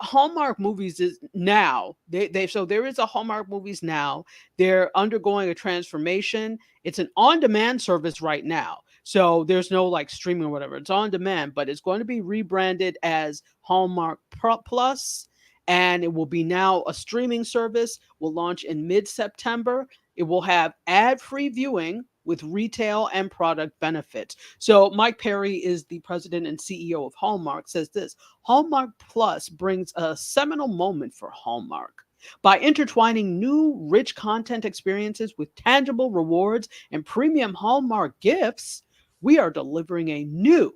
Hallmark movies is now they so there is a Hallmark movies now. They're undergoing a transformation. It's an on-demand service right now. So there's no like streaming or whatever. It's on demand, but it's going to be rebranded as Hallmark Plus, and it will be now a streaming service. Will launch in mid-September. It will have ad-free viewing with retail and product benefits. So Mike Perry is the president and CEO of Hallmark, says this: Hallmark Plus brings a seminal moment for Hallmark. By intertwining new, rich content experiences with tangible rewards and premium Hallmark gifts, we are delivering a new,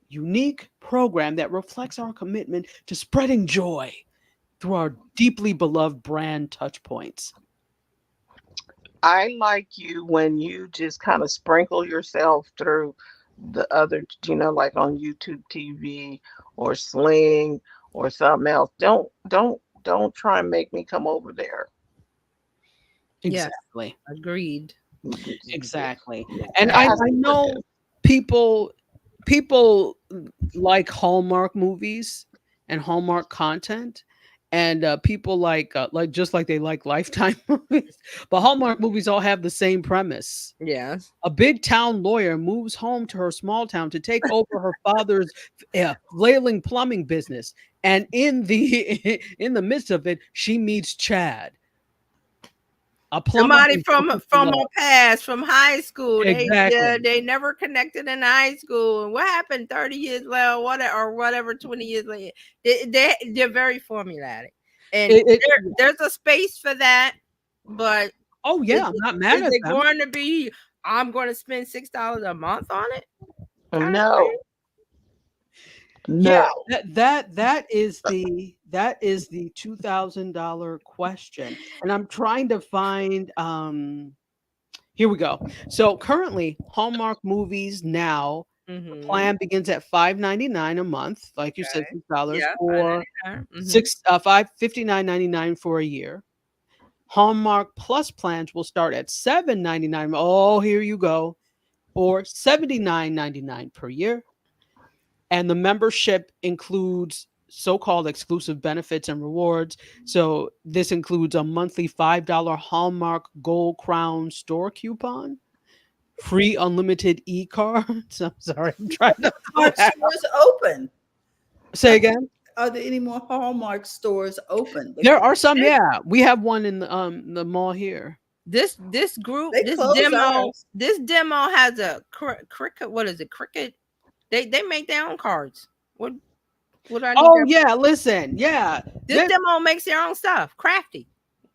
unique program that reflects our commitment to spreading joy through our deeply beloved brand touchpoints. I like you when you just kind of sprinkle yourself through the other, like on YouTube TV or Sling or something else. Don't try and make me come over there. Yes. Exactly. Agreed. Exactly. And I know people like Hallmark movies and Hallmark content, and people like just like they like Lifetime movies, but Hallmark movies all have the same premise. Yes. A big town lawyer moves home to her small town to take over her father's flailing plumbing business, and in the in the midst of it, she meets Chad, a plumber Somebody who's from looking for from love. her past, from high school. Exactly. They never connected in high school. And what happened 30 years later, whatever 20 years later? They're very formulaic. And there's a space for that, but oh yeah, I'm not mad is at it them. going to be, I'm going to spend $6 a month on it? No. Yeah, No. that is the $2,000 question, and I'm trying to find. Here we go. So currently, Hallmark movies now the plan begins at $5.99 a month, like you said, $6 Yeah, or $5.99. $59.99 for a year. Hallmark Plus plans will start at $7.99. Oh, here you go, or $79.99 per year. And the membership includes so-called exclusive benefits and rewards. So this includes a monthly $5 Hallmark Gold Crown store coupon, free unlimited e-cards. I'm sorry, I'm trying to Hallmark stores open. say again. Are there any more Hallmark stores open? There are some, yeah. We have one in the mall here. This group, They closed ours. this demo has a cricket. What is it? Cricket. They make their own cards. What I need? Oh that for? yeah, listen, yeah. This demo makes their own stuff. Crafty.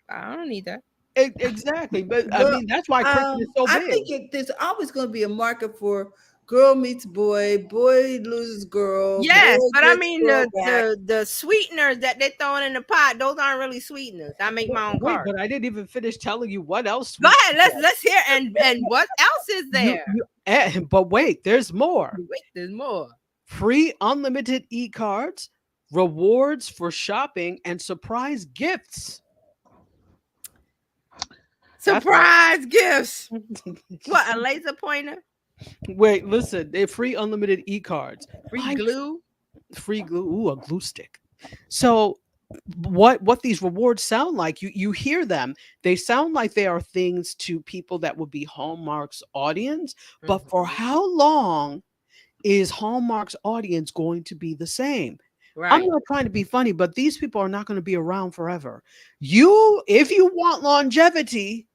I don't need that. Exactly, but I Well, mean that's why cricket is so I big. think there's always going to be a market for girl meets boy, boy loses girl. Yes, boy but I gets mean girl back. the sweeteners that they're throwing in the pot, those aren't really sweeteners. I make my own Wait, cards. but I didn't even finish telling you what else. Go ahead, let's hear and what else is there? But wait, there's more. Wait, there's more. Free unlimited e-cards, rewards for shopping, and surprise gifts. Surprise gifts. What, a laser pointer? Wait, listen, they're free unlimited e-cards. Free glue? Free glue. Ooh, a glue stick. So what these rewards sound like, you hear them, they sound like they are things to people that would be Hallmark's audience, but for how long is Hallmark's audience going to be the same? Right. I'm not trying to be funny, but these people are not going to be around forever. If you want longevity,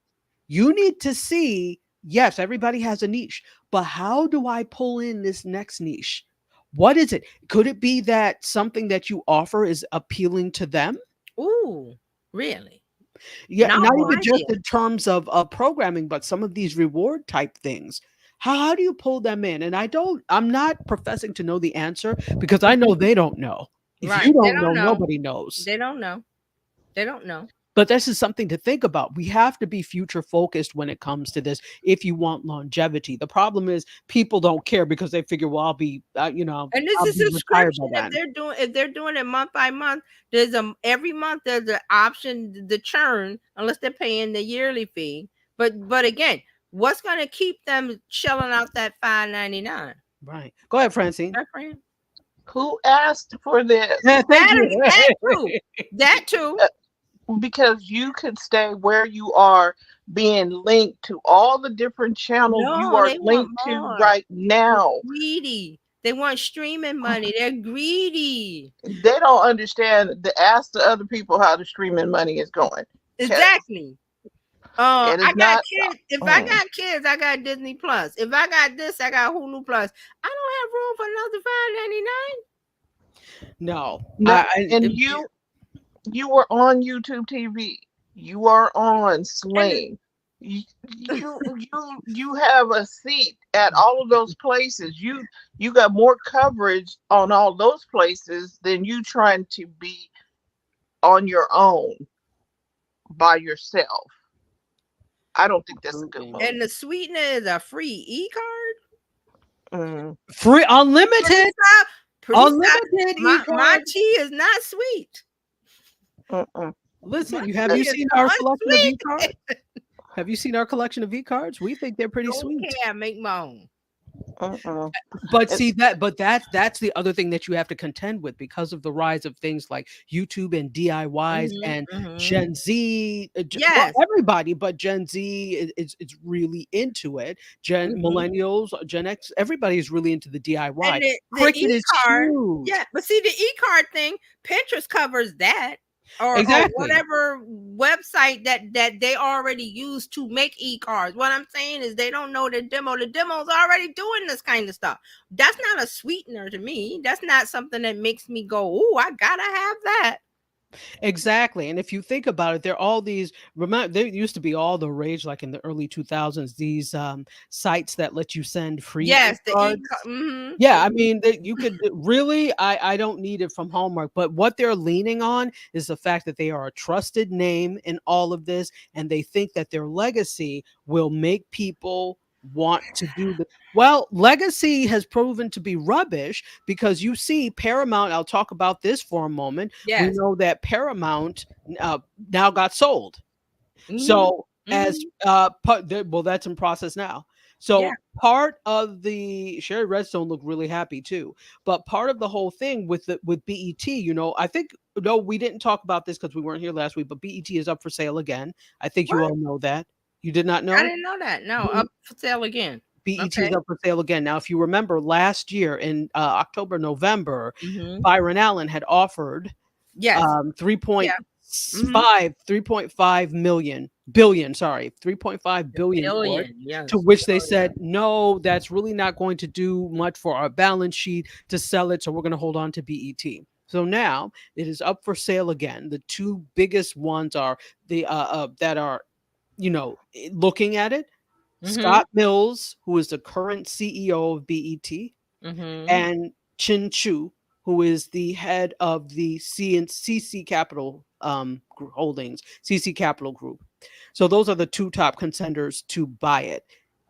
you need to see, yes, everybody has a niche, but how do I pull in this next niche? What is it? Could it be that something that you offer is appealing to them? Ooh, really? Yeah, No not even just idea. in terms of programming, but some of these reward type things. How do you pull them in? And I'm not professing to know the answer because I know they don't know. If Right. you They don't know, nobody knows. They don't know. They don't know. But this is something to think about. We have to be future focused when it comes to this if you want longevity. The problem is people don't care because they figure, well, I'll be, And this I'll is be retired subscription. by then. If they're doing it month by month, there's every month there's an option to churn unless they're paying the yearly fee. But again, what's going to keep them shelling out that $5.99? Right. Go ahead, Francine. That friend? Who asked for this? Thank you. That too. That too. Because you could stay where you are, being linked to all the different channels you No, are they want linked to more. right now. They're greedy. They want streaming money. They're greedy. They don't understand. Ask the other people how the streaming money is going. Exactly. It is I got not- kids. If I got kids, I got Disney Plus. If I got this, I got Hulu Plus. I don't have room for another $5.99. No. No, and you were on YouTube TV. You are on Sling. You have a seat at all of those places. You got more coverage on all those places than you trying to be on your own by yourself. I don't think that's a good move. And the sweetener is a free e-card. Free unlimited. Unlimited My e-cards. tea is not sweet. Listen, have you seen our collection of e-cards? Have you seen our collection of e-cards? We think they're pretty sweet. Okay, I make my own. But see that's the other thing that you have to contend with because of the rise of things like YouTube and DIYs and Gen Z. Yes. Well, everybody, but Gen Z is really into it. Millennials, Gen X, everybody's really into the DIY. And the Cricket is e-card, huge. yeah, but see the e-card thing, Pinterest covers that. Or whatever website that they already use to make e-cards. What I'm saying is they don't know the demo. The demo's already doing this kind of stuff. That's not a sweetener to me. That's not something that makes me go, "Ooh, I gotta have that." Exactly. And if you think about it, there are all these, remember, there used to be all the rage like in the early 2000s, these sites that let you send free cards. Yeah, I mean, you could really, I don't need it from Hallmark, but what they're leaning on is the fact that they are a trusted name in all of this, and they think that their legacy will make people want to do the well. Legacy has proven to be rubbish because you see Paramount. I'll talk about this for a moment. Yes. We know that Paramount now got sold. So as well, that's in process now. So part of the Sherry Redstone looked really happy too. But part of the whole thing with BET, I think we didn't talk about this because we weren't here last week, but BET is up for sale again. I think you all know that. You did not know? I didn't know that. No, up for sale again. BET is Okay. up for sale again. Now, if you remember last year in October, November, Mm-hmm. Byron Allen had offered Yes. 3.5 million billion, sorry, 3.5 billion for it. Billion. Yes. To which they said, no, that's really not going to do much for our balance sheet to sell it. So we're going to hold on to BET. So now it is up for sale again. The two biggest ones are the that are, looking at it. Mm-hmm. Scott Mills, who is the current CEO of BET, Mm-hmm. and Chin Chu, who is the head of the CC Capital Holdings, CC Capital Group. So those are the two top contenders to buy it.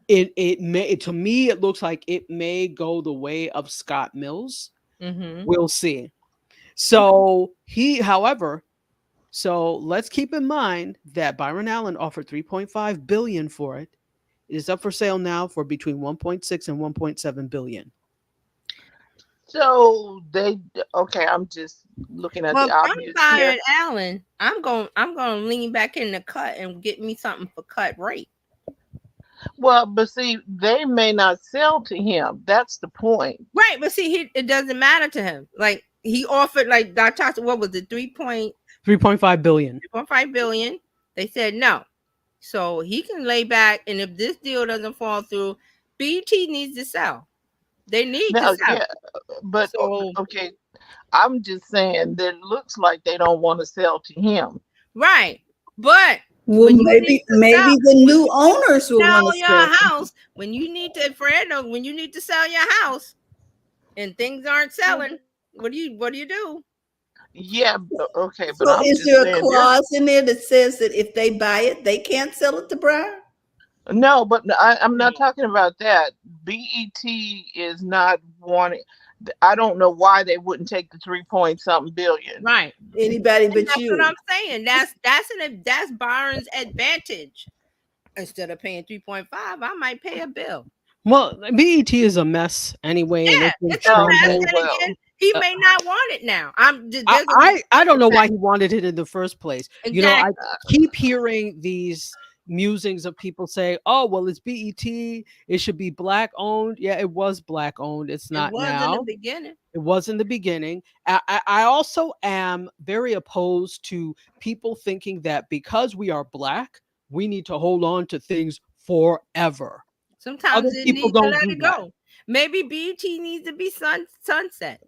It may, to me, it looks like it may go the way of Scott Mills. Mm-hmm. We'll see. So so let's keep in mind that Byron Allen offered 3.5 billion for it. It is up for sale now for between 1.6 and 1.7 billion. So okay, I'm just looking at Well, the if I'm obvious here. buying Allen, I'm gonna lean back in the cut and get me something for cut rate. Well, but see, they may not sell to him. That's the point. Right, but see, it doesn't matter to him. Like he offered, like I talked. What was it, 3.5 billion. 3.5 billion? They said no, so he can lay back. And if this deal doesn't fall through, BT needs to sell. They need Now, to sell. yeah, but So okay, I'm just saying that it looks like they don't want to sell to him. right, but Well, when you need to maybe sell, the new owners will want sell to your sell. house, when you need to, Fred, when you need to sell your house and things aren't selling, what do you do? Yeah, okay, but So I'm is just there a saying clause in there that says that if they buy it, they can't sell it to Brian? no, but I'm No. not talking about that. BET is not wanting. I don't know why they wouldn't take the 3 point something billion. Right. Anybody And but that's what you. I'm saying. That's Byron's advantage. Instead of paying 3.5, I might pay a bill. Well, BET is a mess anyway, and Yeah, it's in it's a mess. Okay, shambles. And well, again, he Uh, may not want it now. There's I don't know why he wanted it in the first place. I exactly. keep hearing these musings of people say, "Oh, well, it's BET. It should be black owned." Yeah, it was black owned. It's It not was in the now. beginning. It was in the beginning. I also am very opposed to people thinking that because we are black, we need to hold on to things forever. Other Sometimes it people needs to don't let do it that. go. Maybe BT needs to be sunset.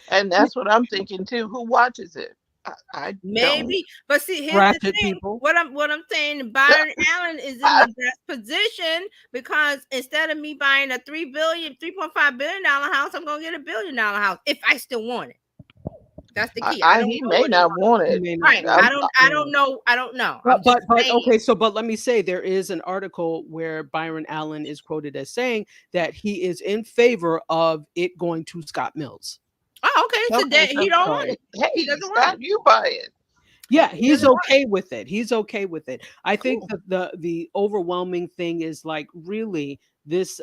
and that's what I'm thinking too. Who watches it? I don't. Maybe, but see, here's the Ratchet thing. people. What I'm saying, Byron Allen is in the best position because instead of me buying a $3.5 billion house, I'm gonna get $1 billion house if I still want it. That's the key. I don't He know may what he not wants. want You it. may not Right. want I don't know. I don't know. I'm just but saying. okay, but let me say there is an article where Byron Allen is quoted as saying that he is in favor of it going to Scott Mills. Oh, okay. So Okay, that he don't so want it. He hey, doesn't want Scott, it. you buy it. Yeah, He he's doesn't want okay with it. He's okay with it. I think Cool. that the overwhelming thing is like really this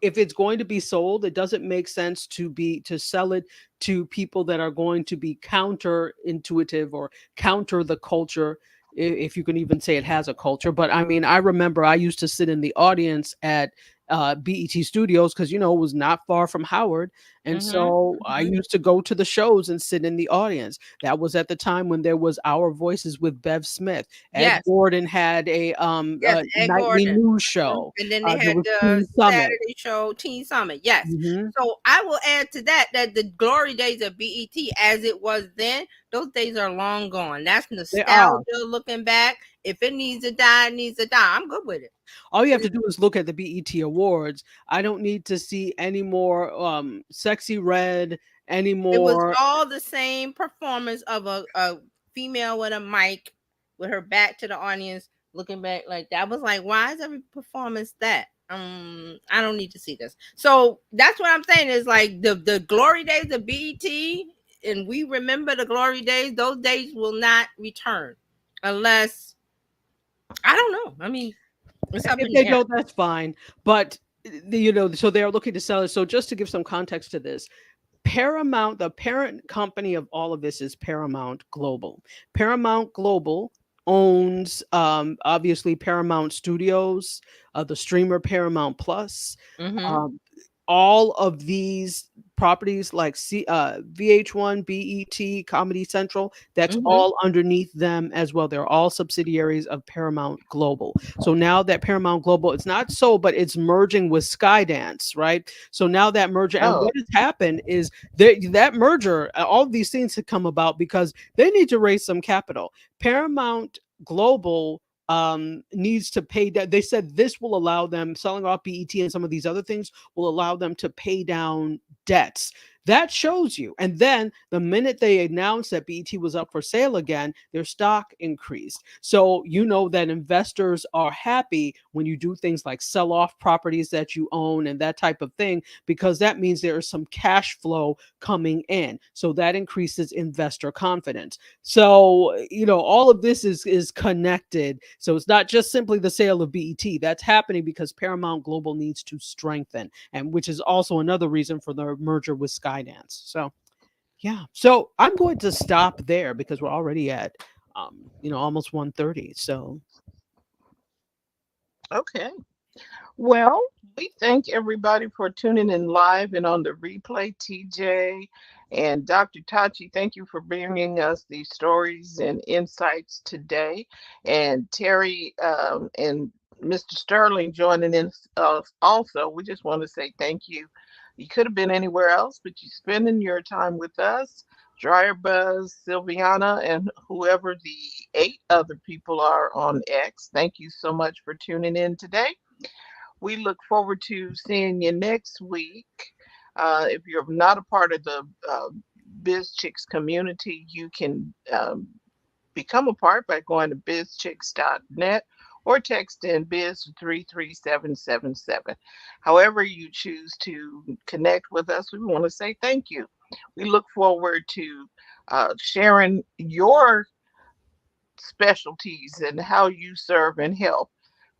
if it's going to be sold, it doesn't make sense to sell it to people that are going to be counterintuitive or counter the culture, if you can even say it has a culture. But I mean, I remember I used to sit in the audience at BET Studios because it was not far from Howard, and so I used to go to the shows and sit in the audience. That was at the time when there was Our Voices with Bev Smith. Ed Yes. Gordon had a Yes, Ed nightly Gordon. news show. And then they There had was the Teen Summit. Saturday show, Teen Summit. Yes. Mhm. So I will add to that the glory days of BET as it was then, those days are long gone. That's They are. nostalgia looking back. If it needs to die, it needs to die. I'm good with it. All you have to do is look at the BET Awards. I don't need to see any more Sexy Red, any It was more. all the same performance of a female with a mic with her back to the audience looking back like that. Was like, why is every performance that? I don't need to see this. So that's what I'm saying is like the glory days of BET, and we remember the glory days. Those days will not return unless I don't know. I mean, it's up If in they the air. don't, that's fine. But so they are looking to sell it. So just to give some context to this, Paramount, the parent company of all of this is Paramount Global. Paramount Global owns obviously Paramount Studios, the streamer Paramount Plus. Mm-hmm. Um, all of these properties like VH1, BET, Comedy Central, that's Mm-hmm. all underneath them as well. They're all subsidiaries of Paramount Global. So now that Paramount Global, it's not so, but it's merging with Skydance, right? So now that merger, and Oh, what has happened is that merger, all of these things have come about because they need to raise some capital. Paramount Global needs to pay that. They said this will allow them, selling off BET and some of these other things will allow them to pay down debts. That shows you. And then the minute they announced that BET was up for sale again, their stock increased. So you know that investors are happy when you do things like sell off properties that you own and that type of thing, because that means there is some cash flow coming in. So that increases investor confidence. So, all of this is connected. So it's not just simply the sale of BET. That's happening because Paramount Global needs to strengthen, and which is also another reason for the merger with Skydance. So, yeah. So I'm going to stop there because we're already at almost 1:30. So, okay. Well, we thank everybody for tuning in live and on the replay. TJ and Dr. Tachi, thank you for bringing us these stories and insights today. And Terry and Mr. Sterling joining in also. We just want to say thank you. You could have been anywhere else, but you're spending your time with us. Dryer Buzz, Sylviana, and whoever the 8 other people are on X. Thank you so much for tuning in today. We look forward to seeing you next week. If you're not a part of the BizChicks community, you can become a part by going to bizchicks.net or text in biz to 33777. However you choose to connect with us, we want to say thank you. We look forward to sharing your specialties and how you serve and help.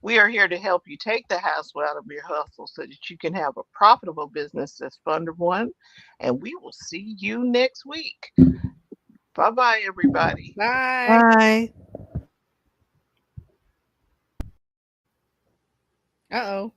We are here to help you take the hassle out of your hustle so that you can have a profitable business that's fun to run. And we will see you next week. Bye bye, everybody. Bye. bye. Uh-oh.